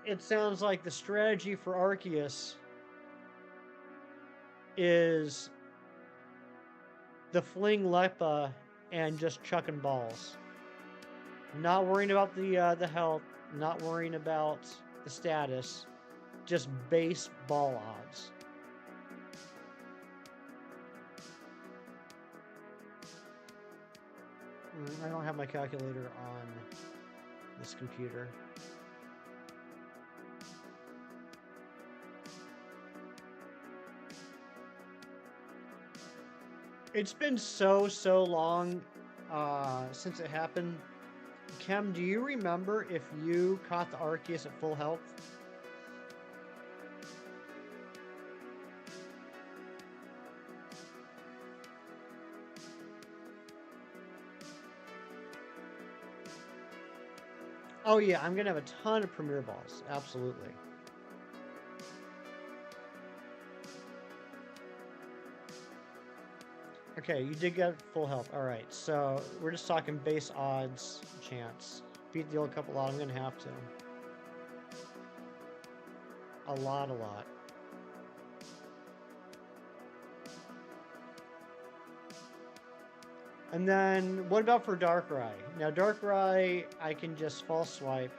it sounds like the strategy for Arceus is the fling Lepa and just chucking balls. Not worrying about the health, not worrying about the status, just base ball odds. I don't have my calculator on this computer. It's been so long since it happened. Kem, do you remember if you caught the Arceus at full health? Oh yeah, I'm gonna have a ton of Premier Balls, absolutely. Okay, you did get full health. All right, so we're just talking base odds chance. Beat the old couple lot. I'm gonna have to. A lot. And then, what about for Darkrai? Now, Darkrai, I can just false swipe.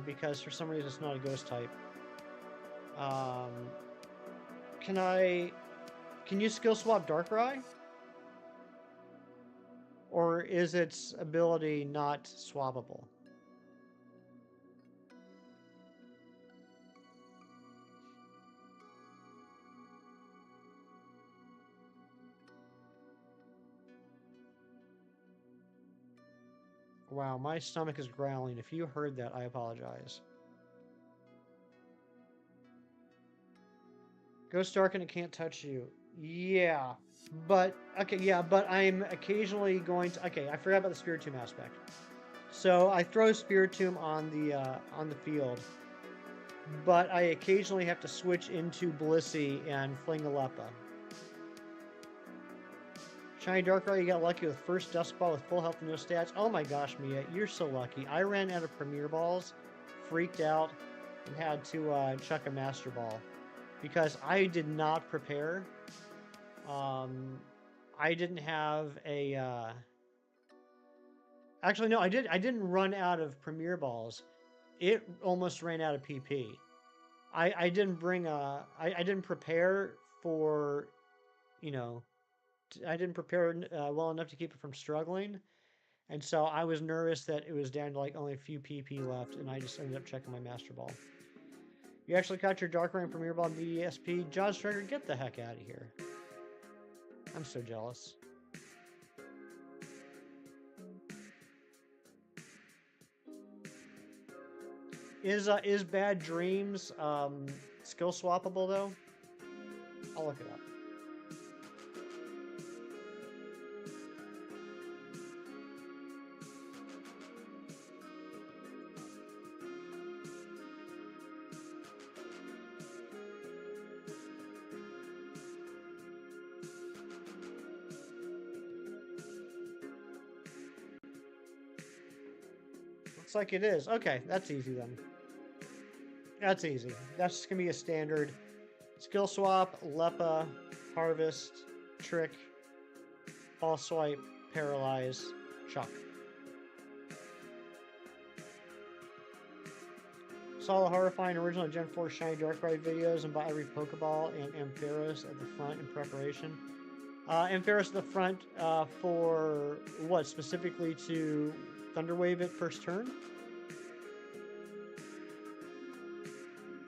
Because for some reason it's not a ghost type. Can you skill swap Darkrai? Or is its ability not swappable? Wow, my stomach is growling. If you heard that, I apologize. Ghost Dark and it can't touch you. Yeah, but okay, yeah, but I'm occasionally going to. Okay, I forgot about the Spiritomb aspect. So I throw Spiritomb on the field, but I occasionally have to switch into Blissey and fling a Lepa. Shiny Darkrai, you got lucky with first Dust Ball with full health and no stats. Oh my gosh, Mia, you're so lucky. I ran out of Premier Balls, freaked out, and had to chuck a Master Ball. Because I did not prepare. I didn't have a... Actually, no, I didn't run out of Premier Balls. It almost ran out of PP. I didn't bring a... I didn't prepare for, you know... I didn't prepare well enough to keep it from struggling. And so I was nervous that it was down to like only a few PP left, and I just ended up checking my Master Ball. You actually caught your Darkrai and Premier Ball in DSP. John Striker, get the heck out of here. I'm so jealous. Is Bad Dreams skill swappable though? I'll look it up. Looks like it is. Okay, that's easy then. That's easy. That's just gonna be a standard skill swap, Lepa, Harvest, Trick, False Swipe, Paralyze, Chuck. Saw the horrifying original Gen 4 Shiny Darkrai videos and bought every Pokeball and Ampharos at the front in preparation. Ampharos at the front for what? Specifically to Thunderwave it first turn?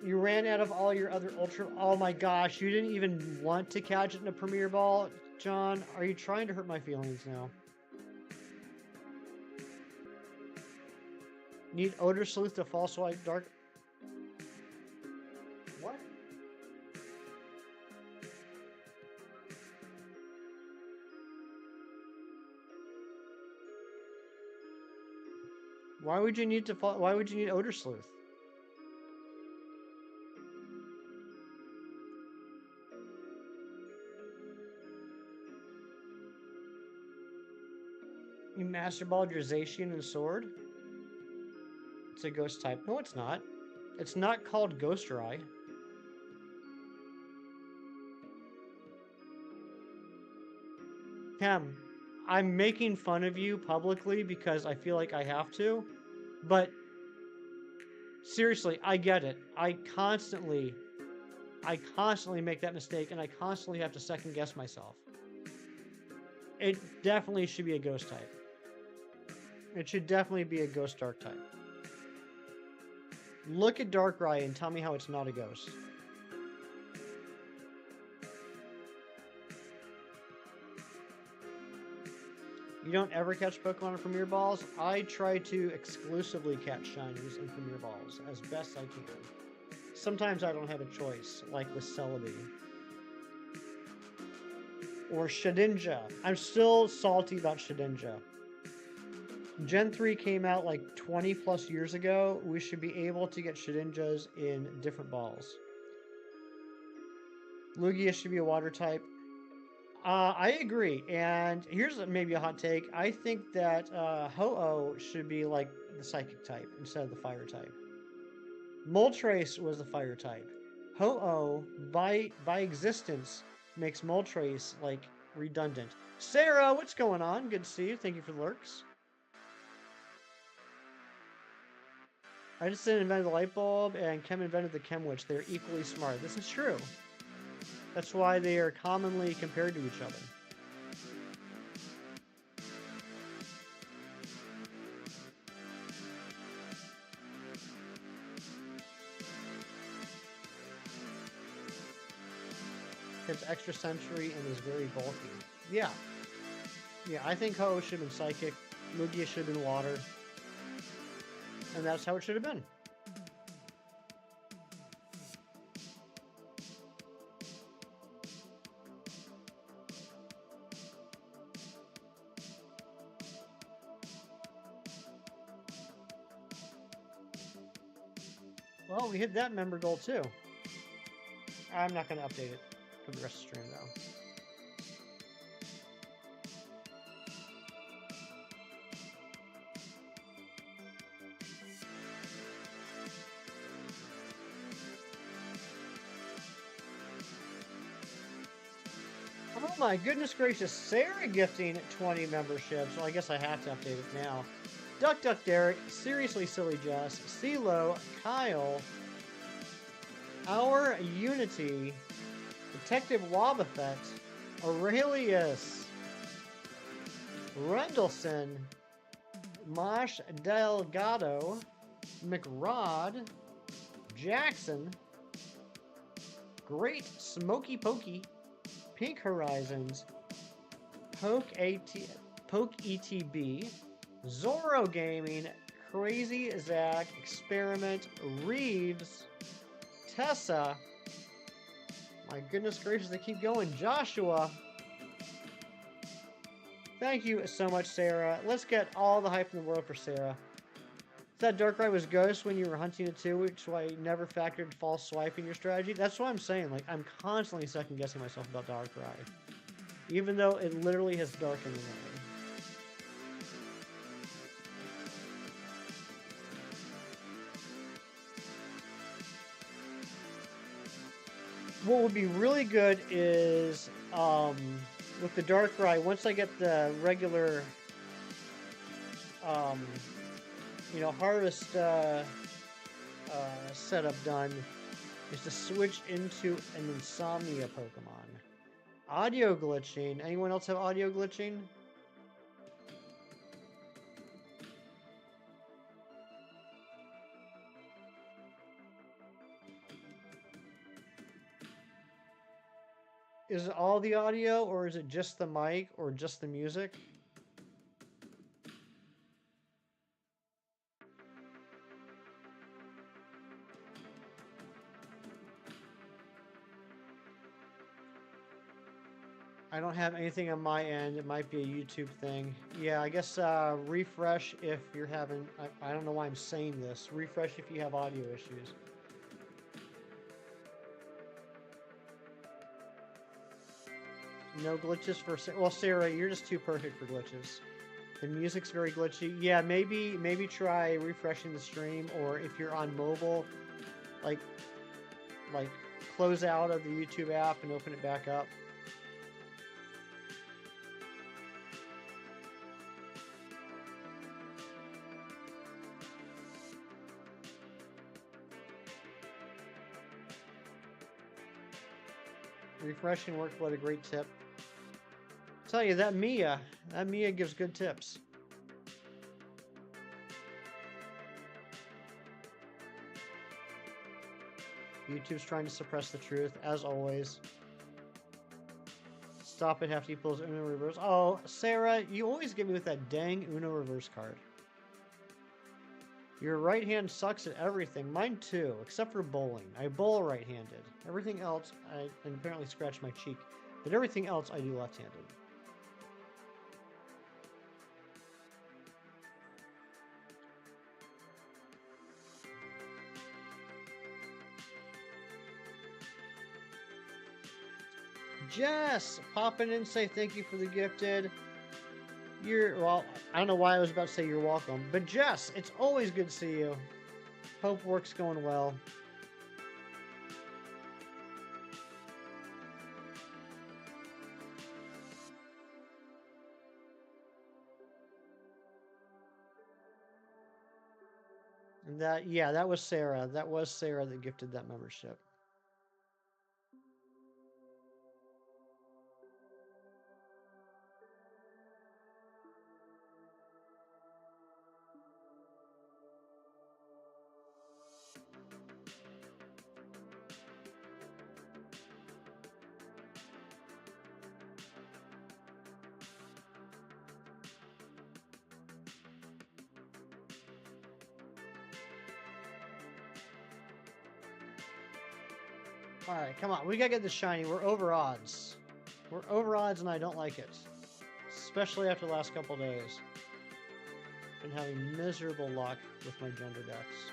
You ran out of all your other Ultra... Oh my gosh, you didn't even want to catch it in a Premier Ball? John, are you trying to hurt my feelings now? Need Odor Sleuth to False Swipe Dark... What? Why would you need to? Why would you need Odor Sleuth? You Master Balled your Zacian and Sword? It's a ghost type. No, it's not. It's not called Ghost Rai. Cam, I'm making fun of you publicly because I feel like I have to, but seriously, I get it. I constantly make that mistake, and I constantly have to second guess myself. It definitely should be a ghost type. It should definitely be a ghost dark type. Look at Darkrai and tell me how it's not a ghost. You don't ever catch Pokemon in Premier Balls? I try to exclusively catch shinies in Premier Balls as best I can. Sometimes I don't have a choice, like with Celebi. Or Shedinja. I'm still salty about Shedinja. Gen 3 came out like 20 plus years ago. We should be able to get Shedinjas in different balls. Lugia should be a water type. I agree, and here's maybe a hot take. I think that Ho-Oh should be like the psychic type instead of the fire type. Moltres was the fire type. Ho-Oh, by existence, makes Moltres like redundant. Sarah, what's going on? Good to see you. Thank you for the lurks. I just didn't invent the light bulb, and Kem invented the Chem Witch. They're equally smart. This is true. That's why they are commonly compared to each other. It's extra sensory and is very bulky. Yeah. Yeah, I think Ho-Oh should have been psychic. Lugia should have been water. And that's how it should have been. Well, we hit that member goal too. I'm not going to update it for the rest of the stream though. Oh my goodness gracious, Sarah gifting 20 memberships. Well, I guess I have to update it now. Duck Duck Derek, Seriously Silly Jess, CeeLo, Kyle, Our Unity, Detective Wobbuffet, Aurelius, Rendleson, Mosh Delgado, McRod, Jackson, Great Smoky Pokey, Pink Horizons, Poke ETB, Zorro Gaming, Crazy Zach, Experiment, Reeves, Tessa. My goodness gracious, they keep going. Joshua. Thank you so much, Sarah. Let's get all the hype in the world for Sarah. That Darkrai was Ghost when you were hunting it too, which is why you never factored false swipe in your strategy. That's what I'm saying. Like, I'm constantly second guessing myself about Darkrai, even though it literally has dark in the name. What would be really good is with the Darkrai, once I get the regular harvest setup done, is to switch into an Insomnia Pokemon. Audio glitching. Anyone else have audio glitching? Is it all the audio, or is it just the mic, or just the music? I don't have anything on my end. It might be a YouTube thing. Yeah, I guess refresh if you're having... I don't know why I'm saying this. Refresh if you have audio issues. No glitches for... Well, Sarah, you're just too perfect for glitches. The music's very glitchy. Yeah, maybe try refreshing the stream, or if you're on mobile, like close out of the YouTube app and open it back up. Refreshing workflow, a great tip. I'll tell you, that Mia gives good tips. YouTube's trying to suppress the truth, as always. Stop it, have to equals Uno reverse. Oh, Sarah, you always get me with that dang Uno reverse card. Your right hand sucks at everything. Mine too, except for bowling. I bowl right-handed. Everything else, and apparently scratch my cheek. But everything else I do left-handed. Jess, pop in and say thank you for the gifted. Well, I don't know why I was about to say you're welcome. But Jess, it's always good to see you. Hope work's going well. And that was Sarah. That was Sarah that gifted that membership. Alright, come on. We gotta get this shiny. We're over odds. We're over odds and I don't like it. Especially after the last couple days. Been having miserable luck with my gender decks.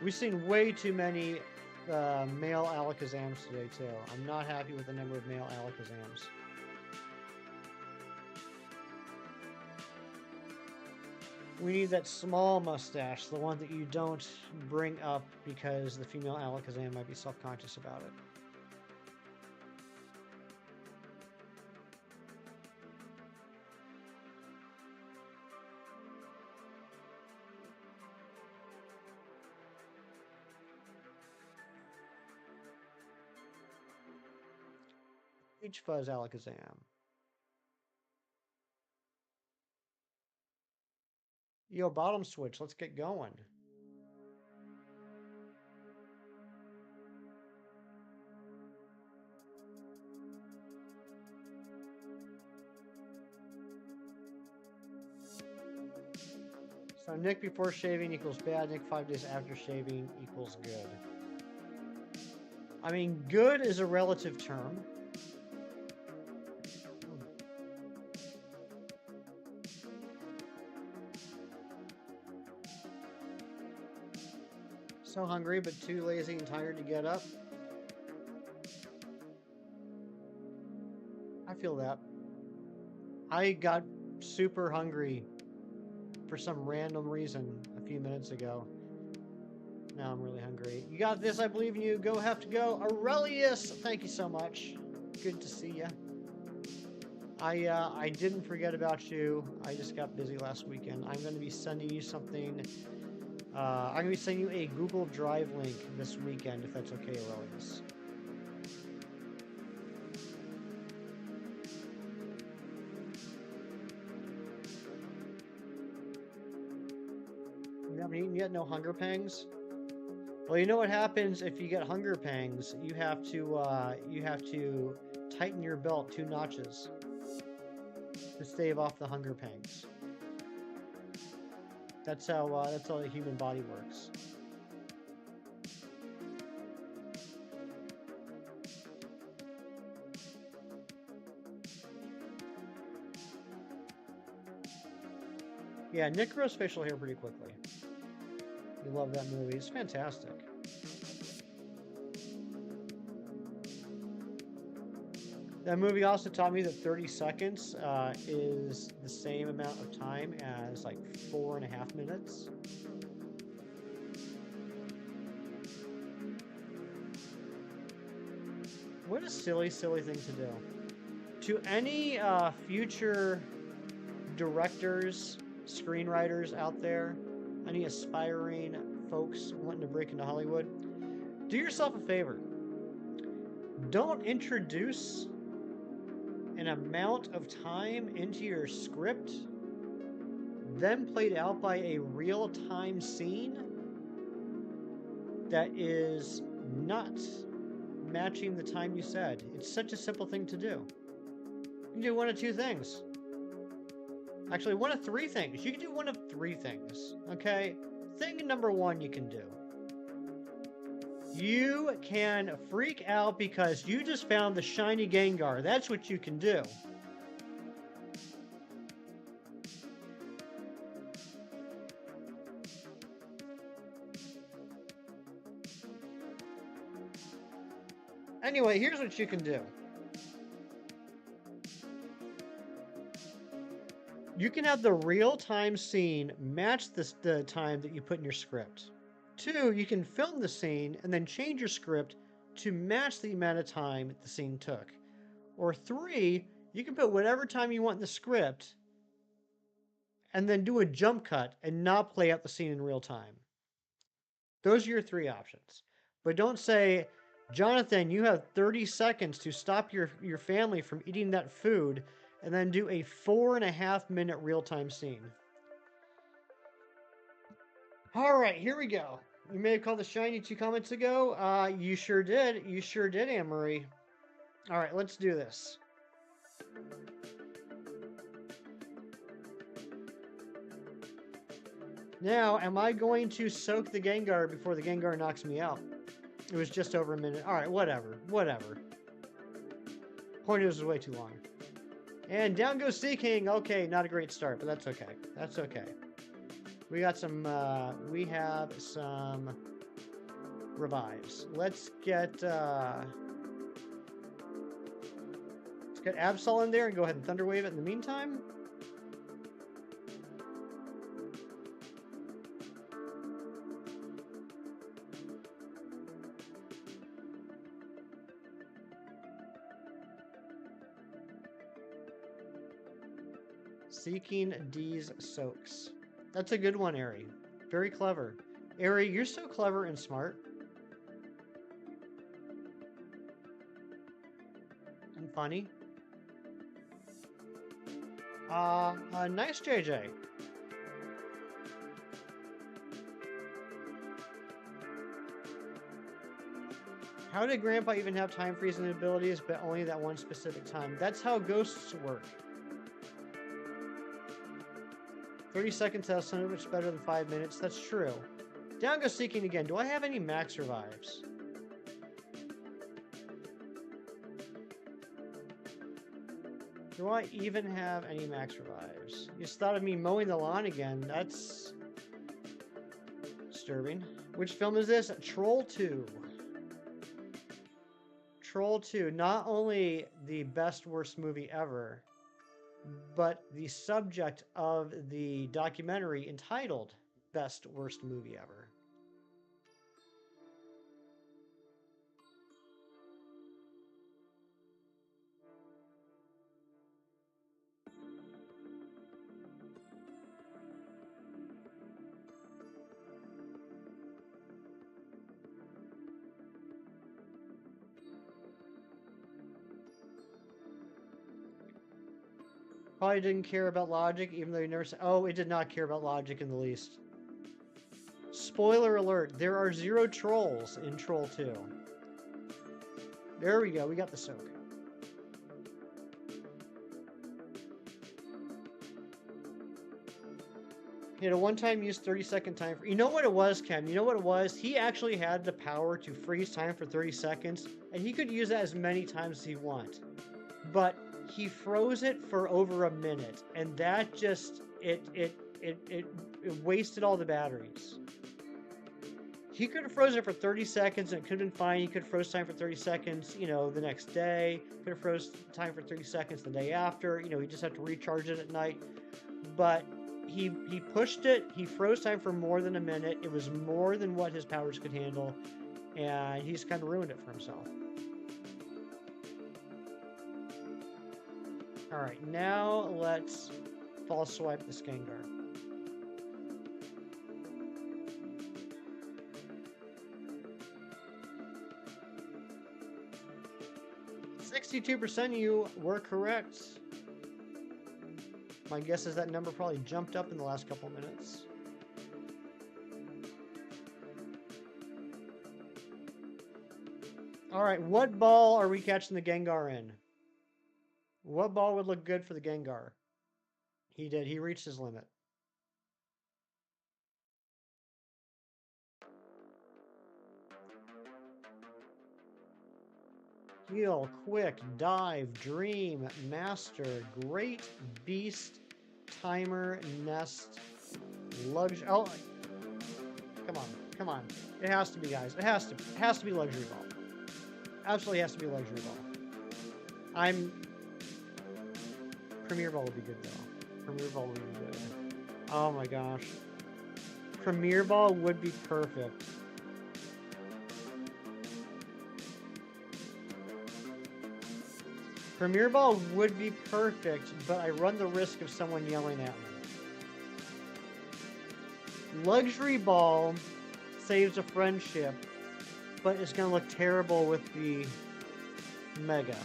We've seen way too many male ALKAZAMs today, too. I'm not happy with the number of male ALKAZAMs. We need that small mustache, the one that you don't bring up because the female ALKAZAM might be self-conscious about it. Peach Fuzz ALKAZAM. Yo, bottom switch, let's get going. So Nick before shaving equals bad, Nick 5 days after shaving equals good. I mean, good is a relative term. So hungry, but too lazy and tired to get up. I feel that. I got super hungry for some random reason a few minutes ago. Now I'm really hungry. You got this, I believe in you. Go, have to go. Aurelius, thank you so much. Good to see you. I didn't forget about you. I just got busy last weekend. I'm going to be sending you something. I'm going to be sending you a Google Drive link this weekend, if that's okay, Aurelius. You haven't eaten yet? No hunger pangs? Well, you know what happens if you get hunger pangs? You have to tighten your belt 2 notches to stave off the hunger pangs. That's how the human body works. Yeah, Nick grows facial hair pretty quickly. You love that movie. It's fantastic. That movie also taught me that 30 seconds is the same amount of time as like 4.5 minutes. What a silly, silly thing to do. To any future directors, screenwriters out there, any aspiring folks wanting to break into Hollywood, do yourself a favor. Don't introduce an amount of time into your script, then played out by a real-time scene that is not matching the time you said. It's such a simple thing to do. You can do one of two things. Actually, one of three things. You can do one of three things, okay? Thing number one you can do. You can freak out because you just found the shiny Gengar. That's what you can do. Anyway, here's what you can do. You can have the real-time scene match the time that you put in your script. 2, you can film the scene and then change your script to match the amount of time the scene took. Or 3, you can put whatever time you want in the script and then do a jump cut and not play out the scene in real time. Those are your 3 options. But don't say, Jonathan, you have 30 seconds to stop your family from eating that food and then do a 4.5 minute real-time scene. All right, here we go. You may have called the shiny 2 comments ago. You sure did. You sure did, Anne-Marie. All right, let's do this. Now, am I going to soak the Gengar before the Gengar knocks me out? It was just over a minute. All right, whatever. Point is way too long. And down goes Sea King. Okay, not a great start, but that's okay. That's okay. We got some, we have some revives. Let's get Absol in there and go ahead and Thunder Wave it in the meantime. Seeking D's soaks. That's a good one, Ari. Very clever. Ari, you're so clever and smart. And funny. Nice, JJ. How did Grandpa even have time freezing abilities, but only that one specific time? That's how ghosts work. 30 seconds has so much better than 5 minutes. That's true. Down goes Seeking again. Do I have any max revives? Do I even have any max revives? You just thought of me mowing the lawn again. That's disturbing. Which film is this? Troll 2. Troll 2. Not only the best worst movie ever, but the subject of the documentary entitled Best Worst Movie Ever. Probably didn't care about logic, even though you never said... Oh, it did not care about logic in the least. Spoiler alert, there are 0 trolls in Troll 2. There we go, we got the soak. He had a one-time use 30-second time. You know what it was, Ken? You know what it was? He actually had the power to freeze time for 30 seconds, and he could use that as many times as he wants. But he froze it for over a minute, and that just, it it wasted all the batteries. He could have frozen for 30 seconds and it could have been fine. He could have froze time for 30 seconds, you know, the next day. Could have froze time for 30 seconds the day after. You know, he just had to recharge it at night. But he pushed it. He froze time for more than a minute. It was more than what his powers could handle. And he's kind of ruined it for himself. Alright, now let's false swipe this Gengar. 62% of you were correct. My guess is that number probably jumped up in the last couple minutes. Alright, what ball are we catching the Gengar in? What ball would look good for the Gengar? He did. He reached his limit. Heal, quick, dive, dream, master, great, beast, timer, nest, luxury. Oh, come on, come on. It has to be, guys. It has to be luxury ball. Absolutely has to be luxury ball. Premier ball would be good though. Premier ball would be good. Oh my gosh. Premier ball would be perfect. Premier ball would be perfect, but I run the risk of someone yelling at me. Luxury ball saves a friendship, but it's going to look terrible with the Mega.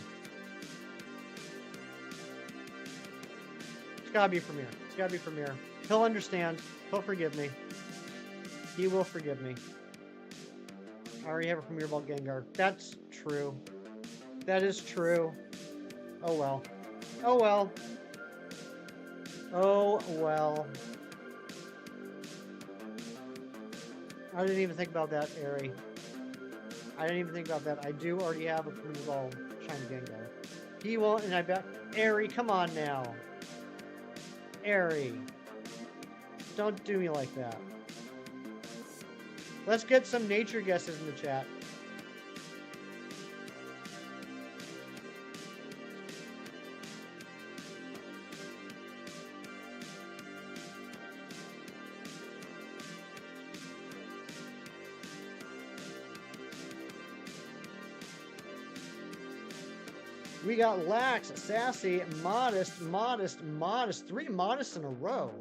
It's got to be Premier. It's got to be Premier. He'll understand. He'll forgive me. He will forgive me. I already have a Premier Ball Gengar. That's true. That is true. Oh well. Oh well. Oh well. I didn't even think about that, Airy. I didn't even think about that. I do already have a Premier Ball Shiny Gengar. He won't, and I bet... Airy, come on now. Airy. Don't do me like that. Let's get some nature guesses in the chat. We got lax, sassy, modest, modest, modest. 3 modest in a row.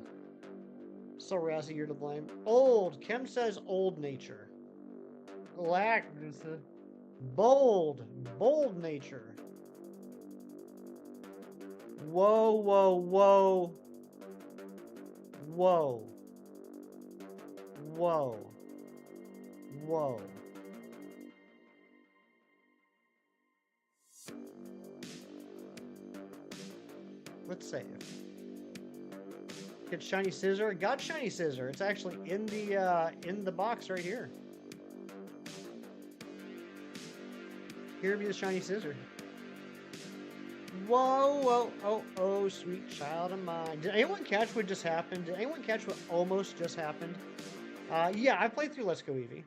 So Razzie, you're to blame. Old. Kim says old nature. Lax. Bold. Bold nature. Whoa, whoa, whoa. Whoa. Whoa. Whoa. Let's save. Get Shiny Scissor. Got Shiny Scissor. It's actually in the box right here. Here be the Shiny Scissor. Whoa, whoa, oh, oh, sweet child of mine. Did anyone catch what just happened? Did anyone catch what almost just happened? Yeah, I played through Let's Go Eevee.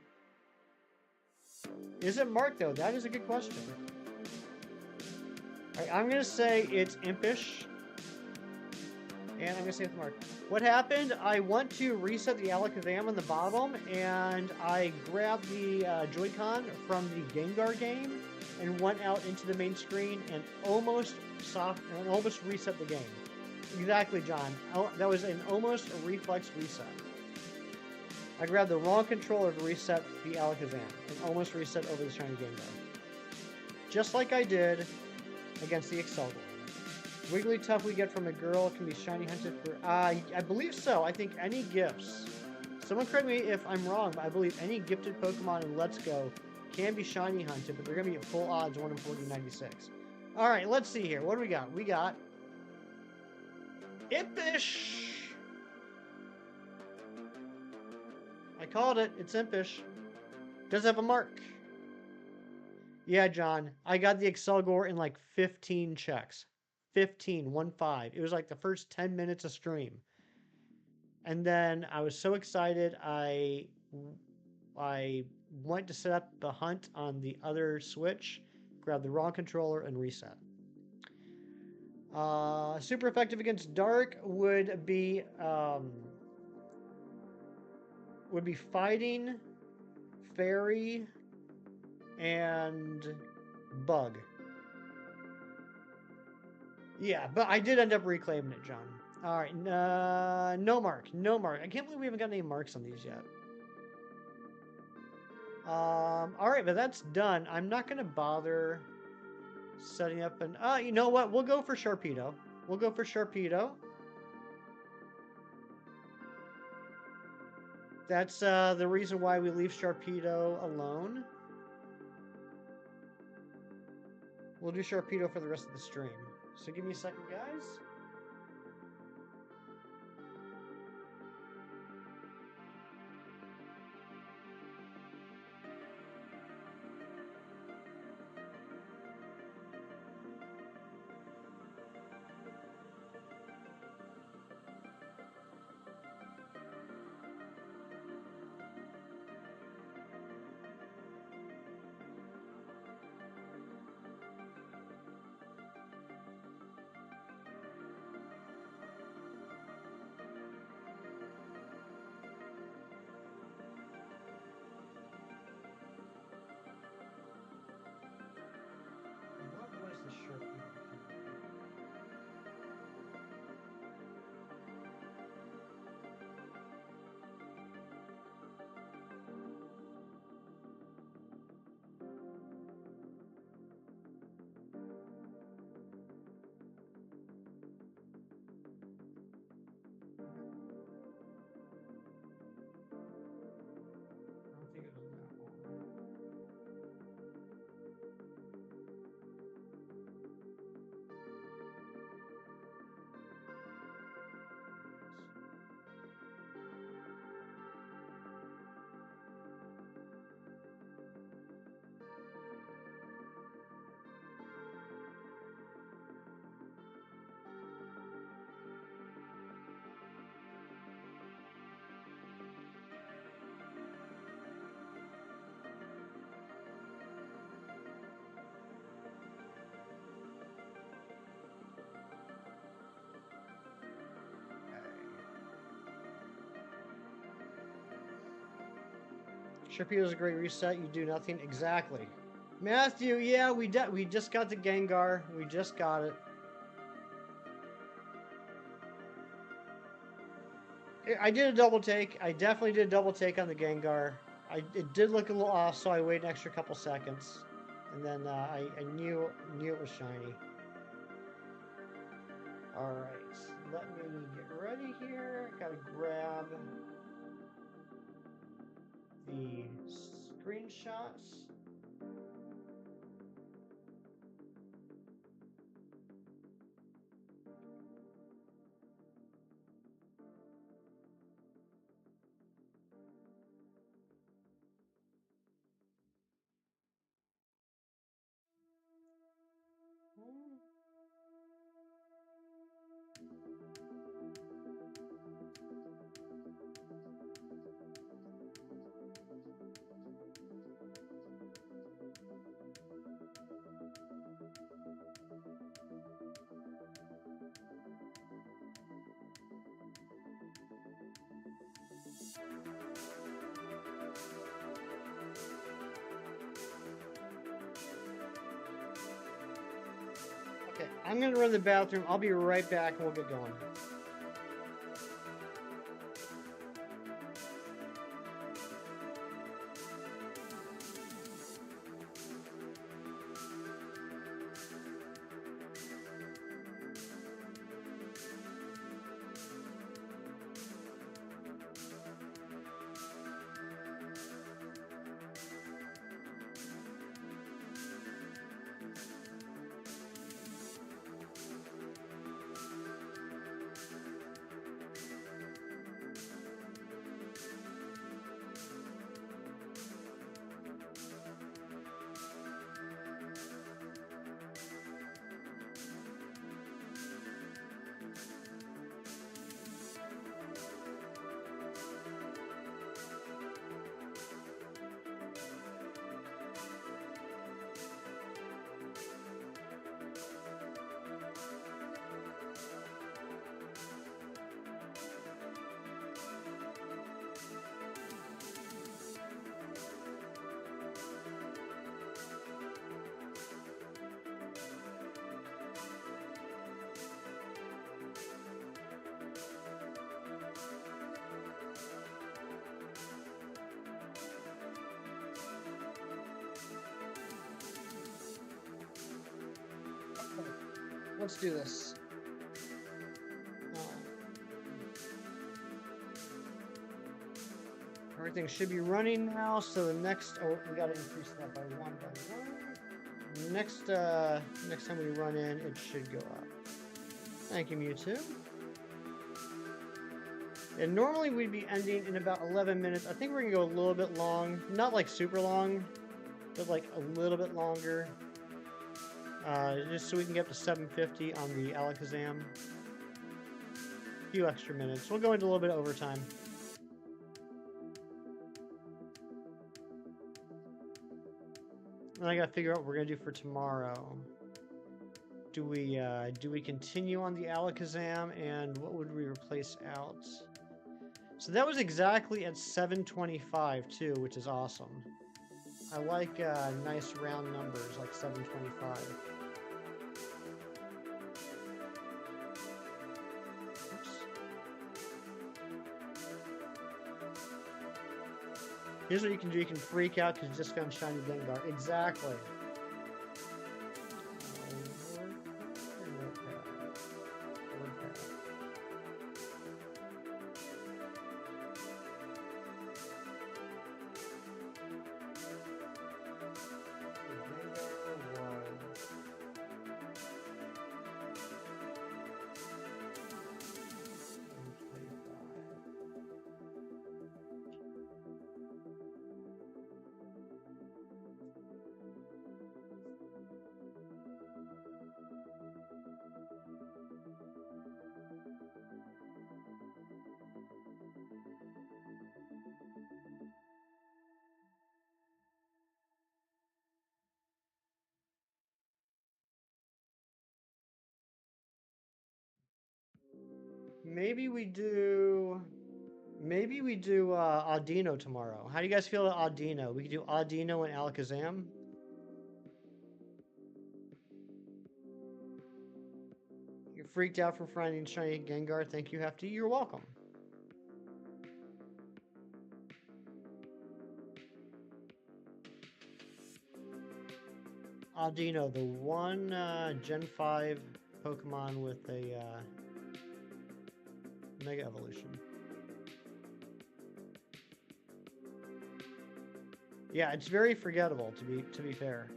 Is it Mark though? That is a good question. All right, I'm gonna say it's Impish. And I'm going to say with Mark. What happened? I went to reset the ALKAZAM on the bottom, and I grabbed the Joy-Con from the Gengar game, and went out into the main screen, and almost reset the game. Exactly, John. That was an almost a reflex reset. I grabbed the wrong controller to reset the ALKAZAM, and almost reset over the Shiny Gengar. Just like I did against the Excelgor. Wigglytuff we get from a girl can be shiny hunted for... I believe so. I think any gifts. Someone correct me if I'm wrong, but I believe any gifted Pokemon in Let's Go can be shiny hunted, but they're going to be at full odds, 1 in 4096. Alright, let's see here. What do we got? We got... Impish! I called it. It's Impish. Does have a mark. Yeah, John. I got the Excelgor in like 15 checks. 15, 1-5. It was like the first 10 minutes of stream. And then I was so excited, I went to set up the hunt on the other Switch, grabbed the wrong controller, and reset. Super effective against Dark would be Fighting, Fairy, and Bug. Yeah, but I did end up reclaiming it, John. All right, no mark. I can't believe we haven't got any marks on these yet. All right, but that's done. I'm not gonna bother setting up an. You know what? We'll go for Sharpedo. That's the reason why we leave Sharpedo alone. We'll do Sharpedo for the rest of the stream. So give me a second, guys. What was the Sharpedo? I don't think it was that one. Sharpedo is a great reset. You do nothing. Exactly. Matthew, yeah, we just got the Gengar. We just got it. I did a double take. I definitely did a double take on the Gengar. It did look a little off, so I waited an extra couple seconds. And then I knew it was shiny. Alright, let me get ready here. Gotta grab the screenshots. Okay, I'm gonna run to the bathroom. I'll be right back and we'll get going. Let's do this. Everything should be running now, so the next... Oh, we gotta increase that by one. Next time we run in, it should go up. Thank you, Mewtwo. And normally we'd be ending in about 11 minutes. I think we're gonna go a little bit long. Not like super long, but like a little bit longer. Just so we can get to 750 on the ALKAZAM. A few extra minutes. We'll go into a little bit of overtime. And I gotta figure out what we're gonna do for tomorrow. Do we continue on the ALKAZAM, and what would we replace out? So that was exactly at 725 too, which is awesome. I like nice round numbers like 725. Oops. Here's what you can do. You can freak out because you just found shiny Gengar. Exactly. Maybe we do Audino tomorrow. How do you guys feel about Audino? We could do Audino and ALKAZAM. You're freaked out from finding shiny Gengar. Thank you, Hefty. You're welcome. Audino, the one Gen 5 Pokemon with a Mega Evolution. Yeah, it's very forgettable, to be fair.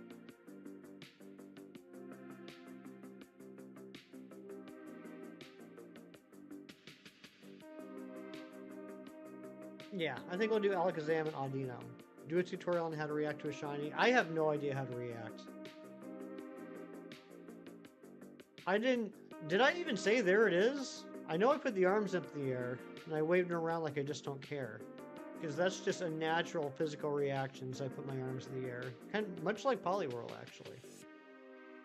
Yeah, I think we'll do ALKAZAM and Audino. Do a tutorial on how to react to a shiny. I have no idea how to react. Did I even say there it is? I know I put the arms up in the air, and I waved them around like I just don't care. Because that's just a natural physical reaction, so I put my arms in the air. Kind of much like Poliwhirl, actually.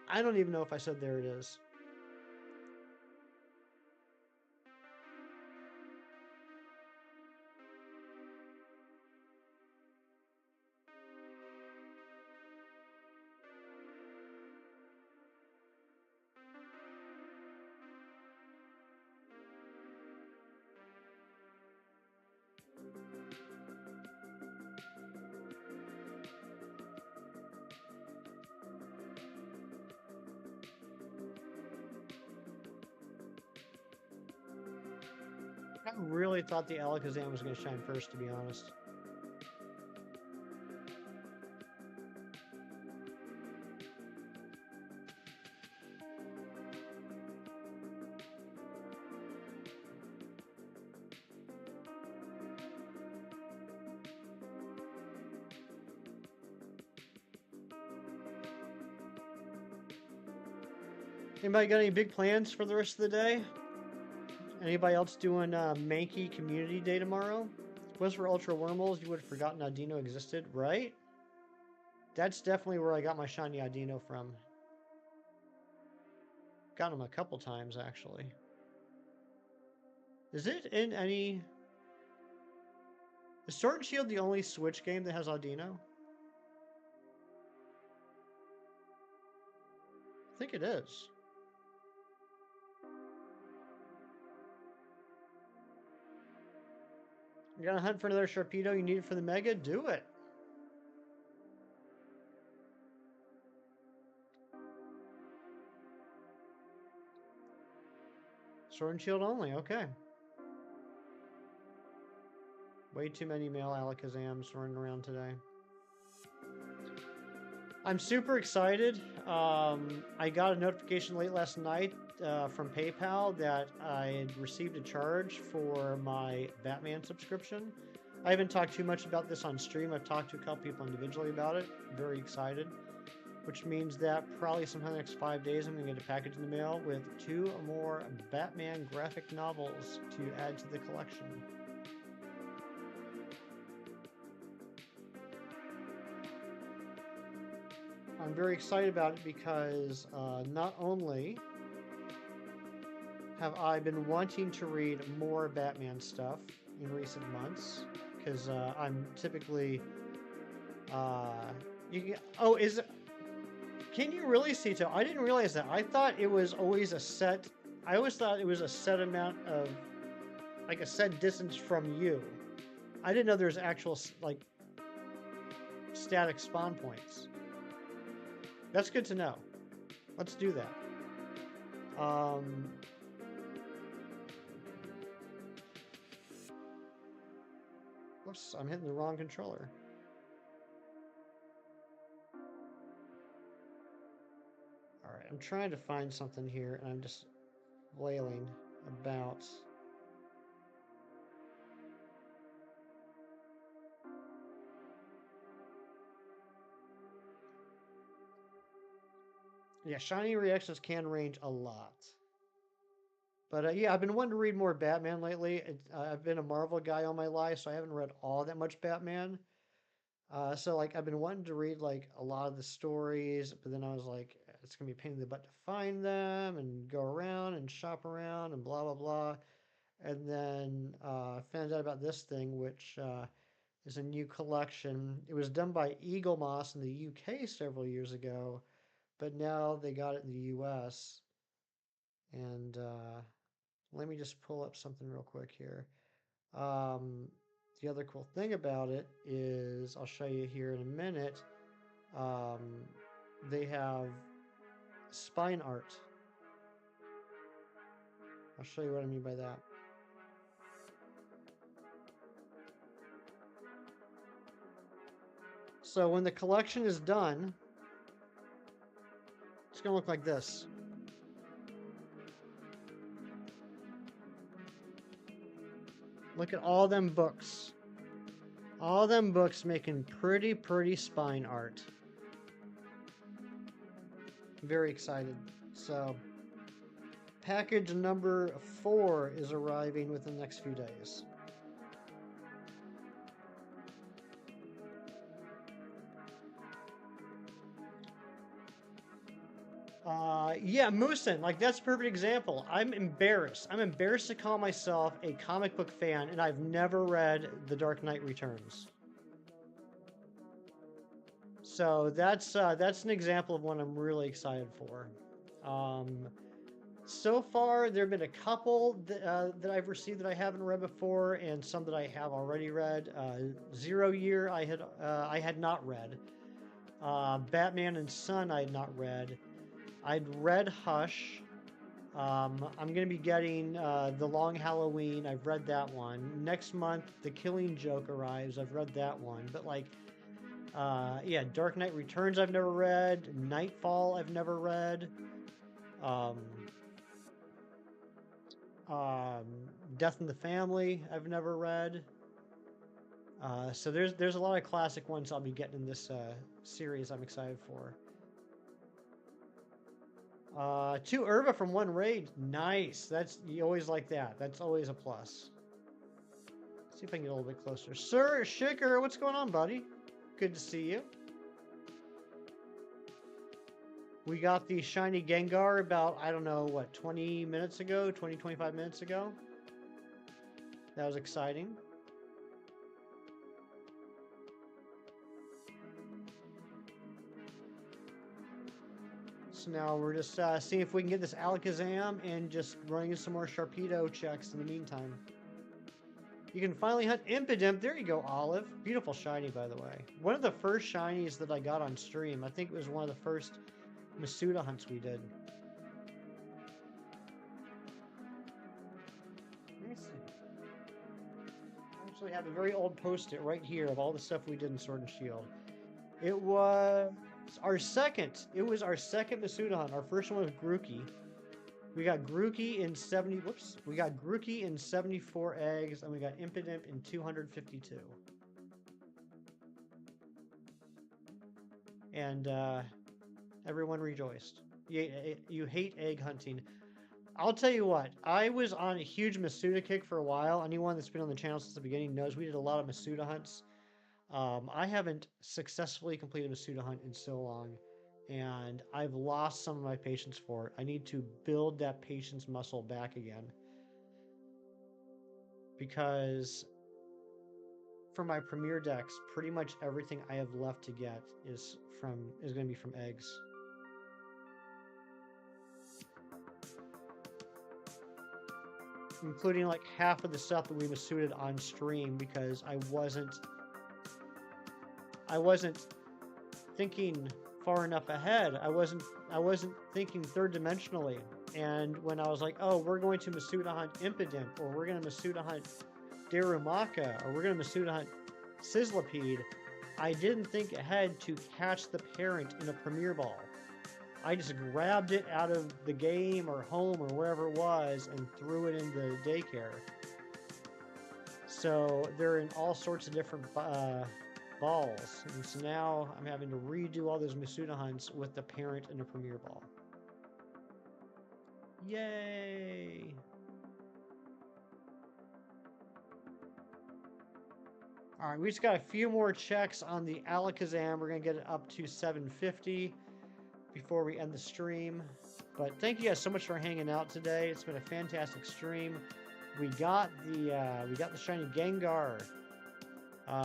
I don't even know if I said there it is. I really thought the ALKAZAM was going to shine first, to be honest. Anybody got any big plans for the rest of the day? Anybody else doing Mankey Community Day tomorrow? If it was for Ultra Wormholes, you would have forgotten Audino existed, right? That's definitely where I got my shiny Audino from. Got him a couple times, actually. Is it in any... Is Sword and Shield the only Switch game that has Audino? I think it is. You're gonna hunt for another Sharpedo, you need it for the Mega? Do it! Sword and Shield only, okay. Way too many male ALKAZAMs running around today. I'm super excited. I got a notification late last night from PayPal that I had received a charge for my Batman subscription. I haven't talked too much about this on stream. I've talked to a couple people individually about it. Very excited. Which means that probably sometime in the next 5 days I'm going to get a package in the mail with 2 more Batman graphic novels to add to the collection. I'm very excited about it because not only have I been wanting to read more Batman stuff in recent months, because I'm typically can you really see to? I didn't realize that. I thought it was always a set. I always thought it was a set amount of, like a set distance from you. I didn't know there's actual like static spawn points. That's good to know. Let's do that. Whoops, I'm hitting the wrong controller. Alright, I'm trying to find something here, and I'm just wailing about... Yeah, shiny reactions can range a lot. But yeah, I've been wanting to read more Batman lately. I've been a Marvel guy all my life, so I haven't read all that much Batman. So like I've been wanting to read like a lot of the stories, but then I was like, it's gonna be a pain in the butt to find them and go around and shop around and blah blah blah. And then found out about this thing, which is a new collection. It was done by Eagle Moss in the UK several years ago, but now they got it in the US. And let me just pull up something real quick here. The other cool thing about it is, I'll show you here in a minute, they have spine art. I'll show you what I mean by that. So when the collection is done, it's going to look like this. Look at all them books. All them books making pretty spine art. Very excited. So, package number 4 is arriving within the next few days. Yeah, Moosin, like that's a perfect example. I'm embarrassed. I'm embarrassed to call myself a comic book fan, and I've never read The Dark Knight Returns. So that's an example of one I'm really excited for. So far, there have been a couple that I've received that I haven't read before, and some that I have already read. Zero Year I had not read. Batman and Son I had not read. I'd read Hush. I'm going to be getting The Long Halloween. I've read that one. Next month, The Killing Joke arrives. I've read that one. But like, yeah, Dark Knight Returns I've never read. Nightfall I've never read. Death in the Family I've never read. So there's a lot of classic ones I'll be getting in this series I'm excited for. 2 Herba from 1 raid. Nice. You always like that. That's always a plus. Let's see if I can get a little bit closer. Sir Shicker, what's going on, buddy? Good to see you. We got the shiny Gengar about, I don't know, what, 20 minutes ago? 20, 25 minutes ago? That was exciting. So now we're just seeing if we can get this ALKAZAM and just running some more Sharpedo checks in the meantime. You can finally hunt Impidimp. There you go, Olive. Beautiful shiny, by the way. One of the first shinies that I got on stream. I think it was one of the first Masuda hunts we did. actually have a very old post-it right here of all the stuff we did in Sword and Shield. It was our second. It was our second Masuda hunt. Our first one was Grookey. We got Grookey in 70. Whoops. We got Grookey in 74 eggs, and we got Impidimp in 252. And everyone rejoiced. You hate egg hunting. I'll tell you what, I was on a huge Masuda kick for a while. Anyone that's been on the channel since the beginning knows we did a lot of Masuda hunts. I haven't successfully completed a Masuda hunt in so long, and I've lost some of my patience for it. I need to build that patience muscle back again. Because for my premier decks, pretty much everything I have left to get is going to be from eggs. Including like half of the stuff that we Masudaed on stream because I wasn't thinking far enough ahead. I wasn't thinking third dimensionally. And when I was like, oh, we're going to Masuda hunt Impidimp, or we're going to Masuda hunt Darumaka, or we're going to Masuda hunt Sizzlipede, I didn't think ahead to catch the parent in a Premier Ball. I just grabbed it out of the game or home or wherever it was and threw it into daycare. So they're in all sorts of different balls. And so now I'm having to redo all those Masuda hunts with the parent in a Premier Ball. Yay! Alright, we just got a few more checks on the ALKAZAM. We're going to get it up to 750 before we end the stream. But thank you guys so much for hanging out today. It's been a fantastic stream. We got the shiny Gengar.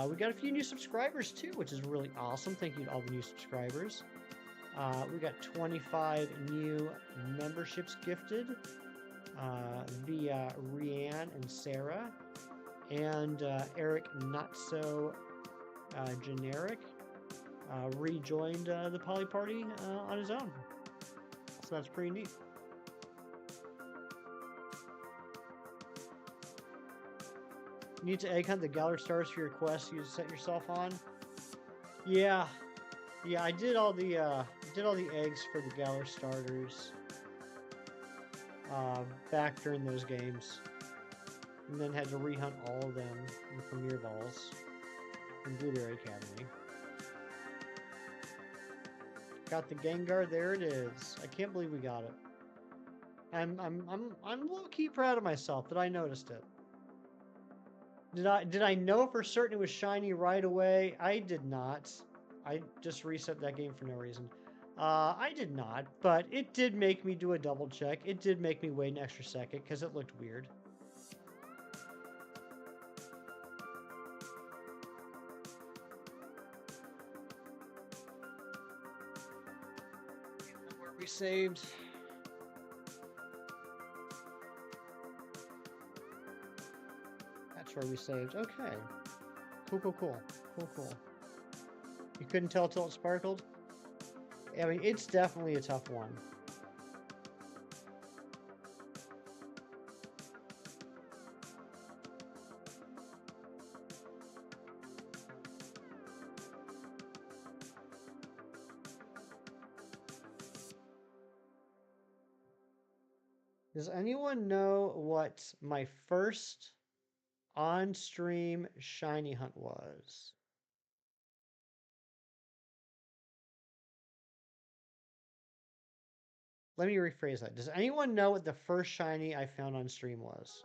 We got a few new subscribers too, which is really awesome. Thank you to all the new subscribers. We got 25 new memberships gifted via Rianne and Sarah, and Eric Not So Generic rejoined the Poly Party on his own. So that's pretty neat. You need to egg hunt the Galar Stars for your quest you set yourself on. Yeah, I did all the eggs for the Galar Starters back during those games, and then had to rehunt all of them in Premier Balls in Blueberry Academy. Got the Gengar. There it is. I can't believe we got it. I'm low-key proud of myself that I noticed it. Did I know for certain it was shiny right away? I did not. I just reset that game for no reason. I did not, but it did make me do a double check. It did make me wait an extra second because it looked weird. Where we saved. That's where we saved. Okay. Cool. You couldn't tell till it sparkled? I mean, it's definitely a tough one. Does anyone know what my first on-stream shiny hunt was? Let me rephrase that. Does anyone know what the first shiny I found on stream was?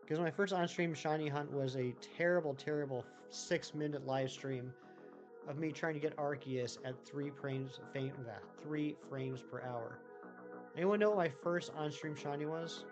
Because my first on-stream shiny hunt was a terrible 6-minute live stream of me trying to get Arceus at 3 frames per hour. Anyone know what my first on-stream shiny was?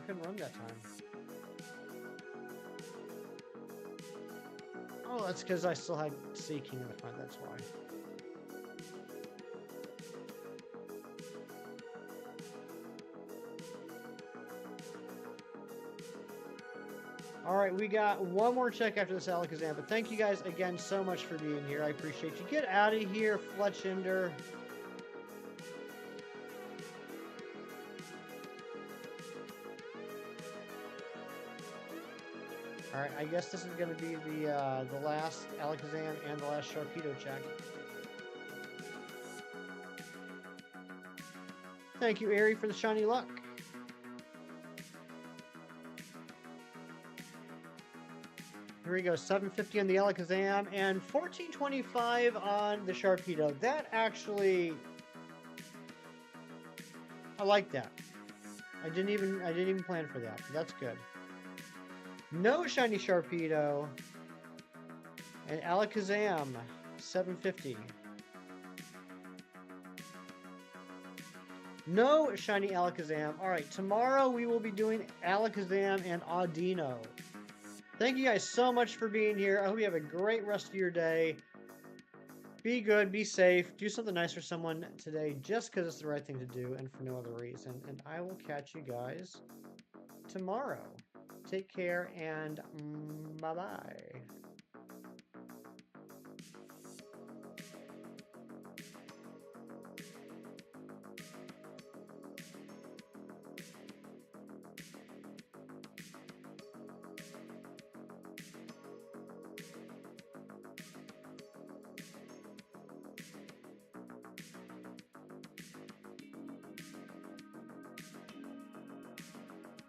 couldn't run that time. Oh, that's because I still had Sea King in the front, that's why. Alright, we got one more check after this ALKAZAM, but thank you guys again so much for being here. I appreciate you. Get out of here, Fletchender. Alright, I guess this is going to be the last ALKAZAM and the last Sharpedo check. Thank you, Ari, for the shiny luck. Here we go, 750 on the ALKAZAM and 1425 on the Sharpedo. That actually, I like that. I didn't even plan for that. That's good. No shiny Sharpedo and ALKAZAM 750. No shiny ALKAZAM. All right, tomorrow we will be doing ALKAZAM and Audino. Thank you guys so much for being here. I hope you have a great rest of your day. Be good, be safe, do something nice for someone today just because it's the right thing to do and for no other reason. And I will catch you guys tomorrow. Take care and bye-bye.